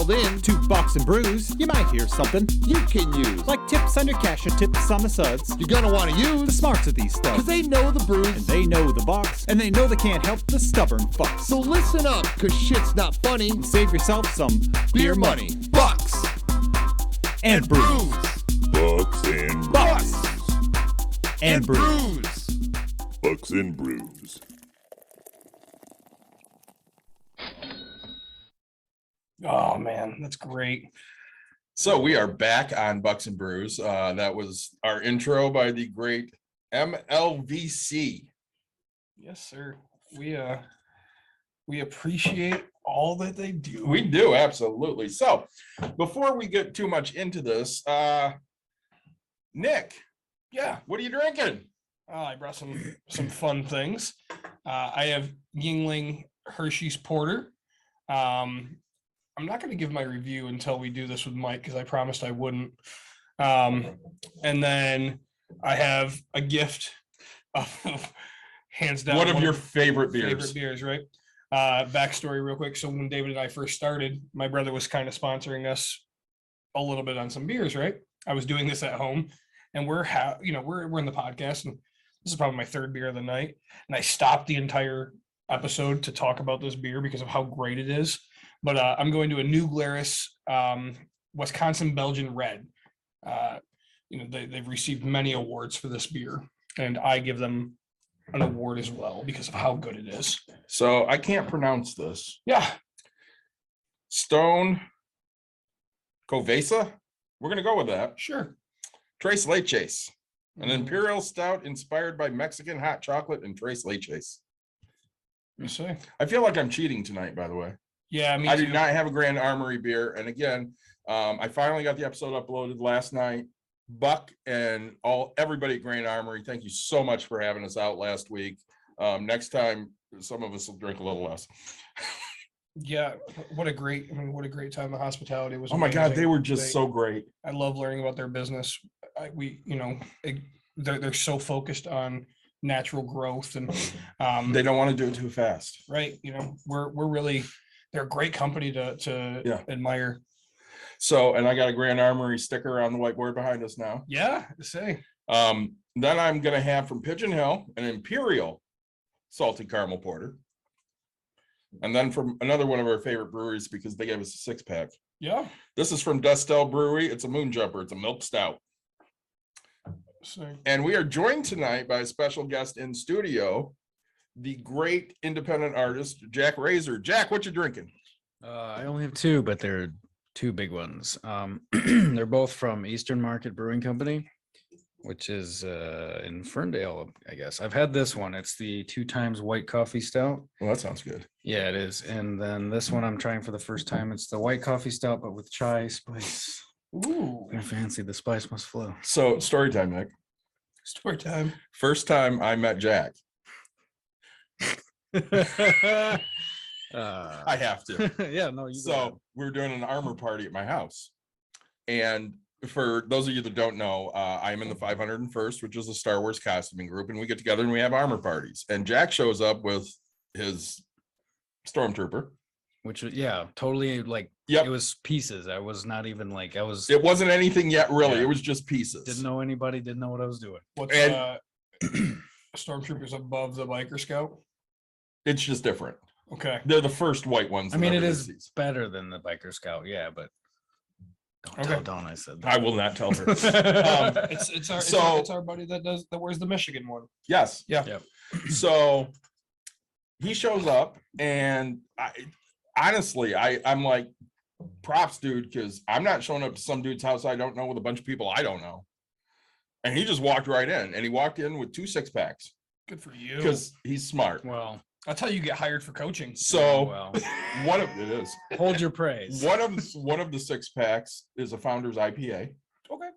dialed in to Bucks and Brews, you might hear something you can use. Like tips on your cash or tips on the suds. You're gonna want to use the smarts of these stuff. Cause they know the brews, and they know the Bucks, and they know they can't help the stubborn fucks. So listen up, cause shit's not funny. And save yourself some beer money. Bucks and Brews. Bucks and Bucks Brews. and Brews. Bucks and Brews. Oh man, that's great. So we are back on Bucks and Brews. That was our intro by the great MLVC. Yes, sir. We appreciate all that they do. We do, absolutely. So before we get too much into this, Nick, Yeah. what are you drinking? I brought some fun things. I have Yingling Hershey's Porter. I'm not going to give my review until we do this with Mike because I promised I wouldn't. And then I have a gift of hands down One of your favorite beers. Favorite beers, right? Backstory real quick. So when David and I first started, my brother was kind of sponsoring us a little bit on some beers, right? I was doing this at home, and we're in the podcast, and this is probably my third beer of the night, and I stopped the entire episode to talk about this beer because of how great it is. But I'm going to a New Glarus Wisconsin Belgian Red. They've received many awards for this beer, and I give them an award as well because of how good it is. So I can't pronounce this. Yeah. Stone Covesa. We're going to go with that. Sure. Tres Leches. An imperial stout inspired by Mexican hot chocolate and Tres Leches. You see? I feel like I'm cheating tonight, by the way. Yeah, I do not have a Grand Armory beer. And again, I finally got the episode uploaded last night. Buck and everybody at Grand Armory, thank you so much for having us out last week. Next time, some of us will drink a little less. Yeah, what a great time of hospitality was. Oh my God, amazing. they were just so great. I love learning about their business. They're so focused on natural growth, and They don't want to do it too fast. right. They're a great company to admire. So, and I got a Grand Armory sticker on the whiteboard behind us now. Yeah, to say. Then I'm going to have from Pigeon Hill an Imperial Salty Caramel Porter. And then from another one of our favorite breweries, because they gave us a 6-pack. Yeah. This is from Dustel Brewery. It's a Moon Jumper. It's a milk stout. And we are joined tonight by a special guest in studio, the great independent artist, Jack Razor. Jack, what you drinking? I only have two, but they're two big ones. They're both from Eastern Market Brewing Company, which is in Ferndale, I guess. I've had this one. It's the 2 times white coffee stout. Well, that sounds good. Yeah, it is. And then this one I'm trying for the first time. It's the white coffee stout, but with chai spice. Ooh. I fancy the spice must flow. So, story time, Nick. Story time. First time I met Jack. I have to. Yeah, no. So we're doing an armor party at my house. And for those of you that don't know, I'm in the 501st, which is a Star Wars costuming group. And we get together and we have armor parties. And Jack shows up with his stormtrooper. Which was, yeah, totally like, Yep. It was pieces. I was not even like, It wasn't anything yet, really. Yeah. It was just pieces. Didn't know anybody, didn't know what I was doing. What's Stormtroopers above the Biker Scout? It's just different. Okay. They're the first white ones. I mean, it everybody is sees. better than the Biker Scout, yeah, but don't Okay. tell Dawn I said that. I will not tell her. It's our buddy that wears the Michigan one. Yes. Yeah. Yep. So he shows up, and I'm like, props, dude, because I'm not showing up to some dude's house I don't know with a bunch of people I don't know. And he just walked right in, and he walked in with 2 6-packs Good for you. because he's smart. Well, That's how you get hired for coaching. So well, it is hold your praise. one of the 6-packs is a Founder's IPA, Okay.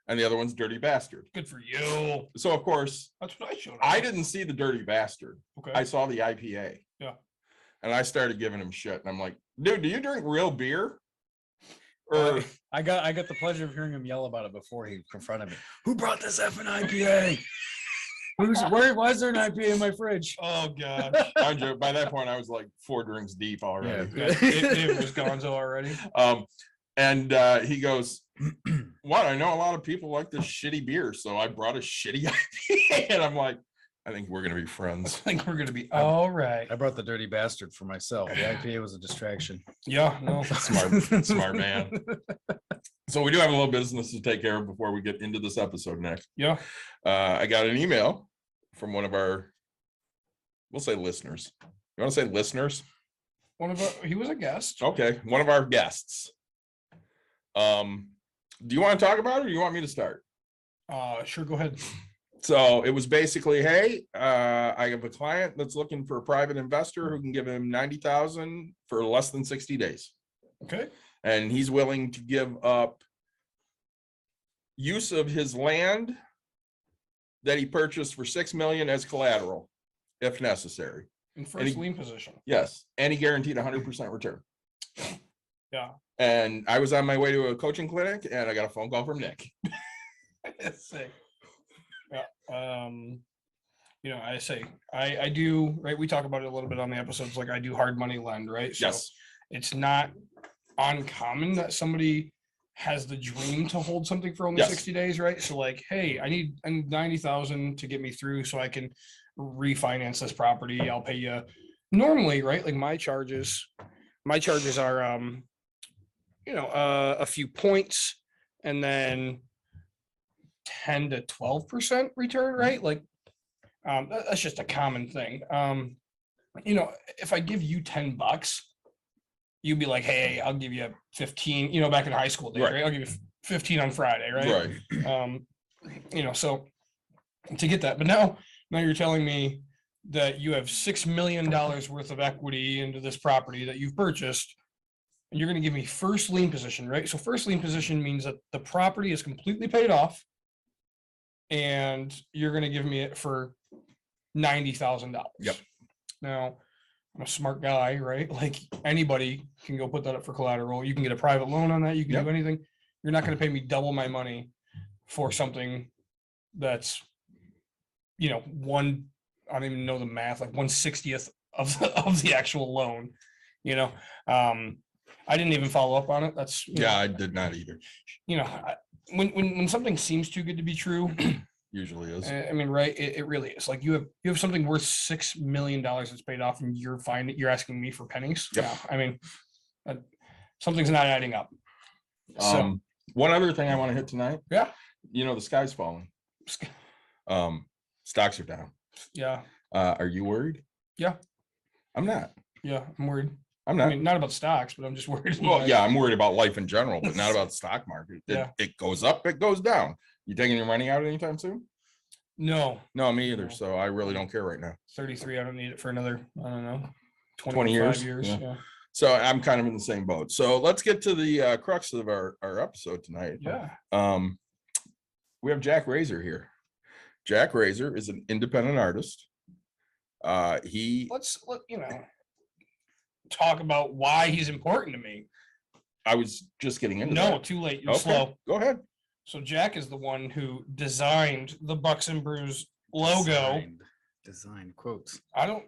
and the other one's Dirty Bastard. Good for you. So of course That's what I showed up. I didn't see the Dirty Bastard. Okay. I saw the IPA. Yeah. And I started giving him shit, and I'm like, dude, do you drink real beer? Or I got the pleasure of hearing him yell about it before he confronted me. Who brought this effing IPA? Why is there an IPA in my fridge? Oh god. Mind you, by that point, I was like 4 drinks deep already. Yeah, David was gonzo already. And he goes, "What? I know a lot of people like this shitty beer, so I brought a shitty IPA." And I'm like, "I think we're gonna be I friends." think we're gonna be all right. I brought the dirty bastard for myself. The IPA was a distraction. Yeah, no. Smart man. So we do have a little business to take care of before we get into this episode, Nick. Yeah. I got an email from one of our, we'll say listeners. You want to say listeners? He was a guest. Okay, one of our guests. Do you want to talk about it, or do you want me to start? Sure, go ahead. So it was basically, hey, I have a client that's looking for a private investor who can give him 90,000 for less than 60 days. Okay. And he's willing to give up use of his land that he purchased for 6 million as collateral, if necessary. In first lien position. Yes, and he guaranteed 100% return. Yeah. And I was on my way to a coaching clinic, and I got a phone call from Nick. Sick. Yeah. I say I do, right. We talk about it a little bit on the episodes. Like I do hard money lend, right? So Yes. it's not uncommon that somebody has the dream to hold something for only Yes. 60 days, right? So like, hey, I need 90,000 to get me through so I can refinance this property. I'll pay you normally, right? Like my charges are a few points and then 10 to 12% return, right? Like that's just a common thing. If I give you $10, you'd be like, hey, I'll give you 15, back in high school days, right? I'll give you 15 on Friday, right? Right. So to get that, but now you're telling me that you have $6 million worth of equity into this property that you've purchased, and you're going to give me first lien position, right? So first lien position means that the property is completely paid off, and you're going to give me it for $90,000. Yep. Now, I'm a smart guy, right? Like anybody can go put that up for collateral. You can get a private loan on that. You can Yep. do anything. You're not going to pay me double my money for something that's, I don't even know the math, like 1/60th of the actual loan. I didn't even follow up on it. That's I did not either. When something seems too good to be true, Usually is. I mean, right? It really is. Like you have something worth $6 million that's paid off, and you're asking me for pennies. Yep. Yeah, I mean, something's not adding up. So One other thing I want to hit tonight. Yeah. The sky's falling. Stocks are down. Yeah, Are you worried? Yeah. I'm not. yeah, I'm worried. I'm not. I mean, not about stocks, but I'm just worried. Well, yeah, I'm worried about life in general, but not about the stock market. Yeah. It goes up, it goes down. You taking your money out anytime soon? No, No, me either. No. So I really don't care right now. 33. I don't need it for another, I don't know, 20 years? Yeah. Yeah. So I'm kind of in the same boat. So let's get to the crux of our episode tonight. Yeah. We have Jack Razor here. Jack Razor is an independent artist. Let's talk about why he's important to me. I was just getting into No, that. too late. You're Okay, slow. go ahead. So Jack is the one who designed the Bucks and Brews logo. Design quotes. I don't.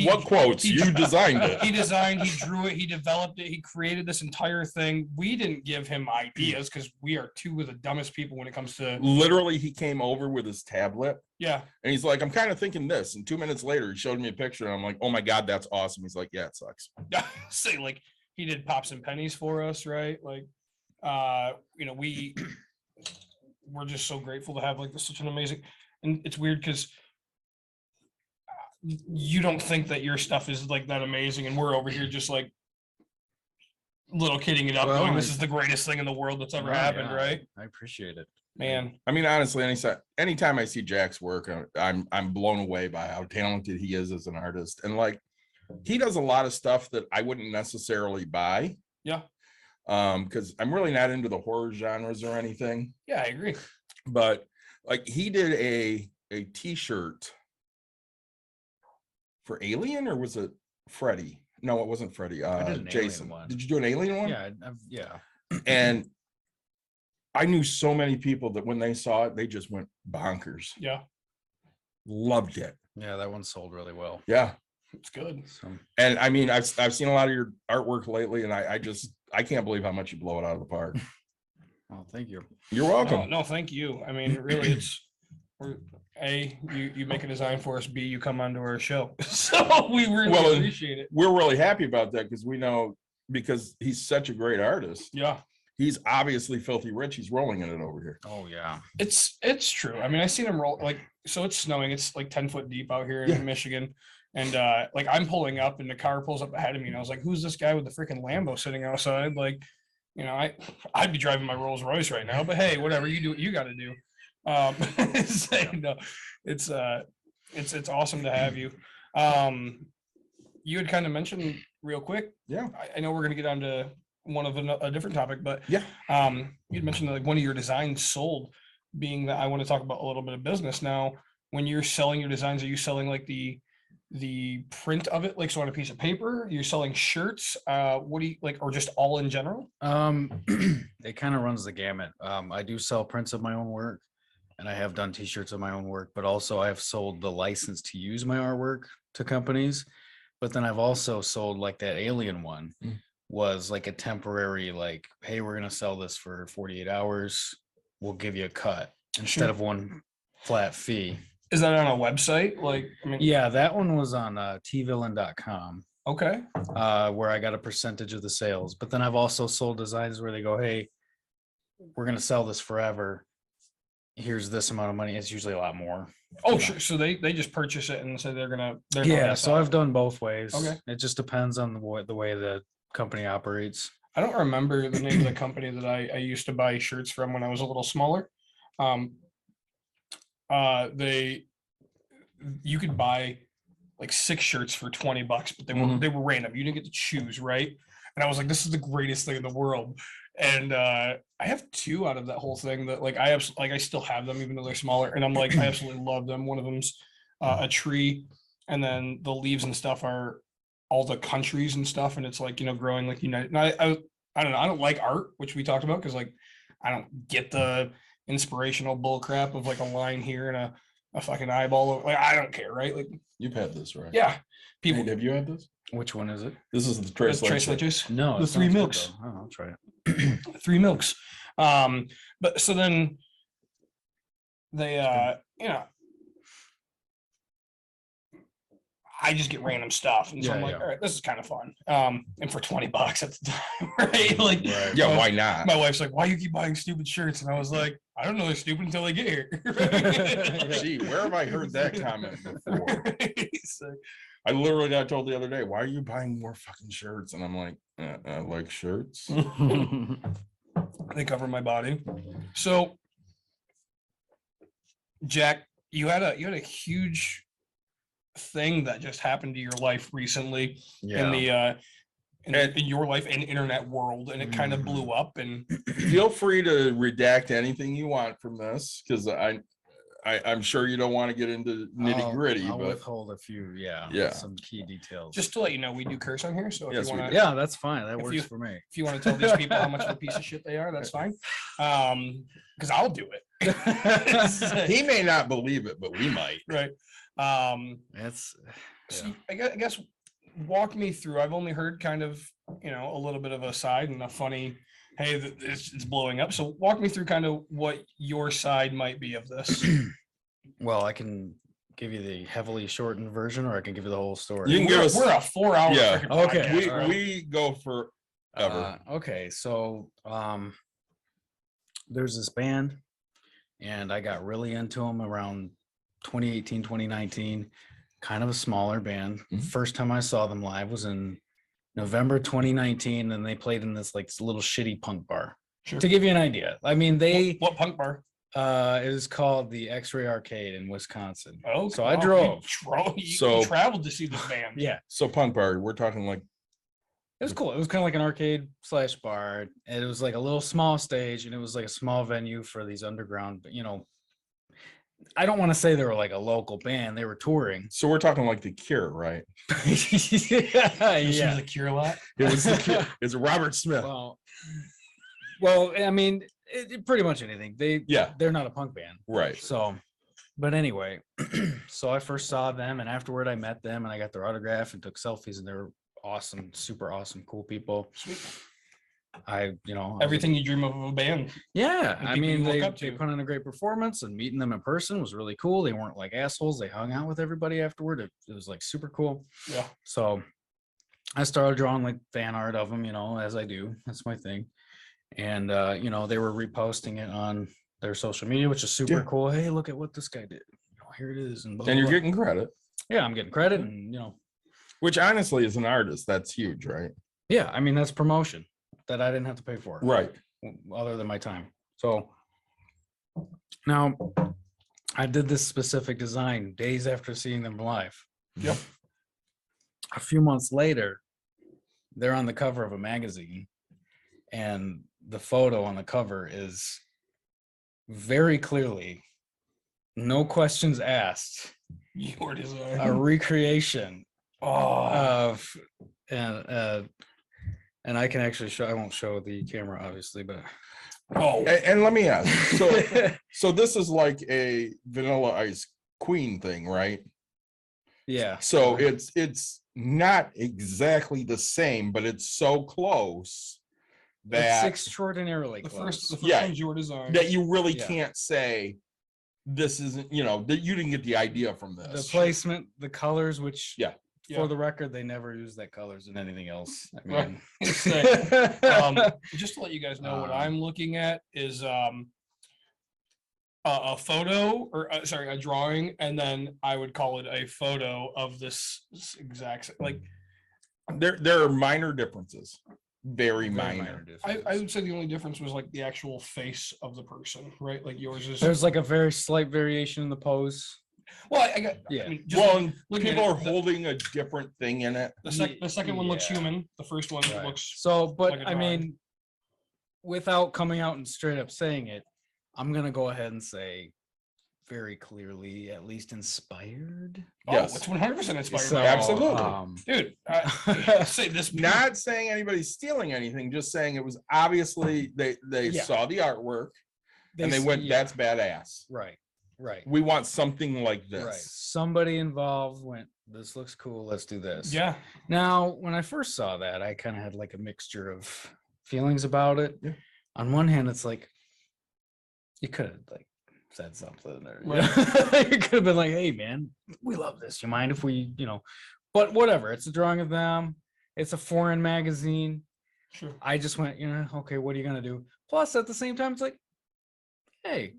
What quotes? he- You designed it. He designed, he drew it, he developed it, he created this entire thing. We didn't give him ideas because we are two of the dumbest people when it comes to. Literally, he came over with his tablet Yeah. and he's like, I'm kind of thinking this. And 2 minutes later, he showed me a picture and I'm like, oh my God, that's awesome. He's like, yeah, it sucks. Say like he did pops and pennies for us, right? Like, we're just so grateful to have like such an amazing. And it's weird because you don't think that your stuff is like that amazing, and we're over here just like little kidding it up, Well, going, "This is the greatest thing in the world that's ever happened," right? I appreciate it. Man, I mean, honestly, anytime I see Jack's work, I'm blown away by how talented he is as an artist. And like, he does a lot of stuff that I wouldn't necessarily buy. Yeah. Because I'm really not into the horror genres or anything. yeah, I agree. But like, he did a t-shirt for Alien, or was it Freddy? No, it wasn't Freddy. I did an Jason. Alien one. Did you do an Alien one? Yeah, yeah. And I knew so many people that when they saw it, they just went bonkers. Yeah. Loved it. Yeah, that one sold really well. Yeah. It's good. So And I mean, I've seen a lot of your artwork lately, and I can't believe how much you blow it out of the park. well, thank you. You're No, welcome. no, thank you. I mean, really, you make a design for us. B, you come onto our show. So we really Well, appreciate it. We're really happy about that because we know because he's such a great artist. Yeah. He's obviously filthy rich. He's rolling in it over here. Oh yeah. It's true. I mean, I seen him roll like, so it's snowing. It's like 10 foot deep out here Yeah. in Michigan. And like I'm pulling up and the car pulls up ahead of me. And I was like, who's this guy with the freaking Lambo sitting outside? Like, you know, I'd be driving my Rolls Royce right now, but hey, whatever you do, what you got to do. So, no, it's awesome to have you. You had kind of mentioned real quick. Yeah. I know we're going to get on to one of a different topic, but Yeah. you'd mentioned that like one of your designs sold, being that I want to talk about a little bit of business now. When you're selling your designs, are you selling like the print of it, like so on a piece of paper? You're selling shirts? What do you like, or just all in general? It kind of runs the gamut. I do sell prints of my own work, and I have done t-shirts of my own work, but also I have sold the license to use my artwork to companies. But then I've also sold like that alien one was like a temporary, like, hey, we're gonna sell this for 48 hours. We'll give you a cut instead Sure. of one flat fee. Is that on a website? Like, I mean, Yeah, that one was on tvillain.com, okay. where I got a percentage of the sales. But then I've also sold designs where they go, hey, we're gonna sell this forever. Here's this amount of money. It's usually a lot more. Oh, sure. So they just purchase it and say they're gonna. Yeah, so I've done both ways. Okay. It just depends on the way the company operates. I don't remember the name of the company that I used to buy shirts from when I was a little smaller. You could buy like 6 shirts for $20, but they were random. You didn't get to choose, right? And I was like, this is the greatest thing in the world. And I have 2 out of that whole thing that like I still have them even though they're smaller. And I'm like, I absolutely love them. One of them's a tree, and then the leaves and stuff are all the countries and stuff, and it's like, you know, growing like United. And I don't know. I don't like art, which we talked about, because like I don't get the inspirational bull crap of like a line here and a fucking eyeball. Like I don't care, right? Like You've had this, right? yeah, people. Have you had this? Which one is it? This is the Trace Trace Light. Liches. No, The it 3 sounds good, milks. though. Oh, I'll try it. 3 milks. But so then they you know, I just get random stuff, and so I'm Yeah, like, yeah. all right, this is kind of fun. And for $20 at the time, right? Like, Right. Yeah, why not? my wife's like, why you keep buying stupid shirts? And I was like, I don't know, they're stupid until they get here. Gee, where have I heard that comment before? So, I literally got told the other day, why are you buying more fucking shirts? And I'm like, I like shirts. they cover my body. So, Jack, you had a huge thing that just happened to your life recently in the in your life and internet world, and it kind of blew up. And Feel free to redact anything you want from this, because I'm sure you don't want to get into nitty gritty, I'll but withhold a few, Yeah. some key details. just to let you know, we do curse on here. So if Yes, you we want do. to, yeah, that's fine. That If works you- for me. if you want to tell these people how much of a piece of shit they are, that's fine. Because I'll do it. he may not believe it, but we might. Right. It's So I guess walk me through. I've only heard kind of, you know, a little bit of a side and a funny, hey, it's blowing up. So walk me through kind of what your side might be of this. well, I can give you the heavily shortened version, or I can give you the whole story. You can give us- We're a 4-hour Yeah. freaking Okay. podcast. We go for ever. Okay, so there's this band, and I got really into them around 2018, 2019. Kind of a smaller band. Mhm. First time I saw them live was in November 2019, and they played in this like little shitty punk bar. Sure. To give you an idea, I mean, they What punk bar? it is called the X-Ray Arcade in Wisconsin. Oh, So I wow, drove. You traveled to see this band. Yeah, So punk bar, we're talking like it was cool. It was kind of like an arcade / bar, and it was like a little small stage, and it was like a small venue for these underground, you know, I don't want to say they were like a local band. They were touring. so we're talking like the Cure, right? Yeah. The Cure lot. It was the Cure. It's Robert Smith. Well, I mean, pretty much anything. Yeah. They're not a punk band. Right. So But anyway, so I first saw them, and afterward I met them, and I got their autograph and took selfies, and they're awesome, super awesome, cool people. Sweet. I was Everything you dream of a band. yeah, and I people you mean, look they up to. put on a great performance, and meeting them in person was really cool. They weren't like assholes. They hung out with everybody afterward. It was like super cool. Yeah. So I started drawing like fan art of them, as I do. That's my thing. And they were reposting it on their social media, which is super Yeah. cool. Hey, look at what this guy did. Here it is. And, blah, And you're blah, blah. getting credit, Yeah, I'm getting credit, and which honestly, as an artist, that's huge, right? yeah, I mean that's promotion that I didn't have to pay for. Right. Other than my time. So now I did this specific design days after seeing them live. Yep. A few months later, they're on the cover of a magazine, and the photo on the cover is very clearly, no questions asked, Your design. a recreation Oh, of and I can actually show. I won't show the camera, obviously, but oh, And let me ask, so this is like a Vanilla Ice Queen thing, right? yeah. So it's not exactly the same, but it's so close It's that extraordinarily the close. first Yeah. one's your design. that you really Yeah. can't say this isn't, that you didn't get the idea from The this. placement, the colors, which Yeah. Yeah. for the record, they never use that colors in anything else. I Right. mean, Just to let you guys know, what Um, I'm looking at is a photo, or sorry, a drawing, and then I would call it a photo of this exact, like, There are minor differences, very very minor. I difference. would say the only difference was like the actual face of the person, right? Like yours is, There's like a very slight variation in the pose. well, I got, Yeah. I mean, just Well, and looking at people it, are holding a different thing in it. the second one looks Yeah. human, the first one Right. looks, So, but like a I drawing. mean, without coming out and straight up saying it, I'm gonna go ahead and say very clearly, at least inspired. oh, Yes. it's 100% inspired So, by Absolutely. dude. Say this, Not saying anybody's stealing anything, just saying it was obviously they Yeah. saw the artwork and they went, yeah, that's badass. right, right, We want something like right. this. Somebody involved went, this looks cool, let's do this. yeah, Now, when I first saw that, I kind of had like a mixture of feelings about it. Yeah. On one hand, it's like you could have like said something there. Right. You could have been like, "Hey, man, we love this. You mind if we, But whatever. It's a drawing of them. It's a foreign magazine. sure. I just went, okay, what are you gonna do? Plus, at the same time, it's like, hey,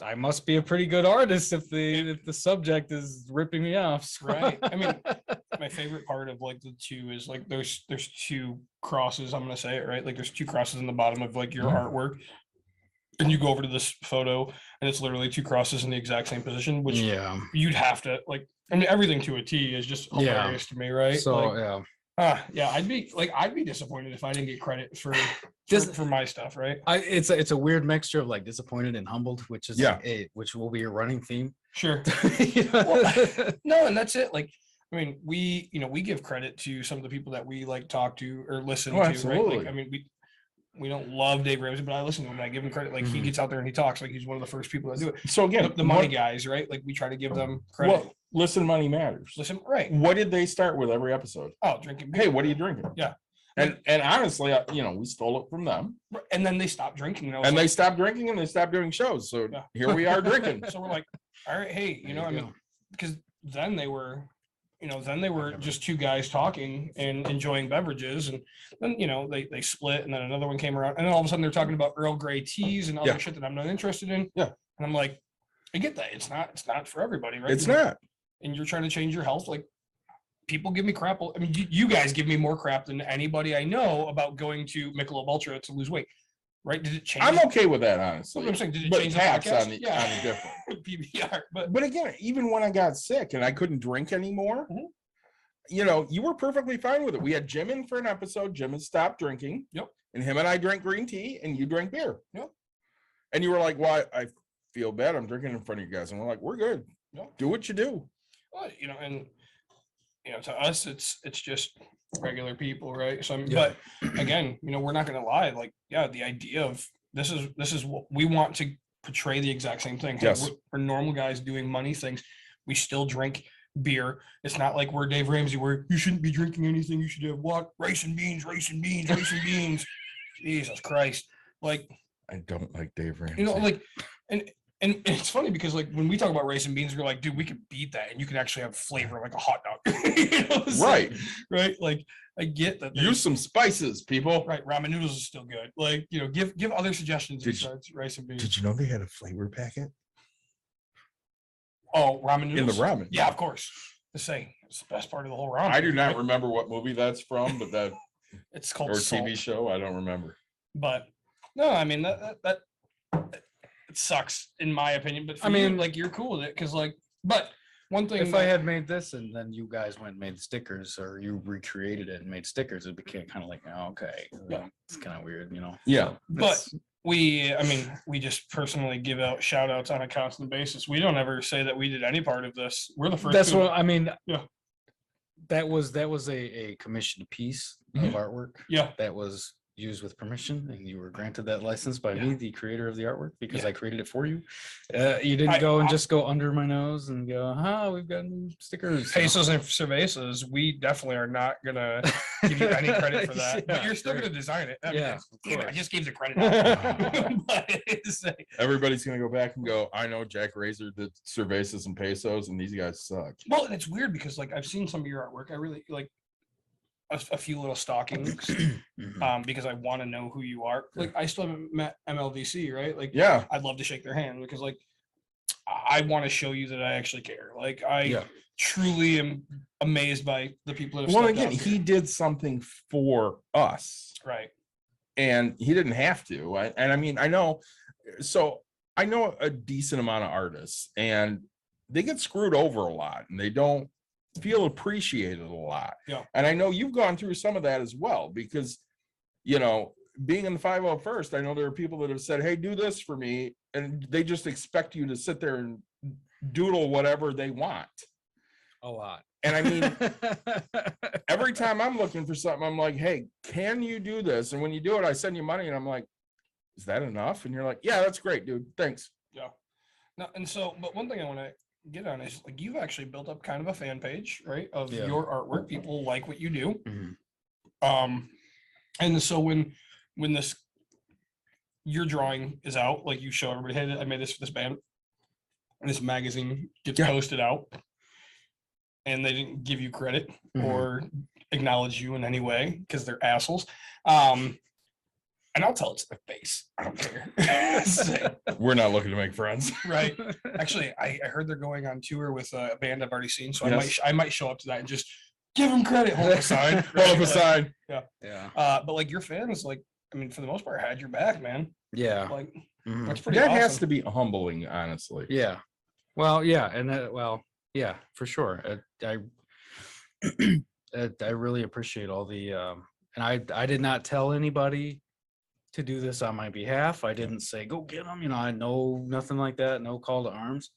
I must be a pretty good artist if the subject is ripping me off. So- Right. I mean, my favorite part of like the two is like there's two crosses. I'm gonna say it right. Like there's two crosses in the bottom of like your artwork, and you go over to this photo, and it's literally two crosses in the exact same position, which yeah. you'd have to like. I mean, everything to a T is just Yeah. hilarious to me, right? So Like, yeah. yeah, I'd be disappointed if I didn't get credit for Does- for my stuff, right? It's a weird mixture of like disappointed and humbled, which is Yeah. which will be a running theme. Sure. Well, No, and that's it. Like, I mean, we give credit to some of the people that we like talk to or listen Oh, to, right? absolutely. Like, I mean, we don't love Dave Ramsey, but I listen to him and I give him credit. Like he Mhm. gets out there and he talks like he's one of the first people that do it. So again, The money guys, right? Like we try to give them credit. Well, listen, money matters. Listen, right? What did they start with every episode? Oh, drinking. Hey, beer. what are you drinking? Yeah. And honestly, we stole it from them, And then they stopped drinking, and, I was and like, they stopped drinking and they stopped doing shows. So Yeah. here we are drinking. so we're like, all right, hey, There I you mean, go. because then they were, just two guys talking and enjoying beverages, and then they split, and then another one came around, and then all of a sudden they're talking about Earl Grey teas and other Yeah. shit that I'm not interested in. Yeah. And I'm like, I get that. It's not for everybody, right? It's not. And you're trying to change your health. Like people give me crap. I mean, you guys give me more crap than anybody I know about going to Michelob Ultra to lose weight. Right? Did it change? I'm okay with that, That's what honestly. I'm saying. Did it But change the taps podcast? on the Yeah. on the different. PBR. But But again, even when I got sick and I couldn't drink anymore, Mhm. you were perfectly fine with it. We had Jim in for an episode. Jim had stopped drinking. Yep. And him and I drank green tea and you drank beer. Yep. And you were like, well, I feel bad. I'm drinking in front of you guys. And we're like, we're good. Yep. Do what you do. well, and to us it's just regular people, right? So Yeah. but again, we're not gonna lie, like, yeah, the idea of this is what we want to portray the exact same thing. Hey, Yes. we're normal guys doing money things. We still drink beer. It's not like we're Dave Ramsey where you shouldn't be drinking anything. You should have what? Rice and beans, rice and beans, rice and beans. Jesus Christ. Like, I don't like Dave Ramsey. you know, like, and it's funny because like when we talk about rice and beans, we're like, dude, we could beat that and you can actually have flavor like a hot dog. You know what I'm saying? Right. Like I get that. Use some spices, people. Right. Ramen noodles is still good. Like, you know, give other suggestions Did besides rice and beans. Did you know they had a flavor packet Oh, ramen in the noodles. ramen? Yeah, of course. To say it's the best part of the whole ramen. I do not right? remember what movie that's from, but that It's called or salt. TV show. I don't remember. But no, I mean that it sucks in my opinion. But for I you, mean- like you're cool with it because like, but one thing If I that- had made this and then you guys went and made stickers, or you recreated it and made stickers, it became kind of like, oh, okay, Yeah. it's kind of weird, you know. Yeah. But we just personally give out shout outs on a constant basis. We don't ever say that we did any part of this. We're the first. That's to- what I mean. Yeah. That was a commissioned piece Mhm. of artwork Yeah. that was used with permission, and you were granted that license by Yeah. me, the creator of the artwork, because Yeah. I created it for you. You didn't go and just go under my nose and go, we've got new stickers. Pesos and cervezas, we definitely are not gonna give you any credit for that. But Yeah, you're still sure. gonna design it. I mean, Yeah, of damn it, I course. just gave the credit out. But it's like, Everybody's gonna go back and go, I know Jack Razor did cervezas and pesos, and these guys suck. well, and it's weird because like I've seen some of your artwork. I really like a few little stockings Mhm. because I want to know who you are. Like I still haven't met MLDC, right? Like Yeah. I'd love to shake their hand because like I want to show you that I actually care. Like I Yeah. truly am amazed by the people that have Well, stepped again, out he here. did something for us, Right. and he didn't have to. And I mean, I know a decent amount of artists, and they get screwed over a lot, and they don't feel appreciated a lot. Yeah. And I know you've gone through some of that as well, because, you know, being in the 501st, I know there are people that have said, hey, do this for me. And they just expect you to sit there and doodle whatever they want. A lot. And I mean, every time I'm looking for something, I'm like, hey, can you do this? And when you do it, I send you money, and I'm like, is that enough? And you're like, yeah, that's great, dude. Thanks. Yeah. No, and so, but one thing I want to get on is like you've actually built up kind of a fan page, right? Of Yeah. your artwork. People like what you do. Mhm. And so when this your drawing is out, like you show everybody, hey, I made this for this band. And this magazine gets Yeah. posted out, and they didn't give you credit Mhm. or acknowledge you in any way because they're assholes. And I'll tell it to their face. I don't care. So, We're not looking to make friends. right. Actually, I heard they're going on tour with a band I've already seen, so Yes. I might show up to that and just give them credit, hold up a sign, Hold up a right? sign. Yeah. But like your fans, like I mean, for the most part, had your back, man. Yeah. Like Mhm. that's pretty That awesome. has to be humbling, honestly. Yeah. Well, yeah, and yeah, for sure. I really appreciate all the and I did not tell anybody to do this on my behalf. I didn't say go get them, you know, I know nothing like that, no call to arms.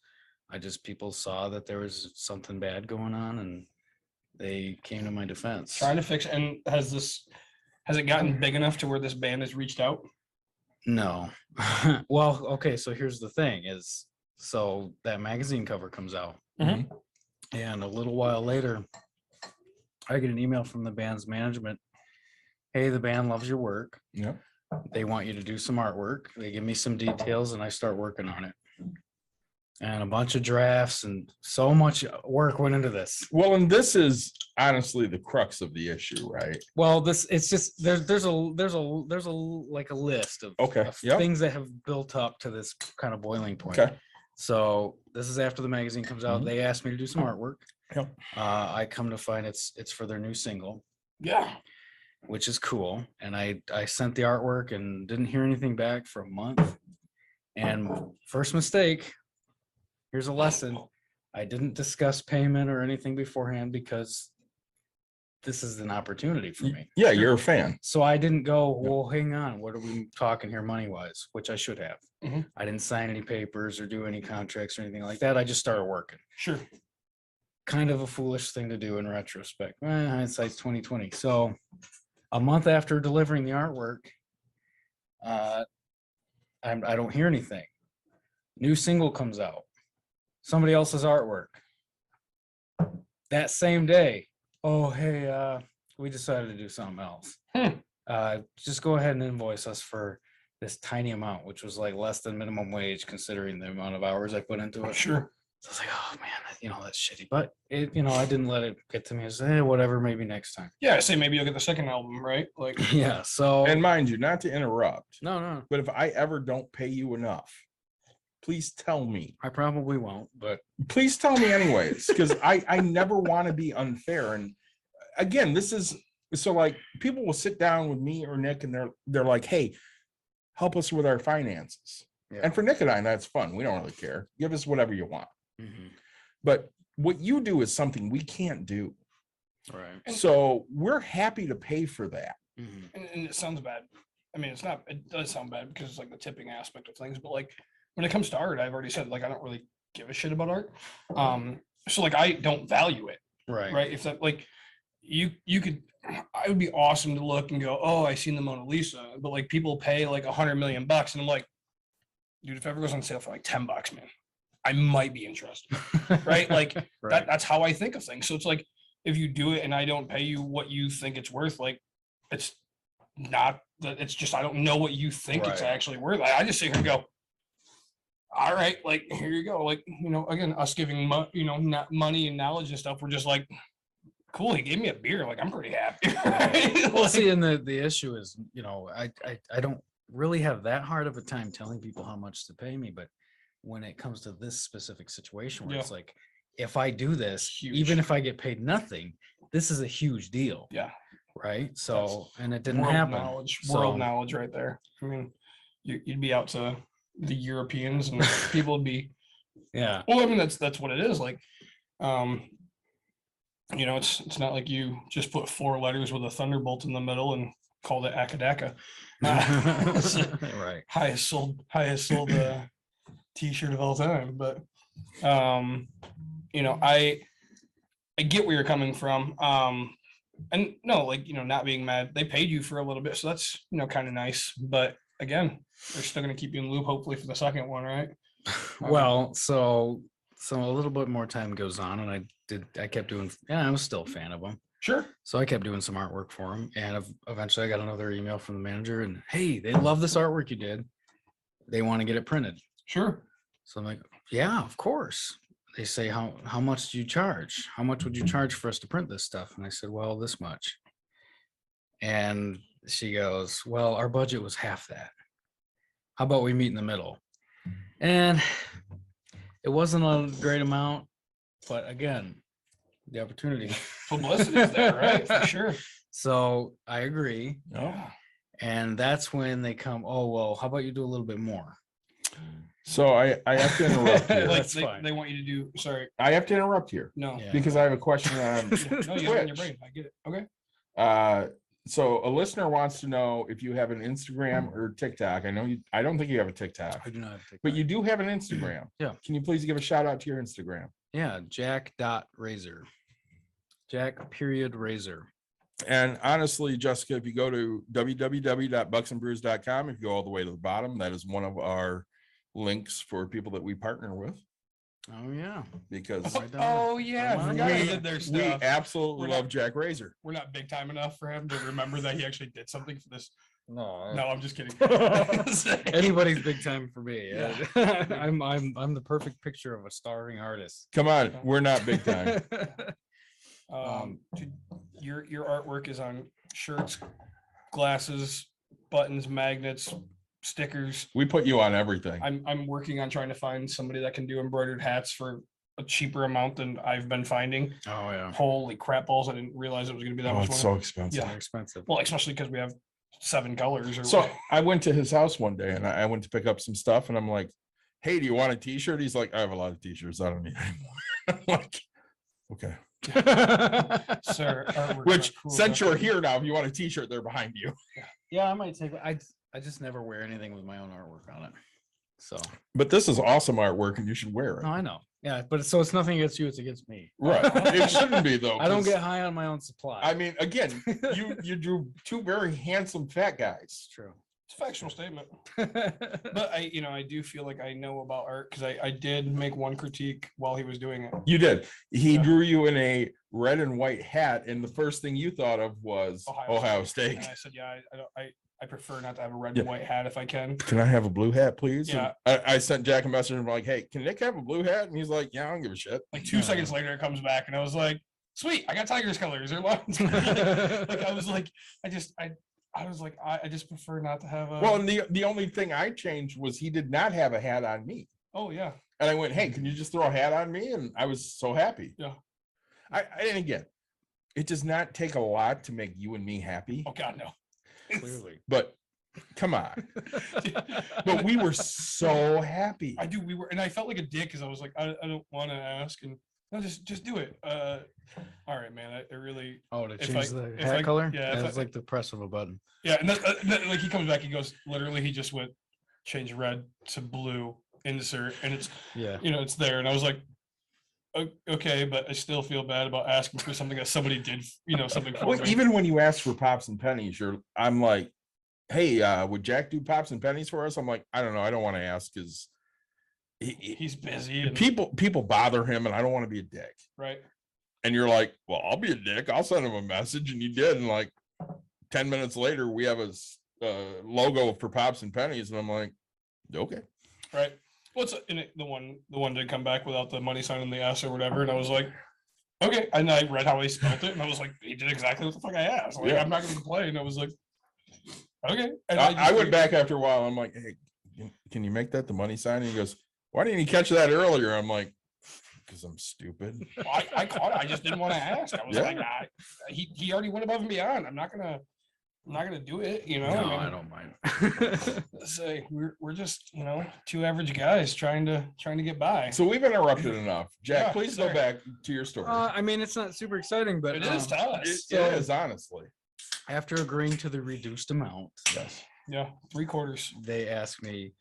People saw that there was something bad going on, and they came to my defense. Trying to fix. And has it gotten big enough to where this band has reached out? No. Well, okay, so here's the thing is, so that magazine cover comes out, Mhm. and a little while later, I get an email from the band's management. Hey, the band loves your work. Yeah. They want you to do some artwork. They give me some details, and I start working on it. And a bunch of drafts, and so much work went into this. Well, and this is honestly the crux of the issue, right? Well, it's just there's a like a list of, Okay, of yep. things that have built up to this kind of boiling point. Okay. So this is after the magazine comes out. Mhm. They asked me to do some artwork. Yep. I come to find it's for their new single, Yeah. which is cool. And I sent the artwork and didn't hear anything back for a month. And first mistake, here's a lesson. I didn't discuss payment or anything beforehand because this is an opportunity for me. Yeah, you're a fan. So I didn't go, well, hang on, what are we talking here money wise, which I should have. Mhm. I didn't sign any papers or do any contracts or anything like that. I just started working. Sure. Kind of a foolish thing to do in retrospect. Hindsight's 2020. So a month after delivering the artwork, I don't hear anything. New single comes out. Somebody else's artwork. That same day, oh hey, we decided to do something else. Just go ahead and invoice us for this tiny amount, which was like less than minimum wage considering the amount of hours I put into it. Sure. So I was like, oh man, that's shitty. But it, I didn't let it get to me. I said, hey, whatever, maybe next time. Yeah, I say maybe you'll get the second album, right? Like, Yeah. So And mind you, not to interrupt, no, but if I ever don't pay you enough, please tell me. I probably won't, but Please tell me anyways, because I never want to be unfair. And again, this is so like people will sit down with me or Nick and they're like, hey, help us with our finances. yeah. And for Nick and I, that's fun. We don't really care. Give us whatever you want. Mhm. But what you do is something we can't do. Right. So we're happy to pay for that. Mhm. and it sounds bad. I mean, it's not, it does sound bad because it's like the tipping aspect of things, but like when it comes to art, I've already said, like, I don't really give a shit about art. So like, I don't value it, Right. right? If that, like, you could, I would be awesome to look and go, oh, I seen the Mona Lisa, but like people pay like $100 million, and I'm like, dude, if it ever goes on sale for like $10, man, I might be interested, right? Like Right. that's how I think of things. So it's like, if you do it and I don't pay you what you think it's worth, like it's not that, it's just, I don't know what you think it's Right. actually worth. I just sit here and go, all right, like, here you go. Like, again, us giving, not money and knowledge and stuff. We're just like, cool. He gave me a beer. Like, I'm pretty happy. Right? Well, Like, see, and the issue is, I don't really have that hard of a time telling people how much to pay me, but when it comes to this specific situation where it's like, if I do this, Huge. even if I get paid nothing, this is a huge deal, yeah. right? So, and it didn't World happen. knowledge, So- world knowledge right there. I mean, you'd be out to the Europeans and people would be, Yeah. well, I mean, that's what it is. Like, it's not like you just put 4 letters with a thunderbolt in the middle and called it Akadaka. Right. highest sold t-shirt of all time. But I get where you're coming from. And no, like, not being mad, they paid you for a little bit, so that's kind of nice. But again, they're still going to keep you in the loop, hopefully, for the second one, right? Well, so a little bit more time goes on, and I kept doing, I was still a fan of them. Sure. So I kept doing some artwork for them, and eventually I got another email from the manager, and hey, they love this artwork you did. They want to get it printed. Sure. So I'm like, yeah, of course. They say, how much do you charge? How much would you charge for us to print this stuff? And I said, well, this much. And she goes, well, our budget was half that. How about we meet in the middle? And it wasn't a great amount, but again, the opportunity. Publicity is there, right? For sure. So I agree. Yeah. And that's when they come, oh, well, how about you do a little bit more? So I have to interrupt here. Like That's fine. they want you to do, sorry, I have to interrupt here no. Yeah. because I have a question on No, you have it in your Twitch. brain. I get it. Okay. So a listener wants to know if you have an Instagram or TikTok. I don't think you have a TikTok, I do not take but that. you do have an Instagram. Yeah. Can you please give a shout out to your Instagram? Yeah, Jack.Razor. Jack.Razor. And honestly, Jessica, if you go to www.bucksandbrews.com, if you go all the way to the bottom, that is one of our links for people that we partner with, Oh, yeah. because Right down Oh yeah, I Come on. forgot he we, did their we stuff. absolutely We're love not- Jack Razor. We're not big time enough for him to remember that he actually did something for this. No, No, I'm just kidding. anybody's big time for me. Yeah. I'm the perfect picture of a starving artist. Come on, we're not big time. Dude, your artwork is on shirts, glasses, buttons, magnets, stickers. We put you on everything. I'm working on trying to find somebody that can do embroidered hats for a cheaper amount than I've been finding. Oh, yeah. Holy crap balls! I didn't realize it was going to be that Oh, much it's money. so expensive. Yeah. They're expensive. Well, especially because we have 7 colors. Or So I went to his house one day and I went to pick up some stuff and I'm like, hey, do you want a t-shirt? He's like, I have a lot of t-shirts. I don't need any more. I'm like, okay. sir, artwork's Which, not cool since enough. you're here now, if you want a t-shirt, they're behind you. Yeah, I might take it. I just never wear anything with my own artwork on it. So But this is awesome artwork and you should wear it. no, I know. Yeah, but so it's nothing against you, it's against me. Right. It shouldn't be though. I don't 'cause, get high on my own supply. I mean, again, you drew 2 very handsome fat guys. It's true. It's a factual statement. But I do feel like I know about art because I did make one critique while he was doing it. You did. He Yeah. drew you in a red and white hat, and the first thing you thought of was Ohio State. And I said, yeah, I prefer not to have a red Yeah. and white hat if I can. Can I have a blue hat, please? Yeah. And I sent Jack a message and I'm like, hey, can Nick have a blue hat? And he's like, yeah, I don't give a shit. Like 2 seconds later, it comes back, and I was like, sweet, I got Tigers colors. Or what? Like I was like, I was like, I just prefer not to have a. Well, and the only thing I changed was he did not have a hat on me. Oh yeah. And I went, hey, can you just throw a hat on me? And I was so happy. Yeah. And again, it does not take a lot to make you and me happy. Oh God, no. Clearly. But come on. But we were so happy. I do. We were, and I felt like a dick because I was like, I don't want to ask, and no, just do it. All right, man. I really. Oh, to If change I- the if hat I- color? yeah, if That's I- like the press of a button. Yeah, and like he comes back, he goes, literally, he just went change red to blue, insert, and it's Yeah. it's there, and I was like, okay, but I still feel bad about asking for something that somebody did, something for Well, me. even when you ask for pops and pennies, I'm like, hey, would Jack do pops and pennies for us? I'm like, I don't know. I don't want to ask because He's busy, and, people bother him and I don't want to be a dick. right? And you're like, well, I'll be a dick. I'll send him a message. And you did. And like 10 minutes later, we have a logo for pops and pennies. And I'm like, okay. Right. What's the one did come back without the money sign in the S or whatever, and I was like, okay. And I read how he spelled it, and I was like, he did exactly what the fuck I asked. Like, Yeah. I'm not gonna complain. I was like, okay. And I went back after a while. I'm like, hey, can you make that the money sign? And he goes, why didn't you catch that earlier? I'm like, because I'm stupid. I caught it. I just didn't want to ask. I was Yeah. like, he already went above and beyond. I'm not gonna do it. No, I don't mind. Say we're just two average guys trying to get by. So we've interrupted enough. Jack, Yeah, please sorry. go back to your story. I mean, it's not super exciting, but It is to us. It is, honestly. after agreeing to the reduced amount, Yes. Yeah, 3/4 they asked me,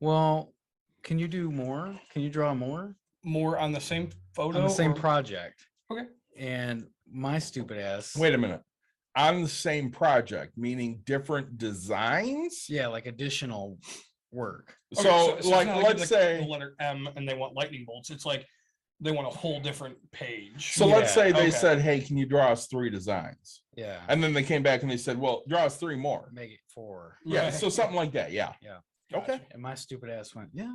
well, can you do more? Can you draw more more on the same photo. on the same or- project? Okay. And my stupid ass. Wait a minute. On the same project, meaning different designs? Yeah, like additional work. Okay, So, it's like, not you let's like say, the letter M and they want lightning bolts. It's like they want a whole different page. so let's Yeah, say they okay. said, hey, can you draw us 3 designs? Yeah. And then they came back and they said, well, draw us 3 more. Make it 4. Yeah. Right. So something like that. Yeah. Gotcha. Okay. And my stupid ass went, yeah,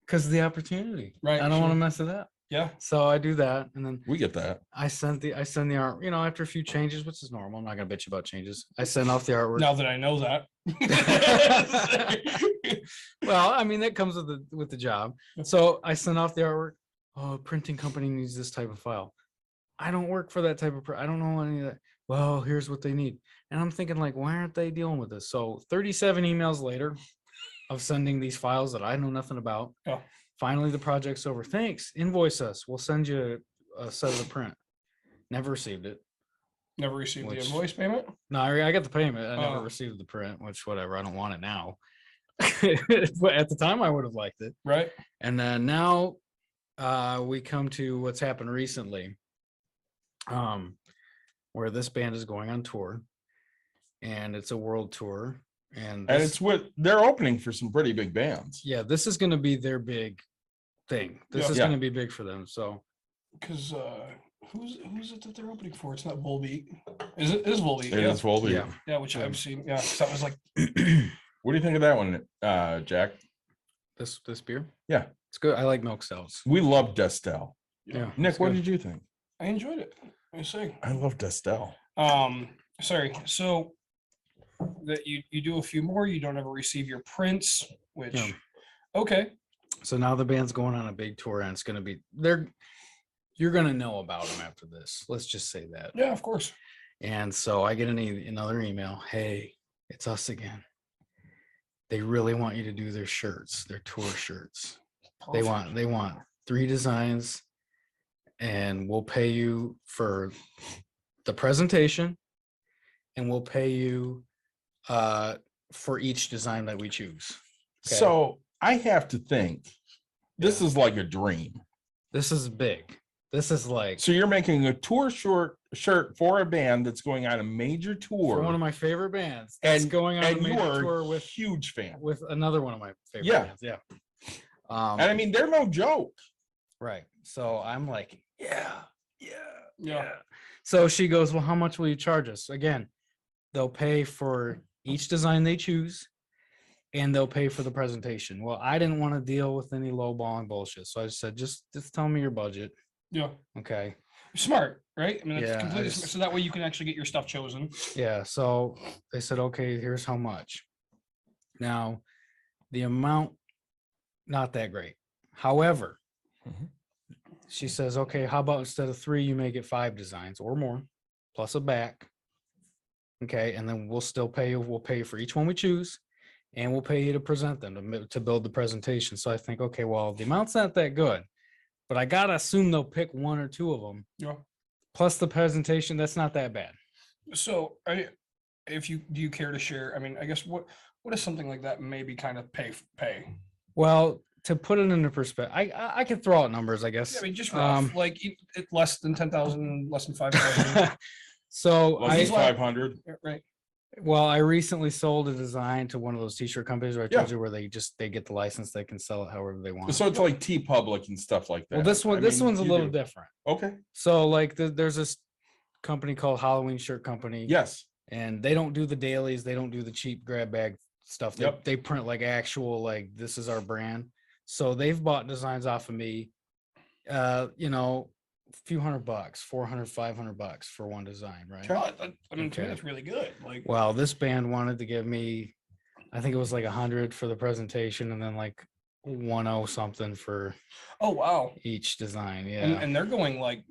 because of the opportunity. Right, I don't want to sure. mess it up. Yeah. So I do that, and then We get that. I send the art. After a few changes, which is normal. I'm not gonna bitch about changes. I send off the artwork. Now that I know that. Well, I mean that comes with the job. So I send off the artwork. Oh, a printing company needs this type of file. I don't work for that type of. I don't know any of that. Well, here's what they need, and I'm thinking like, why aren't they dealing with this? So 37 emails later, of sending these files that I know nothing about. Yeah. Finally, the project's over. Thanks. Invoice us. We'll send you a set of the print. Never received it. Never received Which- the invoice payment. No, I got the payment. I never Oh. received the print, which whatever. I don't want it now. But at the time, I would have liked it. Right. And then now we come to what's happened recently, where this band is going on tour, and it's a world tour. And And this- it's what they're opening for some pretty big bands. yeah, this is going to be their big thing. This Yeah. is Yeah. going to be big for them. So Because who's it that they're opening for? It's not Volbeat. Is it? Is Volbeat? It yeah. is Volbeat. yeah. Yeah, which I've seen. Yeah, 'cause that was like What do you think of that one, Jack? this beer, Yeah. it's good. I like milk stouts. We love Destel. Yeah, Nick, it's what good. did you think? I enjoyed it. I say. I love Destel. Sorry. So that you do a few more, you don't ever receive your prints, which Yeah. okay. So now the band's going on a big tour, and it's going to be you're going to know about them after this. Let's just say that. Yeah, of course. And so I get another email. Hey, it's us again. They really want you to do their shirts, their tour shirts. They want 3 designs, and we'll pay you for the presentation, and we'll pay you for each design that we choose. Okay. So I have to think this is like a dream. This is big. This is like So you're making a tour shirt for a band that's going on a major tour. for one of my favorite bands. That's going on a and you major are tour a with huge fan. another one of my favorite Yeah. bands. Yeah. And I mean, they're no joke. Right. So I'm like, yeah. Yeah. So she goes, well, how much will you charge us? Again, they'll pay for each design they choose and they'll pay for the presentation. Well, I didn't want to deal with any lowballing bullshit. So I just said, just tell me your budget. Yeah. Okay. Smart, right? I mean, it's Yeah, completely smart. So that way you can actually get your stuff chosen. Yeah. So they said, okay, here's how much. Now, the amount, not that great. However, Mhm. she says, okay, how about instead of 3, you make it 5 designs or more, plus a back. Okay. And then we'll still pay you. We'll pay you for each one we choose. And we'll pay you to present them to build the presentation. So I think, okay, well, the amount's not that good, but I gotta assume they'll pick 1 or 2 of them. Yeah. Plus the presentation, that's not that bad. So do you care to share? I mean, I guess what is something like that maybe kind of pay? Well, to put it into perspective, I could throw out numbers, I guess. I mean, just rough, like less than 10,000, less than 5,000. So Well, he's 500. Right. Well, I recently sold a design to one of those t-shirt companies where I told Yeah. you where they get the license, they can sell it however they want. So it's like T-Public and stuff like that. Well, this I one's mean, a you little do. different. Okay. So like there's this company called Halloween Shirt Company. Yes. And they don't do the dailies, they don't do the cheap grab bag stuff. They print like actual, like, this is our brand. So they've bought designs off of me, a few $100, $400, $500 for one design, right? I mean, to me, that's really good. Like, Well, this band wanted to give me, I think it was like 100 for the presentation and then like 10 something for oh wow, each design. Yeah. and they're going like,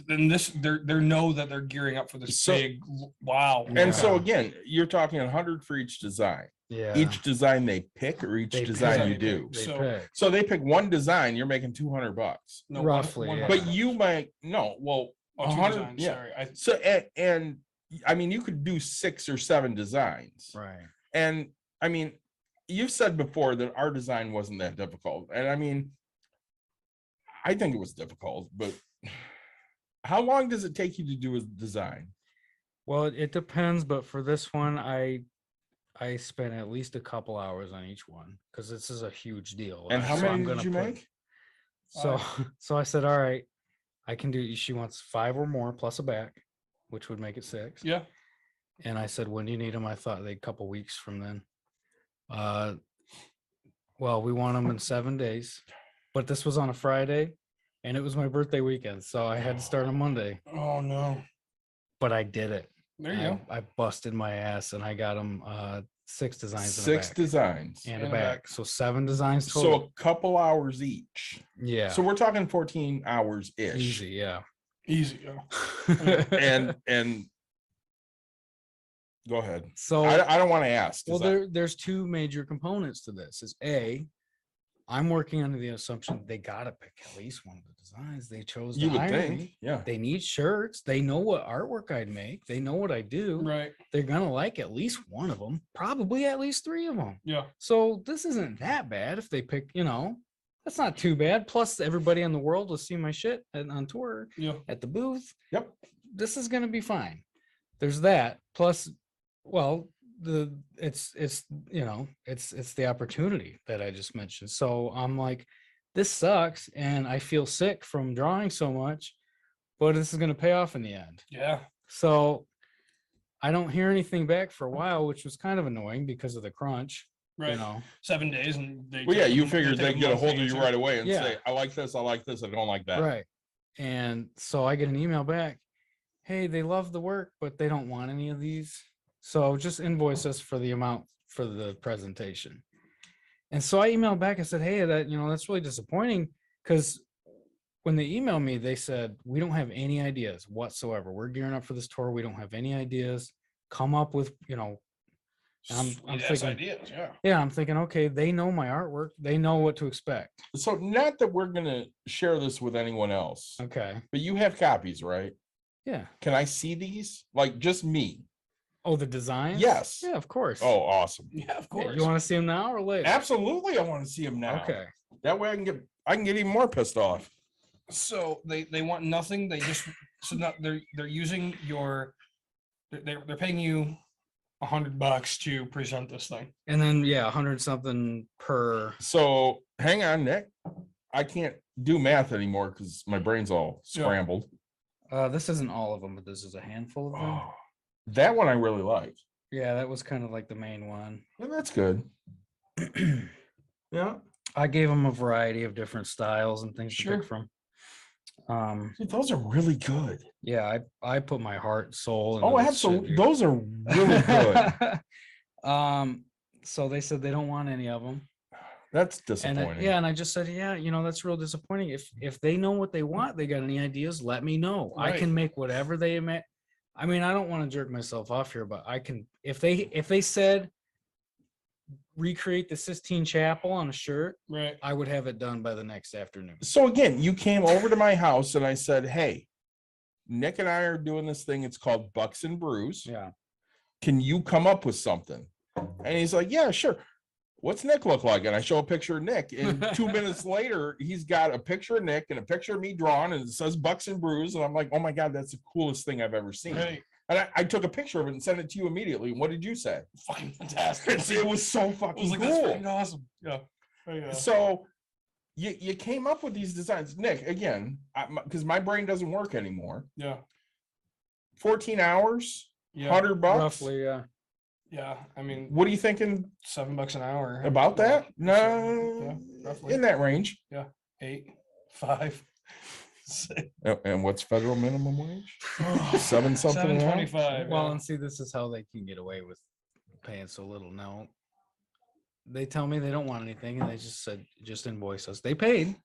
then they're know that they're gearing up for this So- big. Wow. And so Yeah. again, you're talking 100 for each design. Yeah. Each design they pick or each They design pick. you do. They So- pick. So they pick one design, you're making $200. No, roughly, yeah. But you might no, well, Oh, 2 100, designs, yeah. sorry. So and I mean, you could do 6 or 7 designs. Right. And I mean, you've said before that our design wasn't that difficult. And I mean, I think it was difficult, but how long does it take you to do a design? Well, it depends, but for this one, I spent at least a couple hours on each one because this is a huge deal. And how So many I'm did gonna you put- make? So so I said, all right, I can do. She wants 5 or more plus a back, which would make it 6. Yeah. And I said, when do you need them? I thought they a couple weeks from then. Well, we want them in 7 days, but this was on a Friday, and it was my birthday weekend, so I had to start on Monday. Oh no. But I did it. There you go. I busted my ass, and I got them 6 designs. in a 6 back designs. and And a a back. back. So 7 designs So total. a couple hours each. Yeah. So we're talking 14 hours ish. Easy. Yeah. Easy. Yeah. And go ahead. So I don't want to ask. 'cause well, there's 2 major components to this. Is A, I'm working under the assumption they gotta pick at least one of the designs. They chose to you would hire think, me. yeah. They need shirts. They know what artwork I'd make. They know what I do. Right. They're gonna like at least one of them, probably at least 3 of them. Yeah. So this isn't that bad if they pick, that's not too bad. Plus, everybody in the world will see my shit on tour Yeah. at the booth. Yep. This is gonna be fine. There's that. Plus, well, it's the opportunity that I just mentioned. So I'm like, this sucks, and I feel sick from drawing so much, but this is gonna pay off in the end. Yeah. So I don't hear anything back for a while, which was kind of annoying because of the crunch. Right. 7 days, and they. Well, yeah, take you them- figured take they'd get a month hold to of you answer. right away and Yeah. say, I like this, I don't like that. Right. And so I get an email back, hey, they love the work, but they don't want any of these. So just invoice us for the amount for the presentation. And so I emailed back and said, hey, that's really disappointing, because when they emailed me, they said, we don't have any ideas whatsoever. We're gearing up for this tour. We don't have any ideas. Come up with, I'm Sweet-ass thinking- ideas. Yeah. yeah, I'm thinking, okay, they know my artwork. They know what to expect. So not that we're gonna share this with anyone else, Okay. but you have copies, right? Yeah. Can I see these? Like just me? Oh, the designs? Yes. Yeah, of course. Oh, awesome. Yeah. Of Yeah, course. you want to see them now or later? Absolutely, I want to see them now. Okay. That way I can get even more pissed off. So they want nothing. They just so not they're using your they're paying you $100 to present this thing. And then, yeah, 100 something per. So hang on, Nick. I can't do math anymore because my brain's all Yeah. scrambled. This isn't all of them, but this is a handful of them. Oh, that one I really like. Yeah, that was kind of like the main one. Yeah, that's good. Yeah. I gave them a variety of different styles and things to Sure. pick from. Dude, those are really good. Yeah, I put my heart, soul. into Oh, this shit absolutely. here. Those are really good. So they said they don't want any of them. That's And disappointing. yeah, and I just said, yeah, that's real disappointing. If they know what they want, they got any ideas, let me know. I Right. can make whatever they admit. I mean, I don't want to jerk myself off here, but I can if they said recreate the Sistine Chapel on a shirt, Right. I would have it done by the next afternoon. So again, you came over to my house and I said, hey, Nick and I are doing this thing. It's called Bucks and Brews. Yeah. Can you come up with something? And he's like, yeah, sure. What's Nick look like? And I show a picture of Nick. And 2 minutes later, he's got a picture of Nick and a picture of me drawn, and it says Bucks and Brews. And I'm like, oh my God, that's the coolest thing I've ever seen. Right. And I took a picture of it and sent it to you immediately. And what did you say? Fucking fantastic. It was so I fucking was like, that's cool. fucking awesome. Yeah. Oh, yeah. So you came up with these designs, Nick, again, because my brain doesn't work anymore. Yeah. 14 hours, Yeah. $100. Roughly, yeah. Yeah. I mean, What are you thinking $7 an hour. about that? Yeah, No, roughly. in that range. 8, 5, 6, And what's federal minimum wage? 7 something. an hour? $7.25. Well, yeah. and see, this is how they can get away with paying so little. No, they tell me they don't want anything, and they just said just invoice us. They paid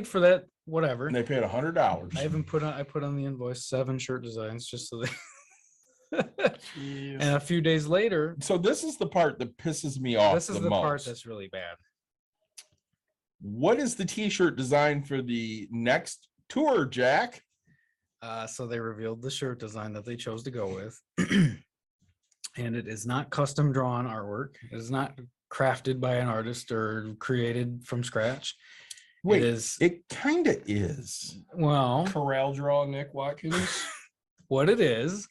for that, whatever. And they paid $100. I put on the invoice 7 shirt designs just so they. Jeez. And a few days later, So this is the part that pisses me off. this is the most. part that's really bad. What is the t-shirt design for the next tour, Jack? So they revealed the shirt design that they chose to go with. And it is not custom drawn artwork. It is not crafted by an artist or created from scratch. Wait, it is it kind of is. well, Corral draw Nick Watkins. what it is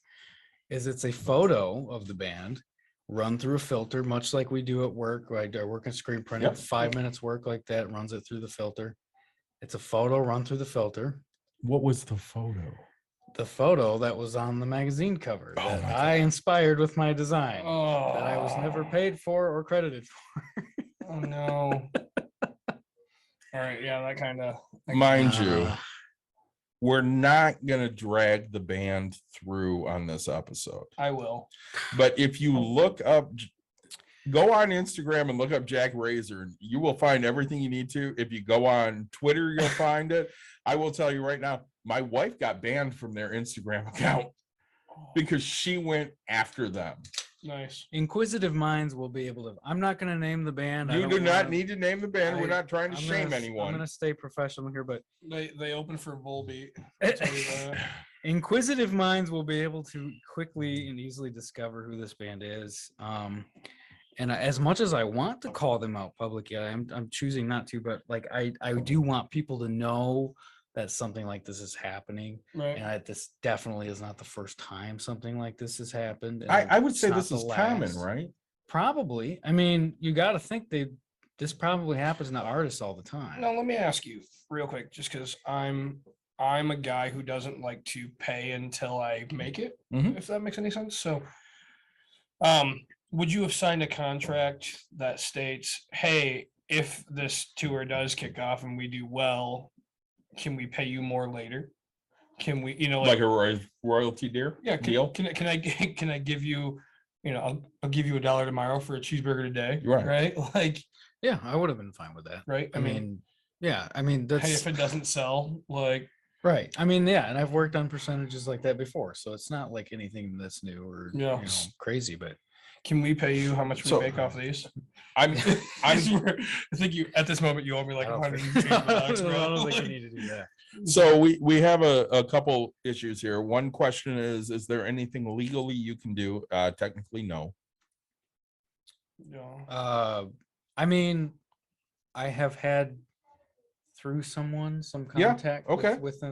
it's a photo of the band run through a filter, much like we do at work. Right? I work in screen printing. Yep. 5 minutes work like that, runs it through the filter. It's a photo run through the filter. What was the photo? The photo that was on the magazine cover Oh that my I inspired with my design Oh, that I was never paid for or credited for. Oh no. All right, yeah, that kind of. Mind you, Uh, we're not going to drag the band through on this episode. I will. But if you look up, go on Instagram and look up Jack Razor, you will find everything you need to. If you go on Twitter, you'll find it. I will tell you right now, my wife got banned from their Instagram account because she went after them. Nice. Inquisitive minds will be able to. I'm not going to name the band. I You don't do not wanna- need to name the band. We're I- not trying to I'm shame gonna- I'm anyone. going to stay professional here, but They open for Volbeat. I'll tell you that. inquisitive minds will be able to quickly and easily discover who this band is. And as much as I want to call them out publicly, I'm choosing not to. But like I do want people to know that something like this is happening, Right. and this definitely is not the first time something like this has happened. and I would it's say not this the is common, last. right? Probably. I mean, you got to think this probably happens to artists all the time. Now let me ask you real quick, just because I'm a guy who doesn't like to pay until I make it, Mhm. if that makes any sense. So, would you have signed a contract that states, "Hey, if this tour does kick off and we do well, can we pay you more later? Can we, Like a royalty deal? yeah, deal. can I can I give you, I'll give you $1 tomorrow for a cheeseburger today, Right. right? Like, Yeah, I would have been fine with that. right? I mean, yeah, I mean hey, that's if it doesn't sell, like, right. I mean, yeah, and I've worked on percentages like that before, so it's not like anything that's new or Yeah. crazy. But can we pay you how much we So- make off these? I'm I think you at this moment you owe me like I don't think- $150, I bro. don't think you Like, need to do that. So we have a couple issues here. One question is there anything legally you can do? Technically, no. yeah. I mean, I have had through someone, some Yeah, contact okay. with a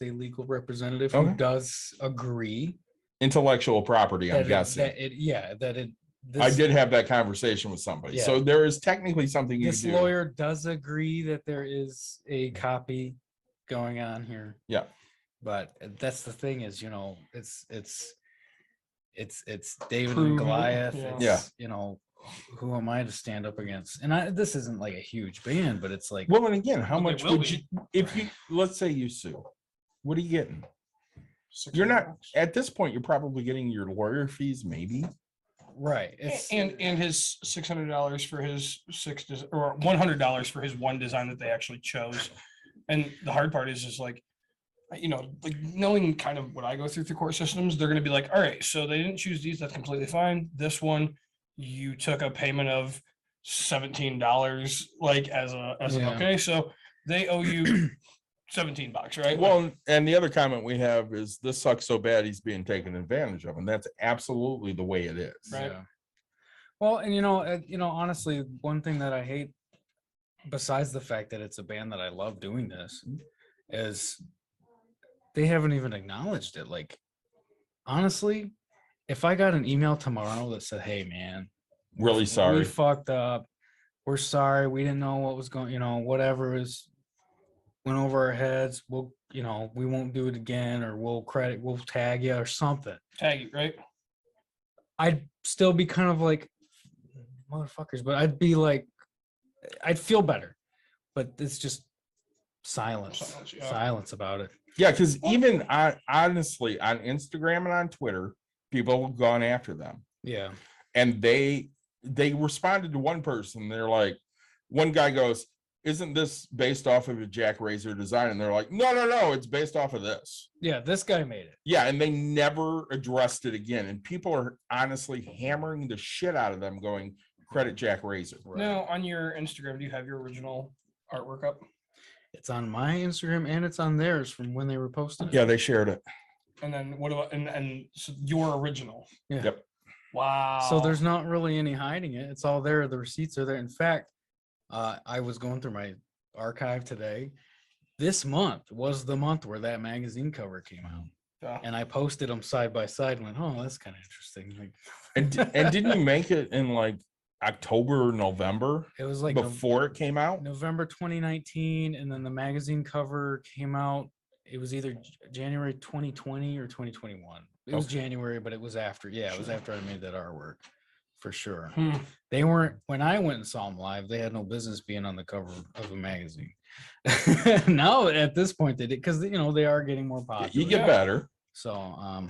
legal representative who Okay. does agree Intellectual property, I'm that guessing. I this did have that conversation with somebody. Yeah. So there is technically something you this do. lawyer does agree that there is a copy going on here. Yeah. But that's the thing is, it's David Proven, and Goliath. yeah. It's, who am I to stand up against? And this isn't like a huge band, but it's like, Well, and again, how Well, they much will would you, be. if you, let's say you sue, what are you getting? You're $600. not, at this point, you're probably getting your lawyer fees, maybe. right. It's And his $600 for his or $100 for his one design that they actually chose. And the hard part is like, like knowing kind of what I go through court systems, they're going to be like, all right, so they didn't choose these. That's completely fine. This one, you took a payment of $17, like as an okay. So they owe you $17, right? Well, and the other comment we have is this sucks so bad he's being taken advantage of, and that's absolutely the way it is. Right. Yeah. Well, and honestly, one thing that I hate, besides the fact that it's a band that I love doing this, is they haven't even acknowledged it. Like, honestly, if I got an email tomorrow that said, "Hey, man, Really sorry. we fucked up. We're sorry. We didn't know what was going. Whatever went over our heads. We'll, we won't do it again, or we'll tag you or something." Tag you, right? I'd still be kind of like, motherfuckers, but I'd be like, I'd feel better. But it's just silence about it. Yeah, because even honestly, on Instagram and on Twitter, people have gone after them. Yeah. And they responded to one person. They're like, one guy goes, "Isn't this based off of a Jack Razor design?" And they're like, no, it's based off of this. Yeah, this guy made it. Yeah, and they never addressed it again. And people are honestly hammering the shit out of them, going, "Credit Jack Razor." Right. Now, on your Instagram, do you have your original artwork up? It's on my Instagram and it's on theirs from when they were posting it. Yeah, they shared it. And then what about and so your original? Yeah. Yep. Wow. So there's not really any hiding it. It's all there. The receipts are there. In fact, I was going through my archive today. This month was the month where that magazine cover came out. Yeah. And I posted them side by side and went, "Oh, that's kind of interesting." Like, And didn't you make it in like October or November it was like before it came out? November 2019, and then the magazine cover came out. It was either January 2020 or 2021. It was January, but it was after. Yeah, it was after I made that artwork, for sure. They weren't, when I went and saw them live, they had no business being on the cover of a magazine. Now at this point they did, because they are getting more popular. You get better. So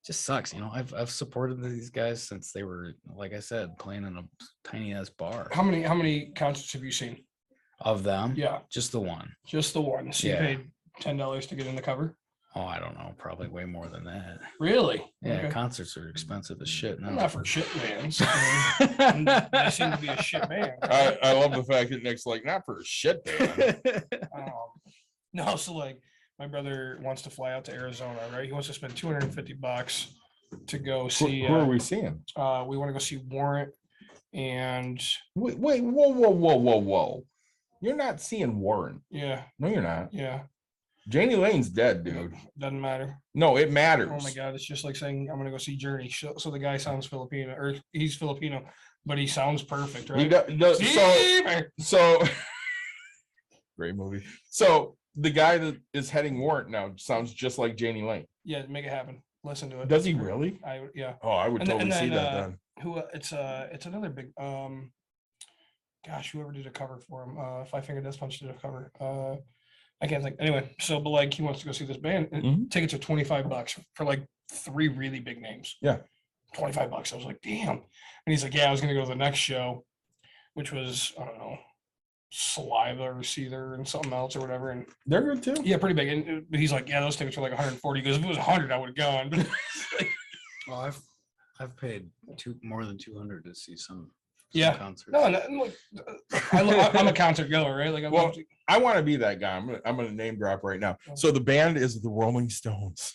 just sucks. I've supported these guys since they were, like I said, playing in a tiny ass bar. How many concerts have you seen? Of them? Yeah, Just the one. just the one. So Yeah. you paid $10 to get in the cover? Oh, I don't know. Probably way more than that. Really? Yeah, Okay. concerts are expensive as shit now. Not for shit bands. I mean, they seem to be a shit band. right? I love the fact that Nick's like, not for a shit band. No, so like my brother wants to fly out to Arizona, right? He wants to spend $250 to go see. Who are we seeing? We want to go see Warrant and Wait, whoa. You're not seeing Warren. yeah, No, you're not. yeah. Janie Lane's dead, dude. Doesn't matter. No, it matters. Oh my God, it's just like saying I'm gonna go see Journey. So the guy sounds Filipino, or he's Filipino, but he sounds perfect, He right? so great movie. So the guy that is heading Warrant now sounds just like Janie Lane. Yeah, make it happen. Listen to it. Does he really? Yeah. Oh, I would And then- totally and see then, that then. Who it's another big gosh, whoever did a cover for him. Five Finger Death Punch did a cover. I can't think. Anyway, so but like he wants to go see this band. And Mhm. tickets are $25 for like 3 really big names. Yeah. $25. I was like, damn. And he's like, yeah, I was gonna go to the next show, which was, I don't know, Saliva or Seether and something else or whatever. And They're good too. yeah, pretty big. And he's like, yeah, those tickets were like 140. He goes, if it was 100, I would have gone. But Well, I've paid more than 200 to see some Yeah. concerts. no, look, I'm a concert goer, right? Like, Well, I want to be that guy. I'm gonna name drop right now. So the band is the Rolling Stones.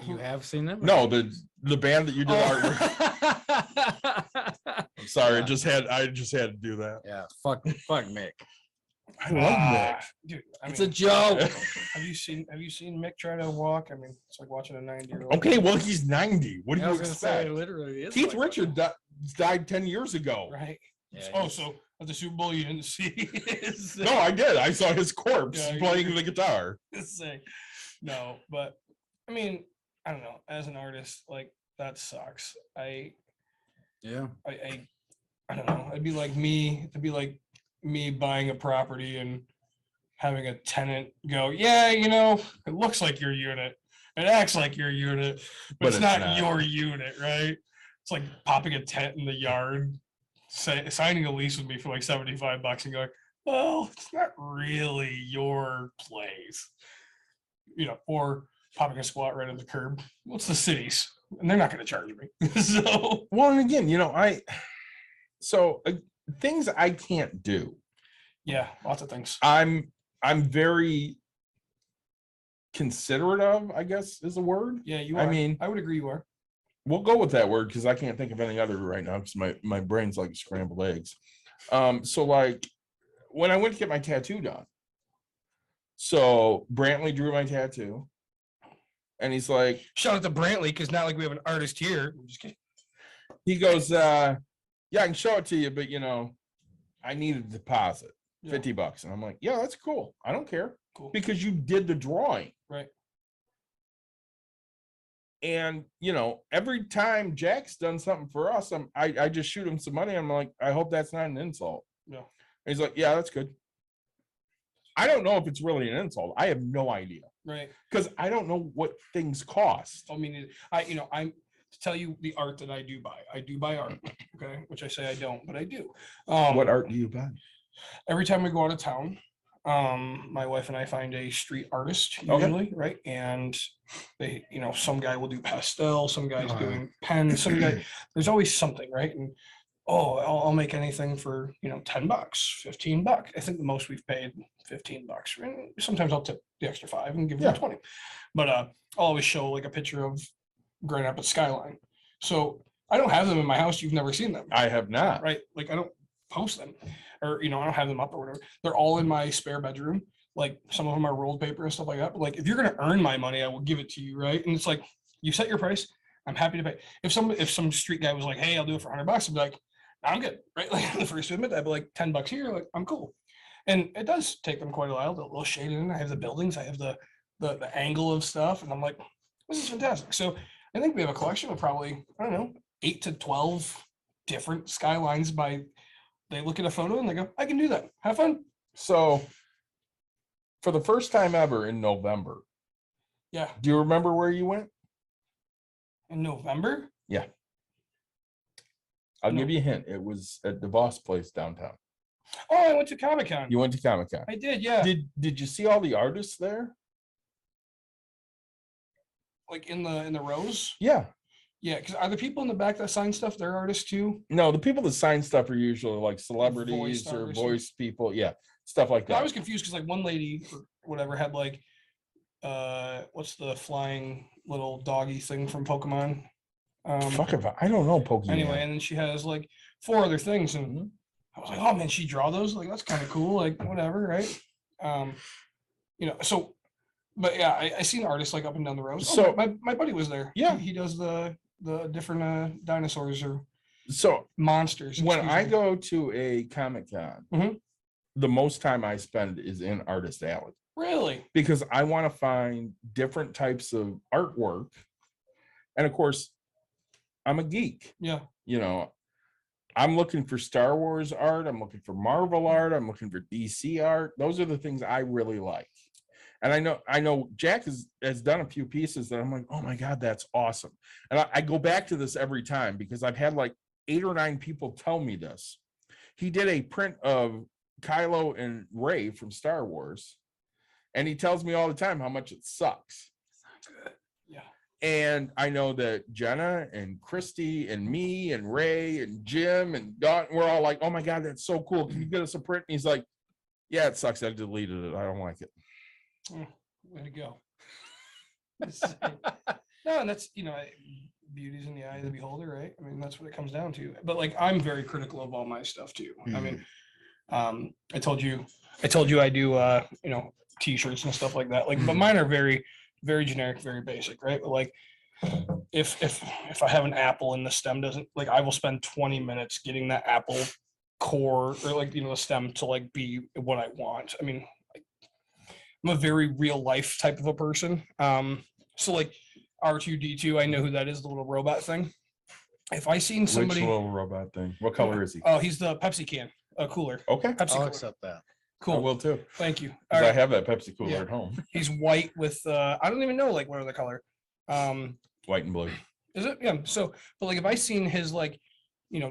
You have seen them? No, the band that you did artwork. Oh. I'm sorry, Yeah. I just had to do that. Yeah, fuck Mick. I love Mick. Dude, It's a joke. Have you seen Mick try to walk? I mean, it's like watching a 90-year-old. Okay, well, he's 90. What do I you was gonna say, expect? literally, it's Keith like- Richard died 10 years ago. Right. Yeah, Oh, he's- so at the Super Bowl you didn't see his No, I did. I saw his corpse Yeah, playing the guitar. say no, but I mean, I don't know. As an artist, like that sucks. yeah. I don't know. It'd be like me buying a property and having a tenant go, yeah, it looks like your unit. It acts like your unit, but it's not your unit, right? It's like popping a tent in the yard, signing a lease with me for like $75 and going, well, it's not really your place. Or popping a squat right at the curb. What's the city's? And they're not going to charge me. So, Well, and again, things I can't do. yeah, lots of things. I'm very considerate of, I guess is a word. Yeah, you I are. mean- I would agree you are. We'll go with that word because I can't think of any other right now because my brain's like scrambled eggs. So like when I went to get my tattoo done, so Brantley drew my tattoo, and he's like, Shout out to Brantley, because not like we have an artist here. I'm just kidding. he goes, yeah, I can show it to you, but I need a deposit, Yeah. $50. And I'm like, yeah, that's cool. I don't care Cool. because you did the drawing. Right. And every time Jack's done something for us, I just shoot him some money. I'm like, I hope that's not an insult. No. And he's like, yeah, that's good. I don't know if it's really an insult. I have no idea Right. because I don't know what things cost. I mean, I'm to tell you the art that I do buy. I do buy art. Okay. Which I say I don't, but I do. What art do you buy? Every time we go out of town, my wife and I find a street artist Okay. usually, right? And they, some guy will do pastel, some guy's Oh, yeah. doing pen, some guy, there's always something, right? And I'll make anything for $10, $15. I think the most we've paid $15. And sometimes I'll tip the extra $5 and give them Yeah. $20. But I'll always show like a picture of Grand Rapids skyline. So I don't have them in my house. You've never seen them, I have not. right? Like I don't post them, or I don't have them up or whatever. They're all in my spare bedroom. Like some of them are rolled paper and stuff like that. But like if you're gonna earn my money, I will give it to you, right? And it's like you set your price. I'm happy to pay. If some street guy was like, hey, I'll do it for $100, I'd be like, I'm good, right? Like the first to admit, I'd be like $10 here, like I'm cool. And it does take them quite a while. The little shade in. I have the buildings. I have the angle of stuff, and I'm like, this is fantastic. So I think we have a collection of probably, I don't know, 8 to 12 different skylines they look at a photo and they go, I can do that. Have fun. So for the first time ever in November, Yeah. do you remember where you went? In November? I'll No. give you a hint. It was at DeVos Place downtown. Oh, I went to Comic-Con. You went to Comic-Con. I did, yeah. Did you see all the artists there? Like in the rows? Yeah. Yeah, because are the people in the back that sign stuff, they're artists too? No, the people that sign stuff are usually like celebrities or artists. voice people. Yeah, stuff like I that. was confused because like one lady or whatever had like what's the flying little doggy thing from Pokemon? Fuck if I don't know Pokemon. Anyway, and then she has like 4 other things, and Mhm. I was like, oh man, she draw those? Like that's kind of cool, like whatever, right? So but yeah, I seen artists like up and down the road. So- My buddy was there. Yeah. He does the different dinosaurs or So monsters. when excuse I me. go to a Comic-Con, Mhm. the most time I spend is in Artist Alley Really? because I want to find different types of artwork. And of course, I'm a geek. Yeah. I'm looking for Star Wars art. I'm looking for Marvel art. I'm looking for DC art. Those are the things I really like. And I know Jack has done a few pieces that I'm like, oh my God, that's awesome. And I go back to this every time because I've had like 8 or 9 people tell me this. He did a print of Kylo and Rey from Star Wars. And he tells me all the time how much it sucks. Yeah. And I know that Jenna and Christy and me and Ray and Jim and Don, we're all like, oh my God, that's so cool. Can you get us a print? And he's like, yeah, it sucks. I deleted it. I don't like it. Way to go. No, and that's, beauty's in the eye of the beholder, right? I mean, that's what it comes down to. But like, I'm very critical of all my stuff too. I mean, I told you I told you I do, t-shirts and stuff like that. Like, but mine are very, very generic, very basic, right? But like, if I have an apple and the stem doesn't, like, I will spend 20 minutes getting that apple core or like, the stem to like be what I want. I mean, I'm a very real life type of a person. So like R2D2, I know who that is, the little robot thing. If I seen Which somebody, little robot thing? What color is he? oh, he's the Pepsi can, cooler. Okay, Pepsi I'll cooler. accept that. I Cool. will too. Thank you. 'Cause All I right. have that Pepsi cooler Yeah. at home. He's white with I don't even know like what other color. White and blue. Is it? Yeah. So, but like if I seen his like,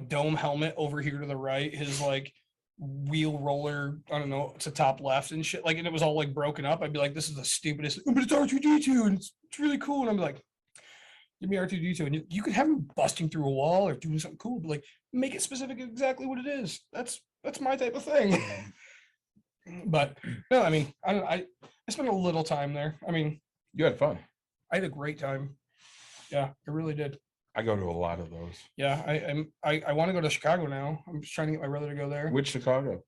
dome helmet over here to the right, his like wheel roller, I don't know, to top left and shit, like, and it was all like broken up, I'd be like, this is the stupidest, but it's R2D2 and it's really cool. And I'm like, give me R2D2, and you could have him busting through a wall or doing something cool, but like make it specific exactly what it is. That's my type of thing. But no, I mean, I spent a little time there. I mean, You had fun. I had a great time. Yeah, I really did. I go to a lot of those. Yeah, I want to go to Chicago now. I'm just trying to get my brother to go there. Which Chicago?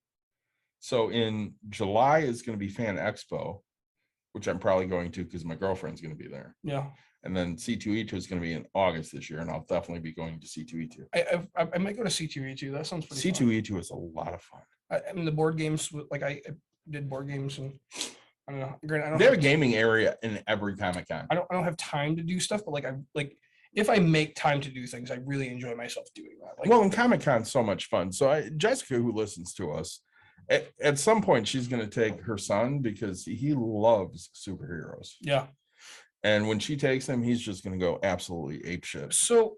So in July is going to be Fan Expo, which I'm probably going to because my girlfriend's going to be there. Yeah, And then C2E2 is going to be in August this year, and I'll definitely be going to C2E2. I might go to C2E2. That sounds pretty fun. C2E2 is a lot of fun. I mean, the board games, like I did board games, and I don't know. Granted, I don't They have a have, gaming area in every Comic Con. I don't have time to do stuff, but like if I make time to do things, I really enjoy myself doing that. Like, Well, and Comic Con's so much fun. So Jessica, who listens to us, at some point she's going to take her son because he loves superheroes. yeah. And when she takes him, he's just going to go absolutely apeshit. So,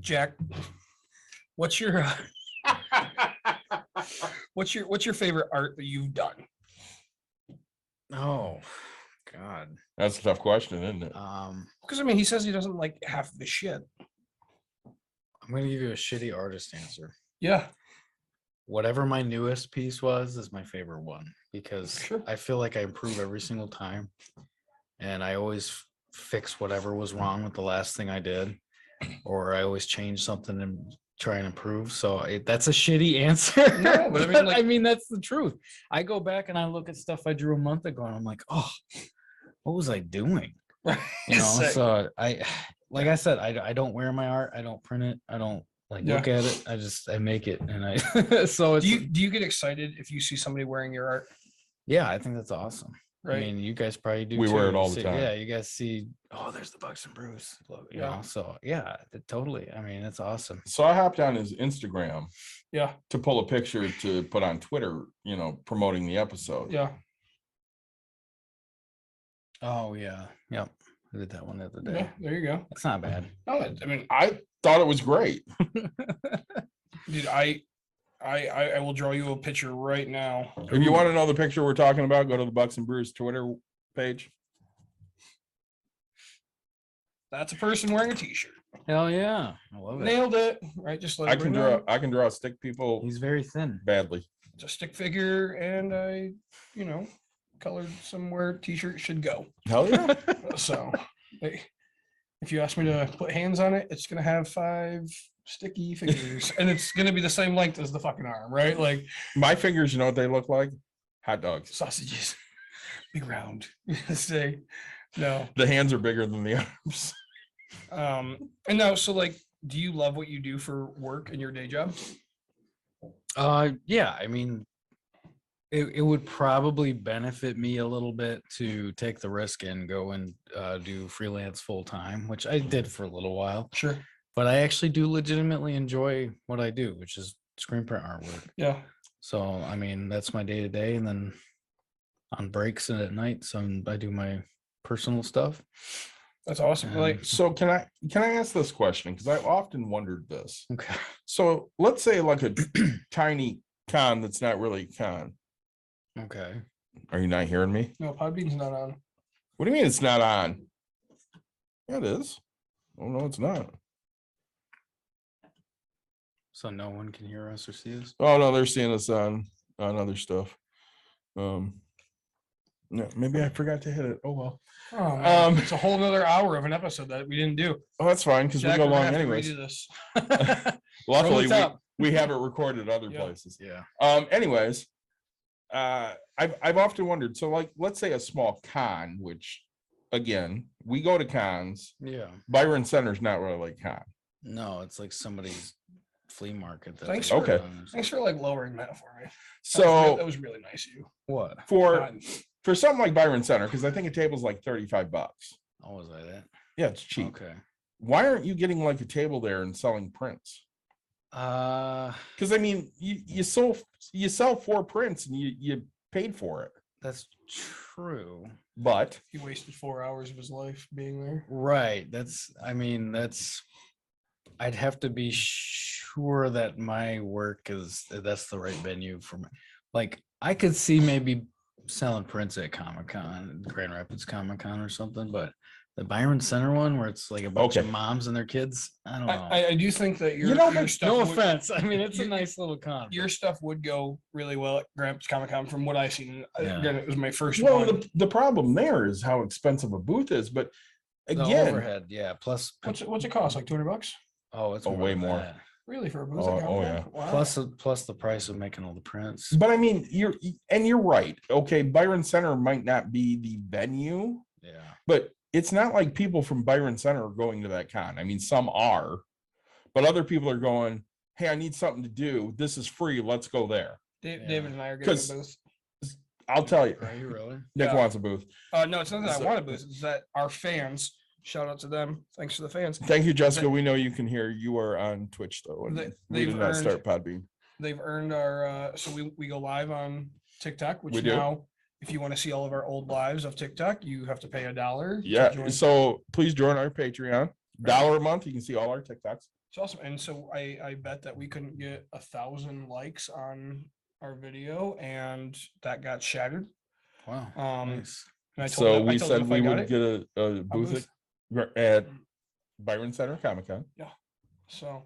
Jack, what's your what's your favorite art that you've done? Oh, God. That's a tough question, isn't it? Because I mean, he says he doesn't like half the shit. I'm gonna give you a shitty artist answer. Yeah. Whatever my newest piece was is my favorite one because Sure. I feel like I improve every single time, and I always fix whatever was wrong with the last thing I did, or I always change something and try and improve. So that's a shitty answer. No, but I mean, like- I mean that's the truth. I go back and I look at stuff I drew a month ago, and I'm like, oh, what was I doing? You know. Sick. So like I said, I don't wear my art. I don't print it. I don't look at it. I make it, and I so it's Do you get excited if you see somebody wearing your art? yeah, I think that's awesome. Right. I mean, you guys probably do. We wear too. it all You the see- time. Yeah, you guys see. Oh, there's the Bucks and Brews logo. You Yeah. know, so yeah, totally. I mean, it's awesome. So I hopped on his Instagram Yeah. to pull a picture to put on Twitter, promoting the episode. Yeah. Oh yeah, yep. I did that one the other day. Yeah. There you go. It's not bad. No, I mean, I thought it was great. dude, I will draw you a picture right now. If you want to know the picture we're talking about, go to the Bucks and Brews Twitter page. That's a person wearing a t-shirt. Hell yeah, I love it. Nailed it. Right. Just let I can everybody know. draw. I can draw stick people He's very thin. badly. It's a stick figure, and I, colored somewhere t-shirt should go. Hell yeah! So, if you ask me to put hands on it, it's gonna have 5 sticky figures, and it's gonna be the same length as the fucking arm, right? Like My fingers, you know what they look like? Hot dogs. sausages, big round. Say no. The hands are bigger than the arms. And now, so like, do you love what you do for work in your day job? Yeah, I mean, it would probably benefit me a little bit to take the risk and go and do freelance full time, which I did for a little while. Sure. But I actually do legitimately enjoy what I do, which is screen print artwork. Yeah. So I mean, that's my day to day, and then on breaks and at night, I do my personal stuff. That's awesome. Like, So can I ask this question? Because I often wondered this. Okay. So let's say like a tiny con that's not really a con. Okay. Are you not hearing me? no, Podbean's not on. What do you mean it's not on? Yeah, it is. Oh no, it's not. So no one can hear us or see us. Oh no, they're seeing us on other stuff. No, maybe I forgot to hit it. Oh well. Oh, man. Um, It's a whole nother hour of an episode that we didn't do. Oh, that's fine because we Jack, go we're gonna long have to anyways. redo this. Luckily, Roll the top. we have it recorded other Yeah. places. Yeah. Anyways, I've often wondered, so like, let's say a small con, which again, we go to cons. Yeah. Byron Center's not really a con. No, it's like somebody's flea market. That Thanks they for- put Okay. on. Thanks for like lowering that for me. So that was really nice of you. What? for something like Byron Center, because I think a table's like $35. Oh, was I that? Yeah, it's cheap. Okay. Why aren't you getting like a table there and selling prints? Because I mean, you sell 4 prints and you paid for it. That's true. But He wasted 4 hours of his life being there. Right. I'd have to be sure that my work that's the right venue for me. Like I could see maybe selling prints at Comic-Con, Grand Rapids Comic-Con or something, but the Byron Center one where it's like a bunch of Okay. moms and their kids, I don't know. I do think that your, You know, your stuff No would- offense. I mean, it's a your- nice little con. your stuff would go really well at Grand Rapids Comic Con from what I've seen. Yeah. Again, it was my first well, one. the problem there is how expensive a booth is. But The again, overhead, yeah. Plus, What's it cost? Like $200? oh, it's Oh, way than more. that. Really for a booth? Oh, at oh, Comic-Con? Wow. Plus the price of making all the prints. but I mean, you're right. Okay, Byron Center might not be the venue, Yeah. but it's not like people from Byron Center are going to that con. I mean, some are, but other people are going, hey, I need something to do. This is free. Let's go there. Yeah. David and I are getting a 'Cause- booth. I'll tell you, Are you really? Nick Yeah. wants a booth. No, it's not that I So- want a booth. It's that our fans, shout out to them. Thanks to the fans. Thank you, Jessica. We know you can hear. You are on Twitch though, and They- we did they've not earned- start Podbean. They've earned our, so we go live on TikTok, which We do. now, if you want to see all of our old lives of TikTok, you have to pay $1. to Yeah, join. so please join our Patreon. $1 a month, you can see all our TikToks. It's awesome. And so I bet that we couldn't get 1,000 likes on our video, and that got shattered. Wow. Nice. And I told So them, I we told said them if I we got would it. get a booth at Byron Center Comic Con. So,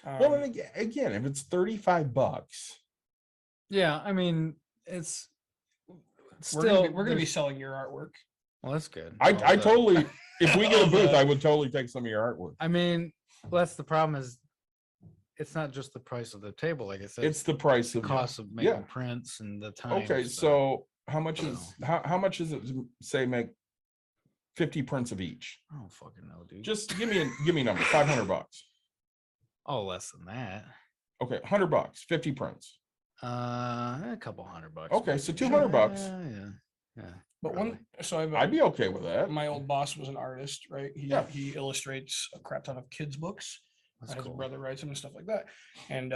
Well, and again, if it's $35, Yeah, I mean, it's we're still gonna be there's- selling your artwork. well, that's good. I All the- totally, if we get all a booth, the- I would totally take some of your artwork. I mean, well, that's the problem is it's not just the price of the table, like I said. It's the price the of. cost of making yeah. prints and the time. Okay, so how much you is, how much is it to say make 50 prints of each? I don't fucking know, dude. Just give me a number, $500. oh, less than that. Okay, $100, 50 prints. A couple $100. Okay, so $200. Yeah. But probably. so I'd be okay with that. my old boss was an artist, right? Yeah. He illustrates a crap ton of kids' books. That's His cool. brother writes them and stuff like that. And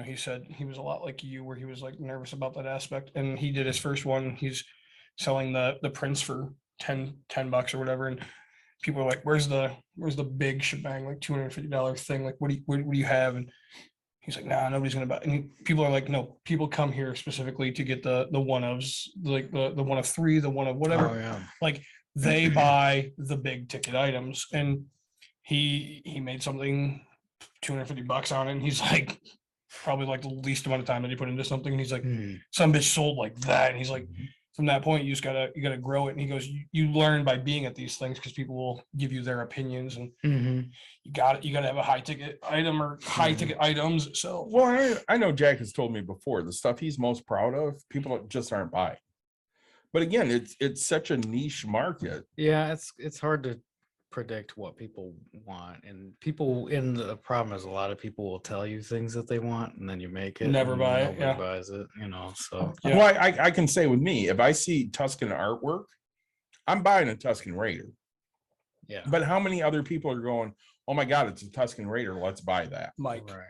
he said he was a lot like you, where he was like nervous about that aspect. And he did his first one. He's selling the prints for $10 or whatever. And people are like, where's the big shebang, like $250 thing? Like, what do you have? And he's like, nah, nobody's gonna buy. And people are like, no, people come here specifically to get the one ofs, like the one of 3, the one of whatever. Oh, yeah. Like they buy the big ticket items. And he made something $250 on it. And he's like, probably like the least amount of time that he put into something. And he's like, Hmm. some bitch sold like that. And he's like, from that point, you gotta grow it. And he goes, you learn by being at these things because people will give you their opinions, and Mhm. you gotta have a high ticket item or high ticket items. So Well, I know Jack has told me before, the stuff he's most proud of, people just aren't buying. But again, it's such a niche market. Yeah, it's hard to predict what people want, and people in the problem is a lot of people will tell you things that they want, and then you make it. Never and buy it, nobody yeah. buys it. So Yeah. Well, I can say with me, if I see Tuscan artwork, I'm buying a Tuscan Raider. yeah. But how many other people are going, oh my God, it's a Tuscan Raider, let's buy that? Mike, Right.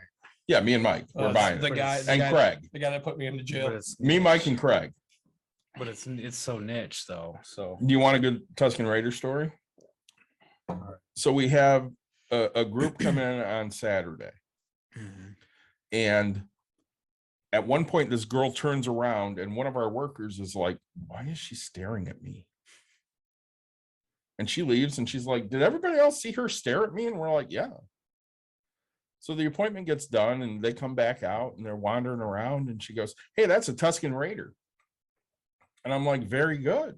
Yeah, me and Mike, we're buying the it. guy, And Craig. the guy that put me into But jail. it's Me, Mike, and Craig. but it's so niche though. So Do you want a good Tuscan Raider story? So we have a group come in on Saturday. Mhm. And at one point, this girl turns around and one of our workers is like, why is she staring at me? And she leaves and she's like, did everybody else see her stare at me? And we're like, yeah. So the appointment gets done and they come back out and they're wandering around and she goes, hey, that's a Tuscan Raider. And I'm like, very good.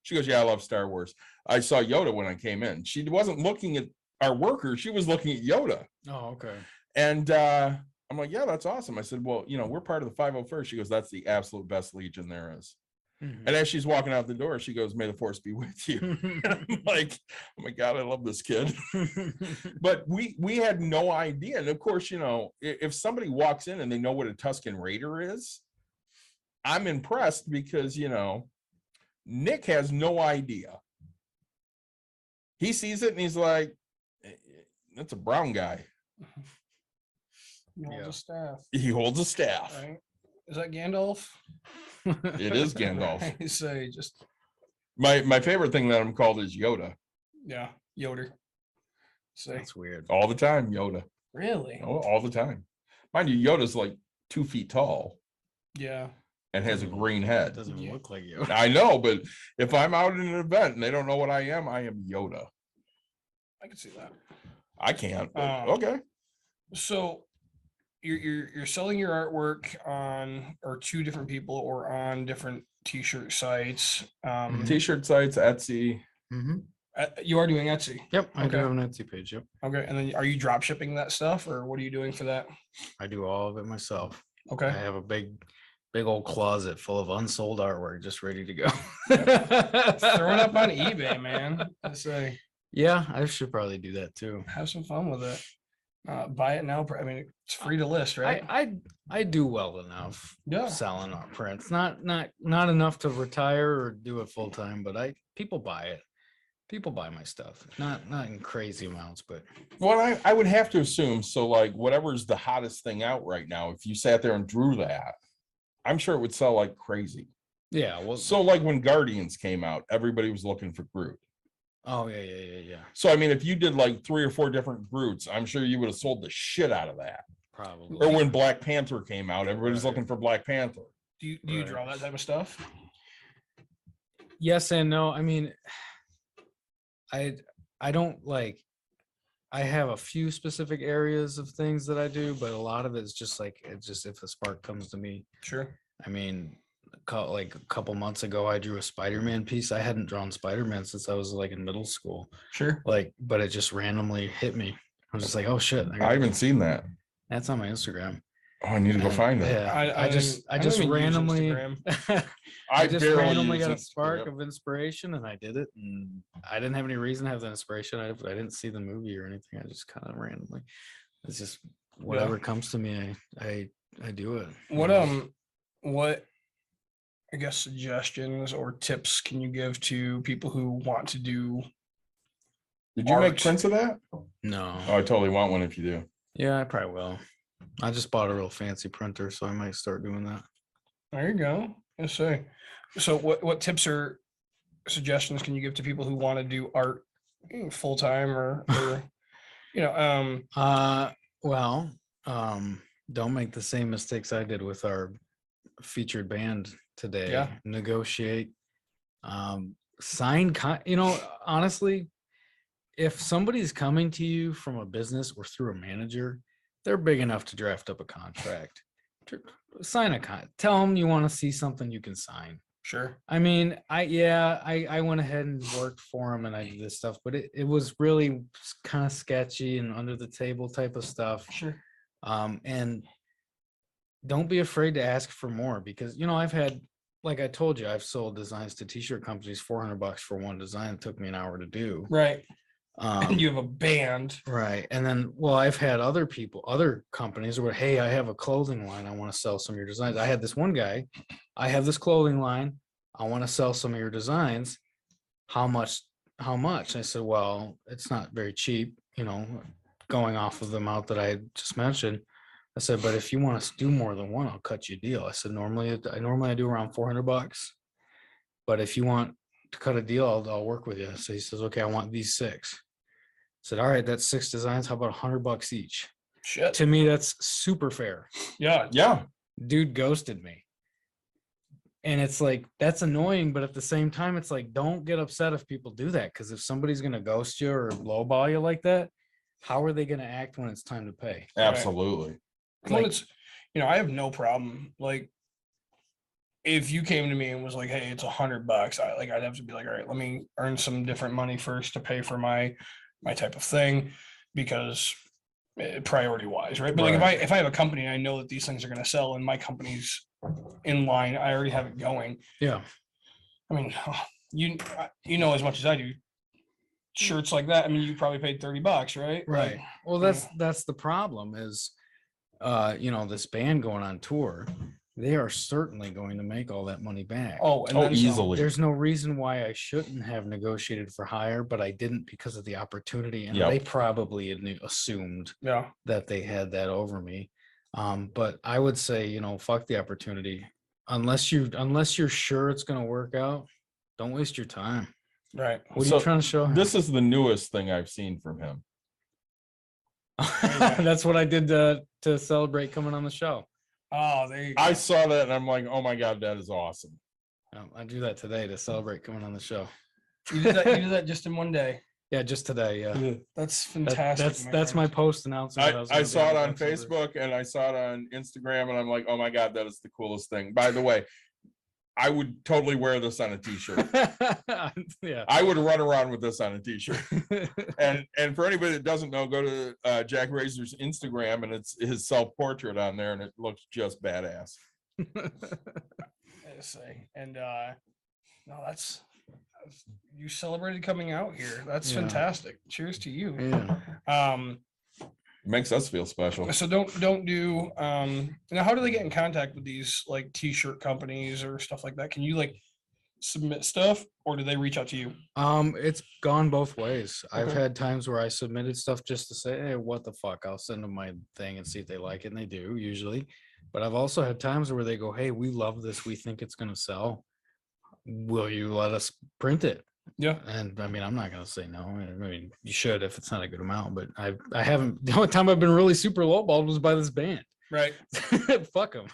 She goes, yeah, I love Star Wars. I saw Yoda when I came in. She wasn't looking at our workers. She was looking at Yoda. Oh, okay. And I'm like, yeah, that's awesome. I said, well, we're part of the 501st. She goes, that's the absolute best Legion there is. And as she's walking out the door, she goes, may the force be with you. I'm like, oh my God, I love this kid. But we had no idea. And of course, if somebody walks in and they know what a Tuscan Raider is, I'm impressed because, Nick has no idea. He sees it and he's like, that's a brown guy. He holds a staff. He holds a staff. Right? Is that Gandalf? It is Gandalf. I say just my favorite thing that I'm called is Yoda. yeah, Yoder. Say That's weird. All the time, Yoda. really? Oh, all the time. Mind you, Yoda's like 2 feet tall Yeah. and has a green It head. doesn't even look like you. I know, but if I'm out in an event and they don't know what I am Yoda. I can see that. I can't. But okay. So you're selling your artwork on or to different people or on different t-shirt sites. T-shirt sites, Etsy. You are doing Etsy. Yep, I do Okay. have an Etsy page. Yep, Okay. And then are you drop shipping that stuff or what are you doing for that? I do all of it myself. I Okay. have a big old closet full of unsold artwork just ready to go. Throw it up on eBay, man. I say Yeah, I should probably do that too. have some fun with it. Buy it now. I mean, it's free to list, right? I do well enough Yeah. selling art prints. Not enough to retire or do it full time, but people buy it. People buy my stuff. Not in crazy amounts, but Well, I would have to assume, so like whatever's the hottest thing out right now, if you sat there and drew that, I'm sure it would sell like crazy. yeah. Well, So like when Guardians came out, everybody was looking for Groot. oh yeah. So I mean, if you did like 3 or 4 different Groots, I'm sure you would have sold the shit out of that. Probably. Or when Black Panther came out, everybody's Right. looking for Black Panther. Do you Right. draw that type of stuff? Yes and no. I mean, I don't like. I have a few specific areas of things that I do, but a lot of it's just like if a spark comes to me. Sure. I mean, like a couple months ago, I drew a Spider-Man piece. I hadn't drawn Spider-Man since I was like in middle school. Sure. Like, but it just randomly hit me. I was just like, oh shit! I haven't seen that. That's on my Instagram. Oh, I need to go And, find it. Yeah, I just don't even use randomly, Instagram. I just barely randomly use got a Instagram. spark of inspiration, and I did it. And I didn't have any reason to have the inspiration. I didn't see the movie or anything. I just kind of randomly. It's just whatever comes to me. I do it. What I guess suggestions or tips can you give to people who want to do? Did you make art? prints of that? No. Oh, I totally want one if you do. Yeah, I probably will. I just bought a real fancy printer, so I might start doing that. There you go. Let's say. So what tips or suggestions can you give to people who want to do art full time or Well, don't make the same mistakes I did with our featured band today. Yeah. Negotiate, sign, honestly, if somebody's coming to you from a business or through a manager, they're big enough to draft up a contract. Sign a tell them you want to see something you can sign. Sure. I mean, I went ahead and worked for him and I did this stuff, but it was really kind of sketchy and under the table type of stuff. Sure. And don't be afraid to ask for more because, I've had, like I told you, I've sold designs to t-shirt companies, $400 for one design. It took me an hour to do. Right. And you have a band. Right. And then, I've had other companies where, hey, I have a clothing line. I want to sell some of your designs. I had this one guy, I have this clothing line. I want to sell some of your designs. How much? I said, well, it's not very cheap, going off of the amount that I just mentioned. I said, but if you want to do more than one, I'll cut you a deal. I said, normally I do around $400, but if you want to cut a deal, I'll work with you. So he says, okay, I want these 6. I said, all right, that's 6 designs. How about $100 each? Shit. To me, that's super fair. Yeah. Yeah. Dude ghosted me. And it's like, that's annoying. But at the same time, it's like, don't get upset if people do that. Because if somebody's going to ghost you or lowball you like that, how are they going to act when it's time to pay? Absolutely. When it's, I have no problem. Like, if you came to me and was like, hey, it's $100, I'd have to be like, all right, let me earn some different money first to pay for my type of thing, because priority wise, right? But like Right. if I have a company and I know that these things are going to sell and my company's in line, I already have it going. Yeah. I mean, you know as much as I do. Shirts like that. I mean, you probably paid $30, right? Right. Like, Well, that's the problem is, this band going on tour, they are certainly going to make all that money back. oh, and Oh, then some. easily. There's no reason why I shouldn't have negotiated for higher, but I didn't because of the opportunity, and Yep. they probably assumed Yeah. that they had that over me. But I would say, fuck the opportunity. Unless you're sure it's going to work out, don't waste your time. Right. What are So you trying to show him? This is the newest thing I've seen from him. That's what I did to celebrate coming on the show. Oh, there you go. I saw that and I'm like, oh my God, that is awesome. I do that today to celebrate coming on the show. You did that just in one day. Yeah, just today. Yeah, That's That- fantastic. that's my post announcing. that was I gonna be saw it the on episode. Facebook and I saw it on Instagram and I'm like, oh my God, that is the coolest thing. By the way, I would totally wear this on a t-shirt. Yeah. I would run around with this on a t-shirt. And for anybody that doesn't know, go to Jack Razor's Instagram and it's his self-portrait on there and it looks just badass. I say. And no, that's you celebrated coming out here. That's Yeah. fantastic. Cheers to you. Yeah. It makes us feel special. So don't do now how do they get in contact with these like t-shirt companies or stuff like that? Can you like submit stuff or do they reach out to you? It's gone both ways. I've Okay. had times where I submitted stuff just to say, hey, what the fuck? I'll send them my thing and see if they like it, and they do usually. But I've also had times where they go, hey, we love this. We think it's gonna sell. Will you let us print it? Yeah. And I mean, I'm not gonna say no. I mean, you should if it's not a good amount, but I haven't. The only time I've been really super lowballed was by this band. Right. Fuck them.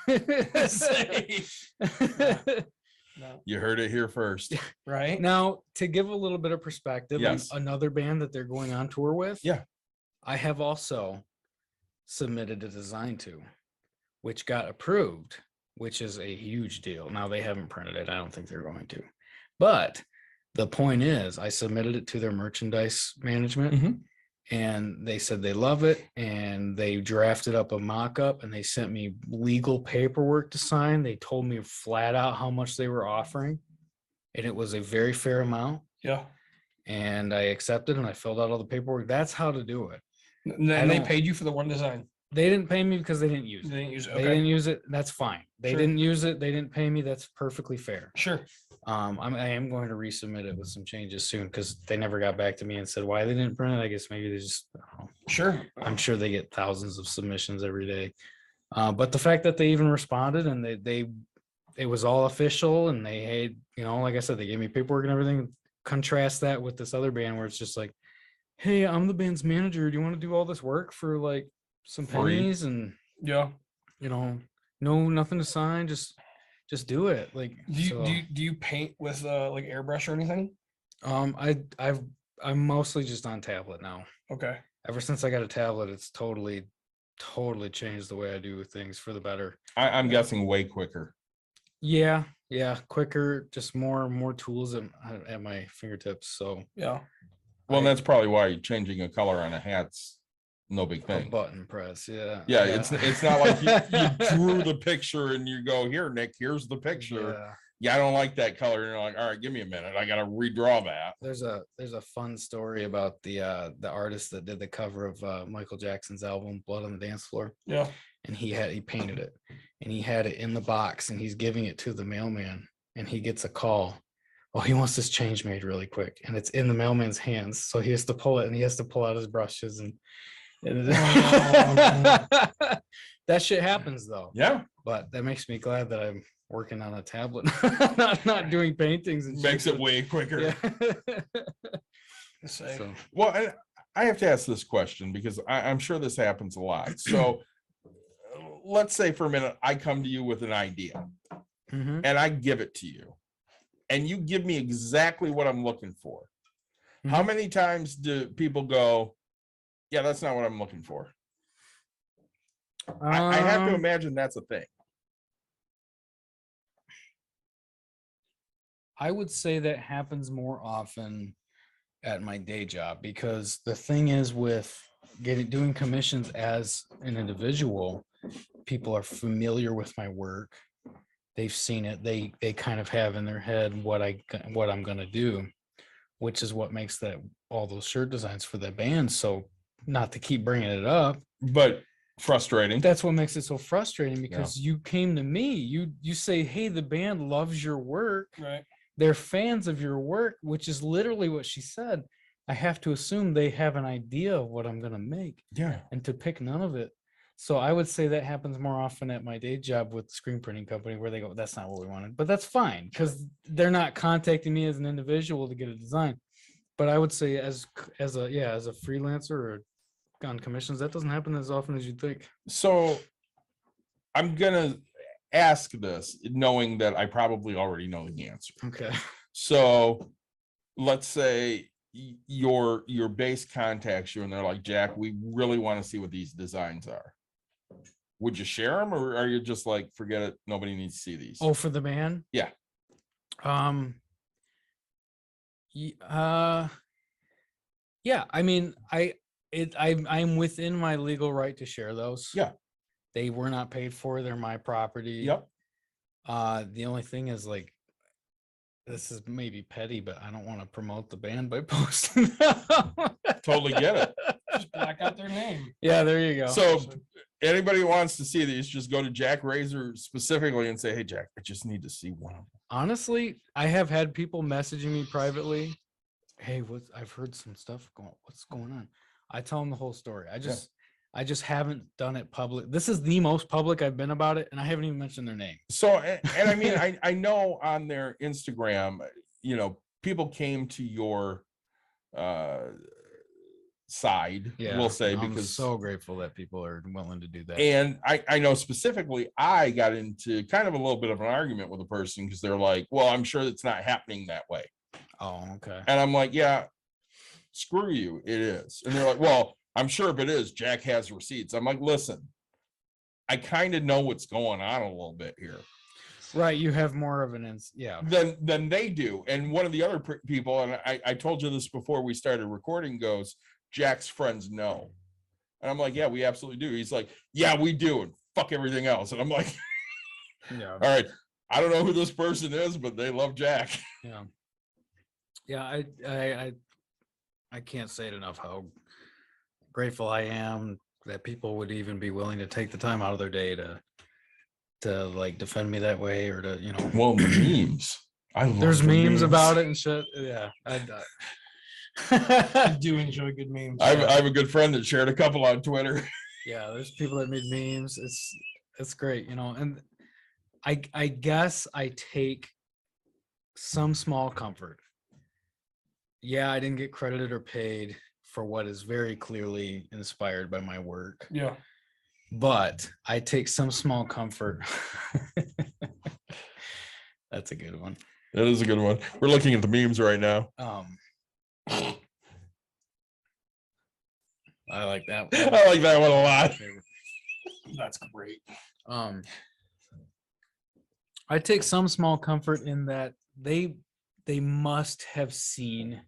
No. You heard it here first. Right. Now, to give a little bit of perspective, on Yes. another band that they're going on tour with, Yeah. I have also submitted a design to, which got approved, which is a huge deal. Now they haven't printed it. I don't think they're going to, but the point is, I submitted it to their merchandise management, Mhm. and they said they love it, and they drafted up a mock-up, and they sent me legal paperwork to sign. They told me flat out how much they were offering, and it was a very fair amount. Yeah. And I accepted, and I filled out all the paperwork. That's how to do it. And I then they don't- paid you for the one design. They didn't pay me because they didn't use They it. didn't use it. They Okay. didn't use it. That's fine. They Sure. didn't use it. They didn't pay me. That's perfectly fair. Sure. I am going to resubmit it with some changes soon because they never got back to me and said why they didn't print it. I guess maybe they just, I don't know. Sure. I'm sure they get thousands of submissions every day. But the fact that they even responded and it was all official, and they had, like I said, they gave me paperwork and everything. Contrast that with this other band where it's just like, hey, I'm the band's manager. Do you want to do all this work for like some Free. pennies? And Yeah. no, nothing to sign. Just do it. Like, Do you paint with like airbrush or anything? I'm mostly just on tablet now. Okay. Ever since I got a tablet, it's totally changed the way I do things for the better. I'm guessing way quicker. Yeah, quicker, just more tools at my fingertips. So Yeah. Well, and that's probably why changing a color on a hat's no big a thing. button press, yeah. Yeah, it's not like you drew the picture and you go, here, Nick, here's the picture. Yeah. Yeah, I don't like that color. And you're like, all right, give me a minute. I gotta redraw that. There's a fun story about the artist that did the cover of Michael Jackson's album Blood on the Dance Floor. Yeah. And he painted it, and he had it in the box, and he's giving it to the mailman, and he gets a call. Oh, he wants this change made really quick, and it's in the mailman's hands, so he has to pull it, and he has to pull out his brushes, and that shit happens though. Yeah, But that makes me glad that I'm working on a tablet, not doing paintings and makes shit. it way quicker. Yeah. So, Well, I have to ask this question because I'm sure this happens a lot. So let's say for a minute, I come to you with an idea Mhm. and I give it to you and you give me exactly what I'm looking for. How Mhm. many times do people go, yeah, that's not what I'm looking for? I have to imagine that's a thing. I would say that happens more often at my day job, because the thing is with doing commissions as an individual, people are familiar with my work. They've seen it. They kind of have in their head what I'm gonna do, which is what makes that all those shirt designs for that band. So not to keep bringing it up, but frustrating. that's what makes it so frustrating, because you came to me, you say, hey, the band loves your work, Right. they're fans of your work, which is literally what she said. I have to assume they have an idea of what I'm gonna make, Yeah. and to pick none of it. So I would say that happens more often at my day job with the screen printing company, where they go, that's not what we wanted, but that's fine, because they're not contacting me as an individual to get a design. But I would say as a freelancer or on commissions, that doesn't happen as often as you'd think. So I'm gonna ask this, knowing that I probably already know the answer. Okay. So let's say your base contacts you and they're like, Jack, we really want to see what these designs are. Would you share them, or are you just like, forget it, nobody needs to see these? Oh, for the band? Yeah. Yeah, I mean, I'm within my legal right to share those. Yeah. They were not paid for, they're my property. Yep. The only thing is, like, this is maybe petty, but I don't want to promote the band by posting them. Totally get it. Just black out their name. Yeah, there you go. So anybody who wants to see these, just go to Jack Razor specifically and say, hey, Jack, I just need to see one of them. Honestly, I have had people messaging me privately. Hey, I've heard some stuff what's going on? I tell them the whole story. I just haven't done it public. This is the most public I've been about it, and I haven't even mentioned their name. So, and I mean, I know on their Instagram, people came to your side, we'll say, I'm because so grateful that people are willing to do that. and I know specifically I got into kind of a little bit of an argument with a person because they're like, well, I'm sure it's not happening that way. Oh, okay. And I'm like, yeah, screw you, it is. And they're like, well, I'm sure if it is, Jack has receipts. I'm like, listen, I kind of know what's going on a little bit here. Right, you have more of an than they do. And one of the other people, and I told you this before we started recording, goes, Jack's friends know. And I'm like, yeah, we absolutely do. He's like, yeah, we do, and fuck everything else. And I'm like, yeah. All right, I don't know who this person is, but they love Jack. Yeah, I can't say it enough how grateful I am that people would even be willing to take the time out of their day to like defend me that way, or to, Well, the memes. There's memes about it and shit. Yeah. I do enjoy good memes. I have a good friend that shared a couple on Twitter. Yeah, there's people that made memes. It's great, and I guess I take some small comfort. Yeah, I didn't get credited or paid for what is very clearly inspired by my work. Yeah. But I take some small comfort. That's a good one. That is a good one. We're looking at the memes right now. I like that one. I like that one a lot. That's great. I take some small comfort in that they must have seen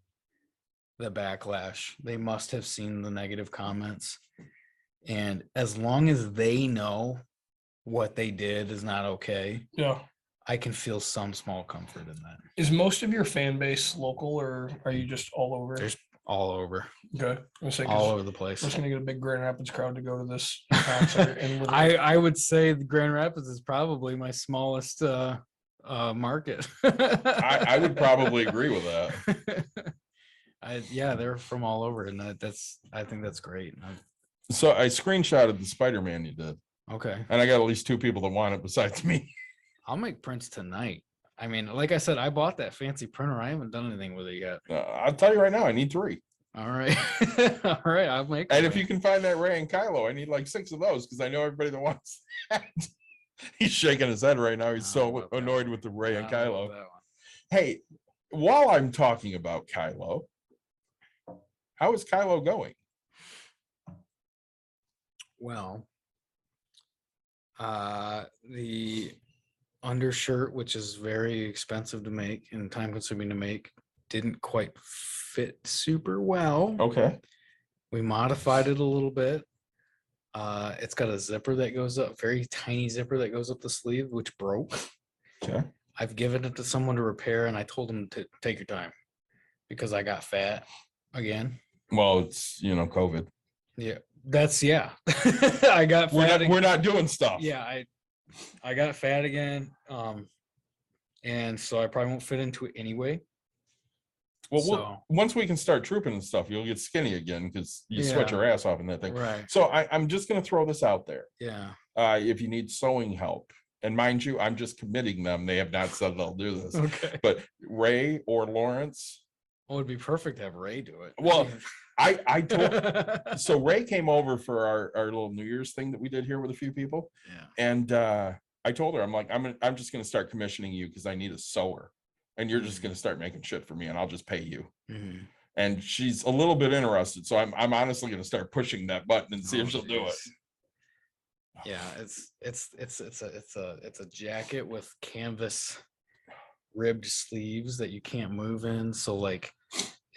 the backlash. They must have seen the negative comments. And as long as they know what they did is not okay, Yeah. I can feel some small comfort in that. Is most of your fan base local, or are you just all over? There's all over. Okay. All over the place. We're just gonna get a big Grand Rapids crowd to go to this concert. And I would say the Grand Rapids is probably my smallest market. I would probably agree with that. They're from all over, and I think that's great. So I screenshotted the Spider-Man you did, Okay. and I got at least 2 people that want it besides me. I'll make prints tonight. I mean, like I said, I bought that fancy printer. I haven't done anything with it yet. I'll tell you right now, I need 3. All right. All right. I'll make And them. if you can find that Ray and Kylo, I need like 6 of those because I know everybody that wants that. He's shaking his head right now. He's so annoyed with the Ray and I love Kylo. that one. Hey, while I'm talking about Kylo, how is Kylo going? Well, the undershirt, which is very expensive to make and time consuming to make, didn't quite fit super well. Okay. We modified it a little bit. It's got a zipper that goes up, very tiny zipper that goes up the sleeve, which broke. Okay. I've given it to someone to repair, and I told them to take your time because I got fat again. Well, it's COVID. Yeah, I got fat. We're not doing stuff. Yeah, I got fat again. And so I probably won't fit into it anyway. Well, once we can start trooping and stuff, you'll get skinny again because you sweat Yeah. your ass off in that thing. Right. So I'm just going to throw this out there. Yeah. If you need sewing help, and mind you, I'm just committing them. They have not said they'll do this. Okay. But Ray or Lawrence. Well, it'd be perfect to have Ray do it. Well, I told. So Ray came over for our little New Year's thing that we did here with a few people. Yeah. And I told her, I'm like, I'm just going to start commissioning you because I need a sewer. And you're just going to start making shit for me and I'll just pay you. Mhm. And she's a little bit interested. So I'm honestly going to start pushing that button and see if she'll do it. Yeah, it's a jacket with canvas ribbed sleeves that you can't move in. So like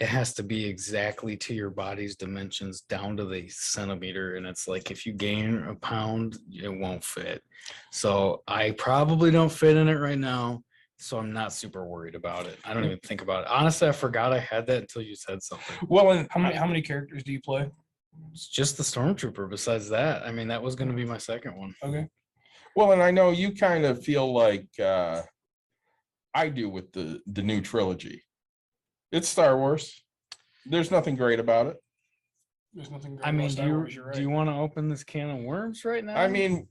it has to be exactly to your body's dimensions down to the centimeter. And it's like if you gain a pound, it won't fit. So I probably don't fit in it right now. So I'm not super worried about it. I don't even think about it. Honestly, I forgot I had that until you said something. Well, and How many characters do you play? It's just the Stormtrooper. Besides that, I mean, that was going to be my second one. Okay. well, and I know you kind of feel like I do with the new trilogy. It's Star Wars. There's nothing great about it. There's nothing great I about mean, Star Wars, you're do you right. want to open this can of worms right now? I mean,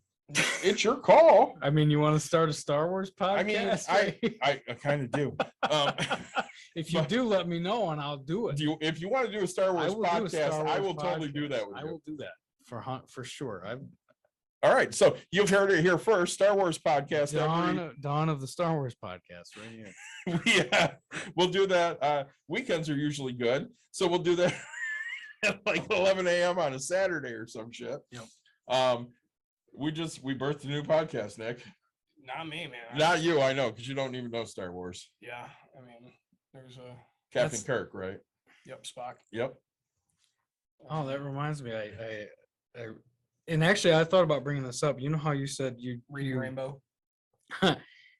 it's your call. I mean, you want to start a Star Wars podcast? I mean, I kind of do. If you do, let me know and I'll do it. If you want to do a Star Wars will do a podcast, Star I Wars will totally do podcast. that with I you. will do that for sure. All right, so you've heard it here first. Star Wars podcast. Dawn of the Star Wars podcast right here. Yeah, we'll do that. Weekends are usually good, so we'll do that at like 11 a.m. on a Saturday or some shit. Yep. We birthed a new podcast, Nick. Not me, man. Not you, I know, because you don't even know Star Wars. Yeah, I mean, there's a Captain Kirk, right? Spock. Yep. Oh, that reminds me. And actually, I thought about bringing this up. You know how you said Reading Rainbow.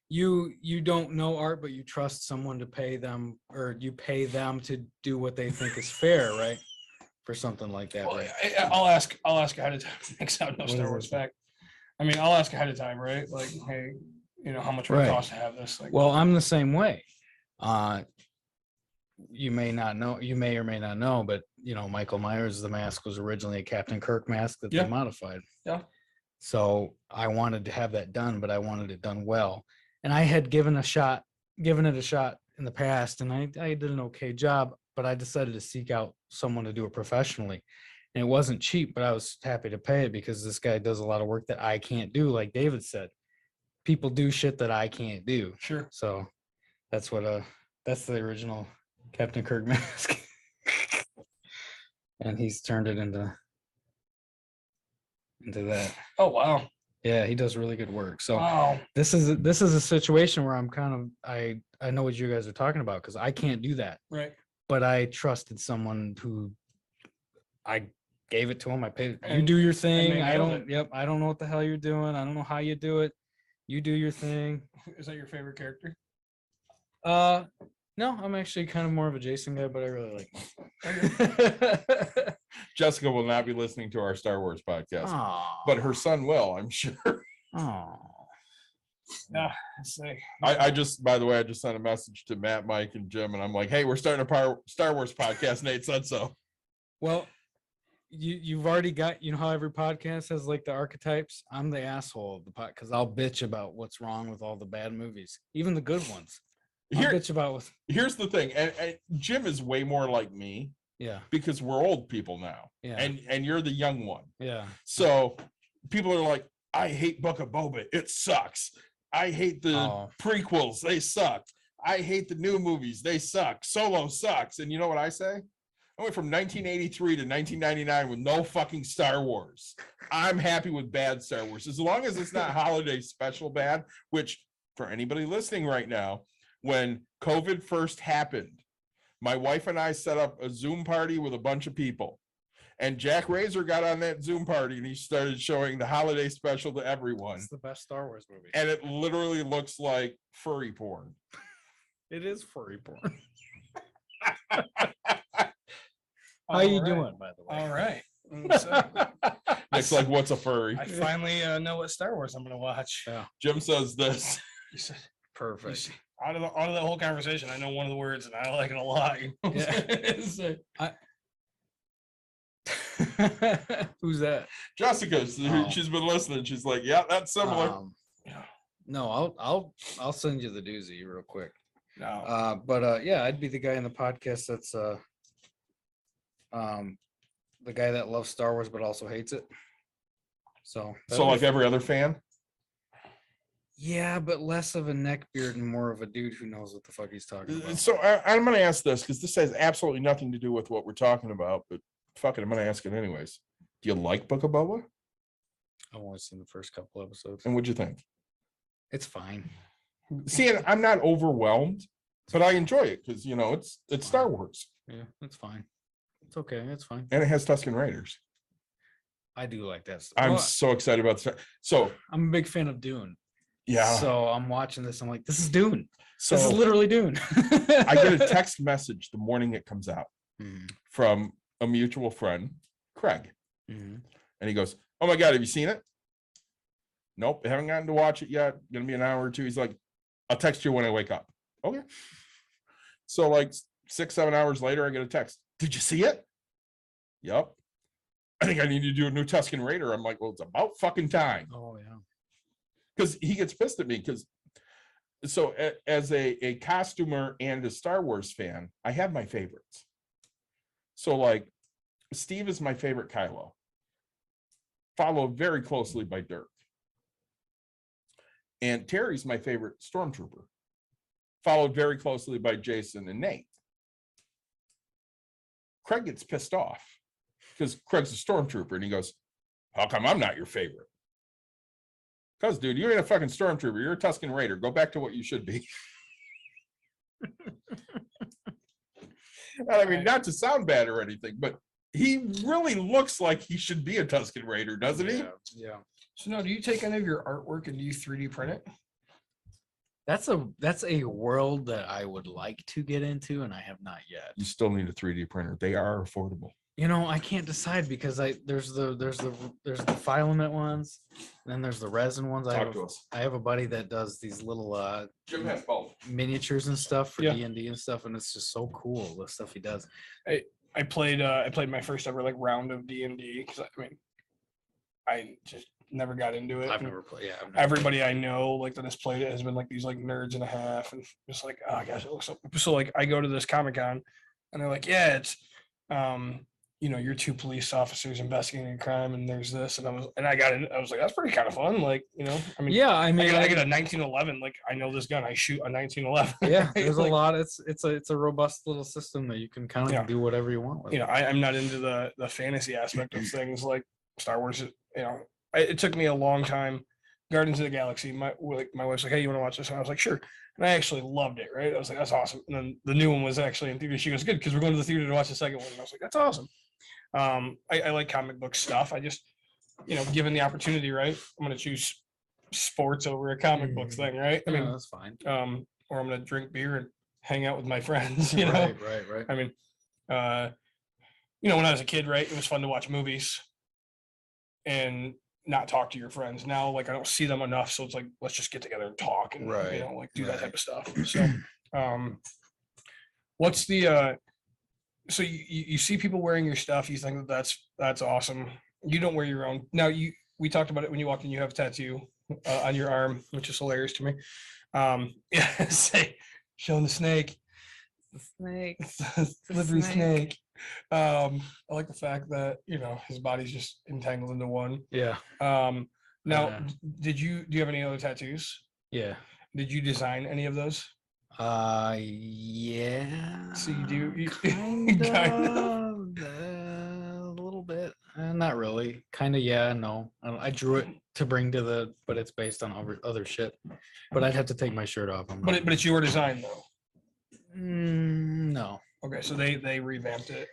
you don't know art, but you trust someone to pay them, or you pay them to do what they think is fair, right? For something like that, Well, right? I'll ask ahead of time. Makes out no What Star is Wars this? fact. I mean, I'll ask ahead of time, right? Like, hey, how much would Right. it cost to have this? Like, Well, I'm the same way. You may or may not know, but Michael Myers, the mask was originally a Captain Kirk mask that Yeah. they modified. Yeah. So I wanted to have that done, but I wanted it done well. And I had given it a shot in the past, and I did an okay job, but I decided to seek out someone to do it professionally. And it wasn't cheap, but I was happy to pay it because this guy does a lot of work that I can't do. Like David said, people do shit that I can't do. sure. So that's the original Captain Kirk mask. And he's turned it into that. Oh wow. Yeah, he does really good work. So Wow. this is a situation where I'm kind of I know what you guys are talking about because I can't do that. Right. But I trusted someone who I gave it to him. I paid. You And- do your they thing. I nailed don't. it. Yep. I don't know what the hell you're doing. I don't know how you do it. You do your thing. Is that your favorite character? No, I'm actually kind of more of a Jason guy, but I really like him. Jessica will not be listening to our Star Wars podcast, but her son will, I'm sure. Yeah. Say. I just, by the way, I just sent a message to Matt, Mike, and Jim, and I'm like, hey, we're starting a Star Wars podcast. Nate said so. Well, you've already got, how every podcast has like the archetypes. I'm the asshole of the pod because I'll bitch about what's wrong with all the bad movies, even the good ones. I'll bitch about Here's the thing, and Jim is way more like me yeah, because we're old people now, yeah, and you're the young one. yeah. So people are like, I hate Book of Boba. It sucks. I hate the prequels. They suck. I hate the new movies. They suck. Solo sucks. And you know what I say? I went from 1983 to 1999 with no fucking Star Wars. I'm happy with bad Star Wars. As long as it's not holiday special bad, which for anybody listening right now, when COVID first happened, my wife and I set up a Zoom party with a bunch of people. And Jack Razor got on that Zoom party and he started showing the holiday special to everyone. It's the best Star Wars movie. And it literally looks like furry porn. It is furry porn. How you doing, by the way? All right. It's like, what's a furry? I finally know what Star Wars I'm going to watch. Yeah. Jim says this. Perfect. Out of that whole conversation, I know one of the words and I like it a lot. You know what I'm saying? Who's that? Jessica, she's been listening. She's like, yeah, that's similar. No, I'll send you the doozy real quick. No. But yeah, I'd be the guy in the podcast that's the guy that loves Star Wars but also hates it. So like every other fan. Yeah, but less of a neckbeard and more of a dude who knows what the fuck he's talking about. So I'm going to ask this because this has absolutely nothing to do with what we're talking about, but fuck it, I'm going to ask it anyways. Do you like Book of Boba? I've only seen the first couple episodes. And what'd you think? It's fine. See, I'm not overwhelmed, but I enjoy it because it's Star Wars. Yeah, it's fine. It's okay. It's fine. And it has Tusken Raiders. I do like that stuff. I'm so excited about this. So I'm a big fan of Dune. Yeah. So I'm watching this. I'm like, this is Dune. So this is literally Dune. I get a text message the morning it comes out Mhm. from a mutual friend, Craig. Mhm. And he goes, oh my God, have you seen it? Nope, I haven't gotten to watch it yet. Gonna be an hour or two. He's like, I'll text you when I wake up. Okay. So like 6-7 hours later, I get a text. Did you see it? Yep. I think I need to do a new Tusken Raider. I'm like, well, it's about fucking time. Oh yeah. Because he gets pissed at me because so as a costumer and a Star Wars fan, I have my favorites. So like Steve is my favorite Kylo, followed very closely by Dirk. And Terry's my favorite Stormtrooper, followed very closely by Jason and Nate. Craig gets pissed off because Craig's a Stormtrooper and he goes, how come I'm not your favorite? Because, dude, you ain't a fucking Stormtrooper. You're a Tusken Raider. Go back to what you should be. I mean, not to sound bad or anything, but he really looks like he should be a Tusken Raider, doesn't he? Yeah. So now, do you take any of your artwork and do you 3D print it? That's a world that I would like to get into, and I have not yet. You still need a 3D printer. They are affordable. I can't decide because there's the filament ones, and then there's the resin ones. Talk to us. I have a buddy that does these little Jim has both. miniatures and stuff for Yeah. D&D and stuff, and it's just so cool the stuff he does. I played my first ever like round of D&D because I just never got into it. I've And never played. Yeah, everybody I know like that has played it has been like these like nerds and a half, and just like, oh gosh, it looks so like I go to this Comic-Con and they're like, yeah, it's you're two police officers investigating a crime and there's this, and I got in. I was like, that's pretty kind of fun. Like, I mean, yeah. I get a 1911. Like, I know this gun. I shoot a 1911. Yeah, there's Like, a lot. It's a robust little system that you can kind of do whatever you want with. I'm not into the fantasy aspect of things like Star Wars. It took me a long time. Guardians of the Galaxy. My wife's like, hey, you want to watch this? And I was like, sure. And I actually loved it. Right? I was like, that's awesome. And then the new one was actually in theater. She goes, good, because we're going to the theater to watch the second one. And I was like, that's awesome. I like comic book stuff. I just, given the opportunity, right, I'm going to choose sports over a comic book thing, right? I mean, that's fine. or I'm going to drink beer and hang out with my friends, Right. Right. I mean, when I was a kid, right, it was fun to watch movies and not talk to your friends. Now, like, I don't see them enough, so it's like, let's just get together and talk and do that type of stuff. So, what's the so you see people wearing your stuff, you think that's awesome. You don't wear your own. Now we talked about it when you walked in, you have a tattoo on your arm, which is hilarious to me. Showing the snake. The snake. Slippery snake. I like the fact that, his body's just entangled into one. Yeah. Now, do you have any other tattoos? Yeah. Did you design any of those? Yeah. So you do kind kind of a little bit. Not really. Kind of. Yeah. No. I drew it to bring to but it's based on other shit. But I'd have to take my shirt off. But it's your design though. No. Okay, so they revamped it.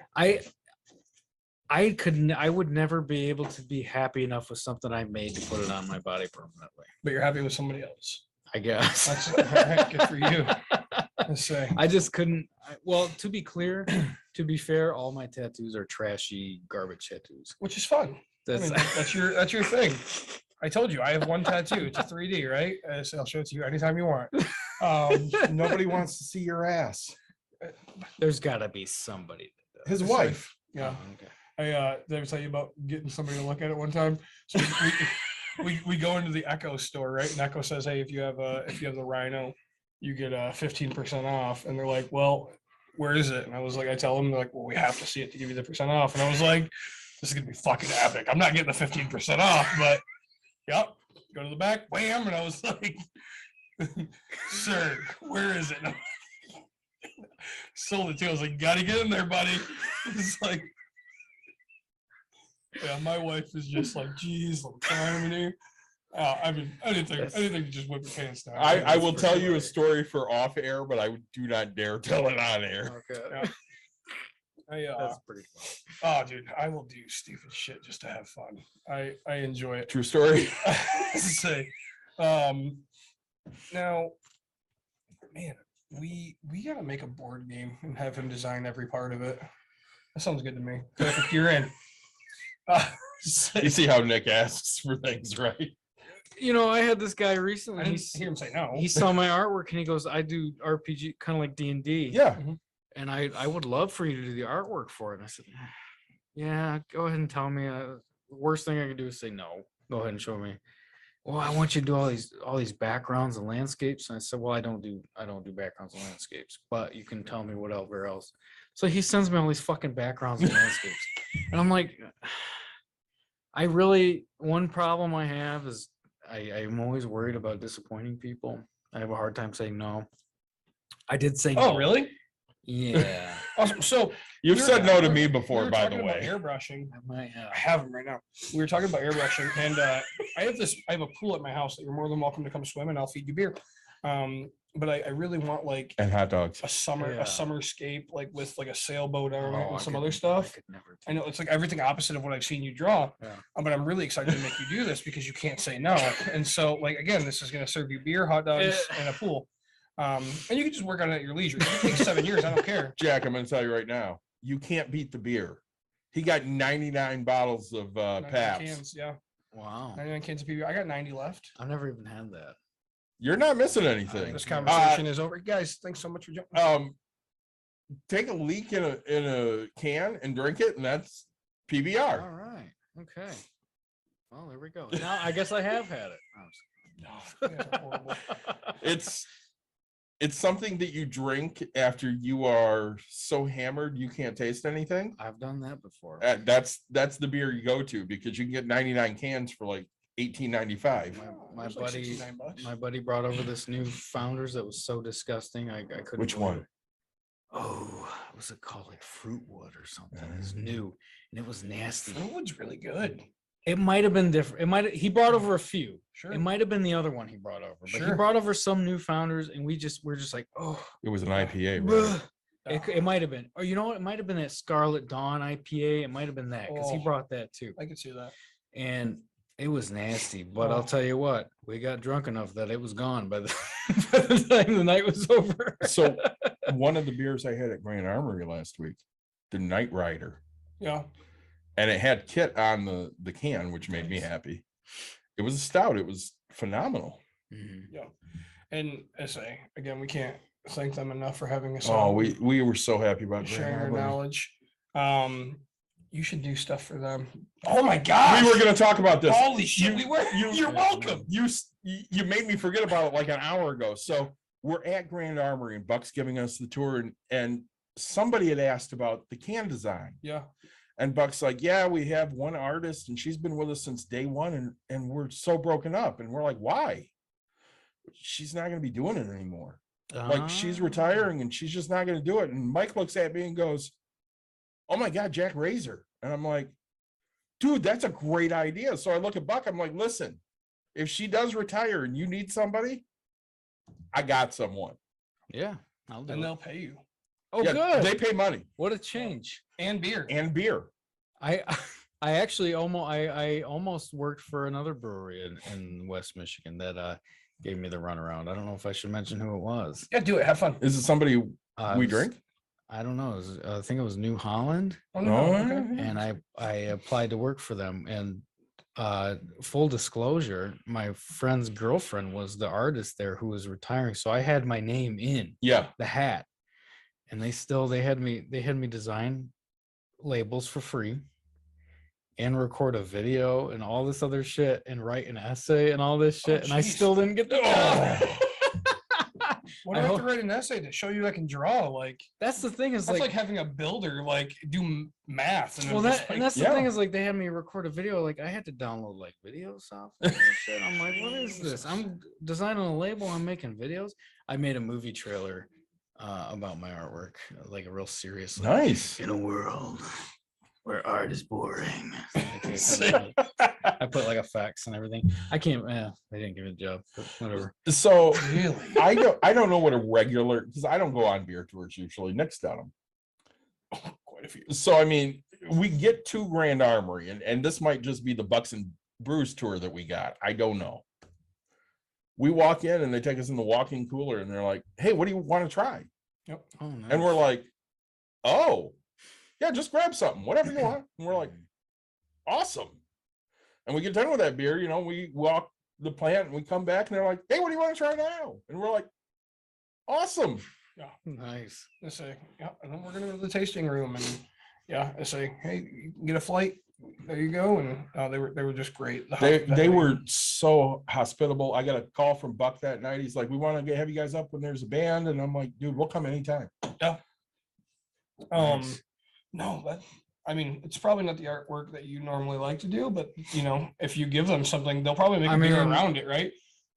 I would never be able to be happy enough with something I made to put it on my body permanently. But you're happy with somebody else. I guess. That's all right, good for you. Let's say. I just couldn't. Well, to be clear, to be fair, all my tattoos are trashy garbage tattoos. Which is fun. I mean, that's your thing. I told you I have one tattoo. It's a 3D, right? So I'll show it to you anytime you want. Nobody wants to see your ass. There's got to be somebody. His wife. Yeah. Oh, okay. Did I tell you about getting somebody to look at it one time? So we go into the Echo store, right? And Echo says, hey, if you have the Rhino, you get 15% off. And they're like, well, where is it? And I was like, I tell them, they're like, well, we have to see it to give you the percent off. And I was like, this is gonna be fucking epic. I'm not getting the 15% off, but yep, go to the back, wham. And I was like, sir, where is it? Sold it to. I was like, you gotta get in there, buddy. It's like, yeah, my wife is just like, geez, I'm trying to. I mean, anything to just whip your pants down. I will tell you a story for off air, but I do not dare tell it on air. Okay. Yeah. That's pretty fun. Oh, dude, I will do stupid shit just to have fun. I enjoy it. True story. Say, now, man, we gotta make a board game and have him design every part of it. That sounds good to me. Perfect, you're in. You see how Nick asks for things, right? You know, I had this guy I recently. didn't hear him say no. He saw my artwork and he goes, I do RPG kind of like D&D. Yeah. And I would love for you to do the artwork for it. And I said, yeah, go ahead and tell me. The worst thing I can do is say no. Go ahead and show me. Well, I want you to do all these backgrounds and landscapes. And I said, well, I don't do backgrounds and landscapes, but you can tell me whatever else. So he sends me all these fucking backgrounds and landscapes. And I'm like, one problem I have is I'm always worried about disappointing people. I have a hard time saying no. I did say no. Oh, really? Yeah. Awesome. So You've you're- said no to me we before, were by the talking about way. airbrushing. I might have. I have them right now. We were talking about airbrushing, and I have a pool at my house that you're more than welcome to come swim, and I'll feed you beer. But I really want like And hot dogs. a Yeah. summerscape, like with like a sailboat on it Oh, and I some could- other I stuff. could never I do know it's like everything opposite of what I've seen you draw, Yeah. but I'm really excited to make you do this because you can't say no. And so, like again, this is going to serve you beer, hot dogs, and a pool. And you can just work on it at your leisure. It takes 7 years. I don't care. Jack, I'm going to tell you right now, you can't beat the beer. He got 99 bottles of 99 Pabst. cans, yeah, Wow. 99 cans of PBR. I got 90 left. I've never even had that. You're not missing anything. This conversation is over, guys. Thanks so much for jumping. Take a leak in a can and drink it, and that's PBR. All right. Okay. Well, there we go. Now I guess I have had it. Yeah, horrible. It's something that you drink after you are so hammered you can't taste anything. I've done that before. That's the beer you go to because you can get 99 cans for like $18.95. My It's like buddy, $69. my buddy brought over this new Founders that was so disgusting. I couldn't. Which believe one? it. Oh, what was it called? Like Fruitwood or something. It was new and it was nasty. Fruitwood's really good. It might have been different. He brought over a few. Sure. It might have been the other one he brought over, but he Sure. brought over some new Founders, and we're just like, oh, It was an IPA, right? bruh. It might have been, or you know what? It might have been that Scarlet Dawn IPA. It might have been that because he Oh. brought that too, I can see that. and it was nasty. But I'll Oh. tell you what, we got drunk enough that it was gone by the, by the time the night was over. So one of the beers I had at Grand Armory last week, the Night Rider, Yeah. and it had Kit on the can, which made me Nice. happy. It was a stout. It was phenomenal. Mhm. Yeah. And SA, again, we can't thank them enough for having us Oh, on, we were so happy about and Grand sharing their Armory. knowledge. You should do stuff for them. Oh my gosh. We were going to talk about this. Holy shit, we were. You're welcome. You made me forget about it like an hour ago. So we're at Grand Armory and Buck's giving us the tour, and somebody had asked about the can design. Yeah. And Buck's like, yeah, we have one artist and she's been with us since day one, and we're so broken up. And we're like, why? She's not going to be doing it anymore. Like she's Ah. retiring and she's just not going to do it. And Mike looks at me and goes, oh my God, Jack Razor. And I'm like, dude, that's a great idea. So I look at Buck, I'm like, listen, if she does retire and you need somebody, I got someone. Yeah, I'll do And it. they'll pay you. Oh, Yeah, good. They pay money What a change. And beer. and beer. I I actually almost worked for another brewery in West Michigan that gave me the runaround. I don't know if I should mention who it was. Yeah, do it. Have fun. Is it somebody It we was- drink? I don't know. I think it was New Holland, Oh, no, Oh, okay. and I applied to work for them. And full disclosure, my friend's girlfriend was the artist there who was retiring, so I had my name in Yeah. the hat, and they had me design labels for free and record a video and all this other shit and write an essay and all this shit, and I geez. still didn't get the job. What do I have to write an essay to show you I can draw? Like, That's the thing is that's like like, having a builder like do math. And well, then just, that like, and that's the yeah. thing is like they had me record a video, like I had to download like video software and shit. I'm like, what is this? I'm designing a label, I'm making videos. I made a movie trailer about my artwork, like a real serious, like, Nice. in a world where art is boring. I put like effects and everything. I can't. They didn't give me the job, but whatever. So really? I don't know what a regular, because I don't go on beer tours usually. Nick's done them. Quite a few. So I mean, we get to Grand Armory, and this might just be the Bucks and Brews tour that we got. I don't know. We walk in and they take us in the walk-in cooler and they're like, "Hey, what do you want to try?" Yep. Oh, And we're like, "Oh, yeah, just grab something, whatever you want." And we're like, "Awesome." And we get done with that beer, you know, we walk the plant and we come back and they're like, "Hey, what do you want to try now?" And we're like, "Awesome." nice. I say, yeah, and then we're gonna go to the tasting room and yeah, I say, hey, you can get a flight. There you go. And they were just great. They were so hospitable. I got a call from Buck that night. He's like, "We want to have you guys up when there's a band." And I'm like, "Dude, we'll come anytime." Nice. No, that I mean, it's probably not the artwork that you normally like to do, but you know, if you give them something, they'll probably make I a beer mean- around it, right?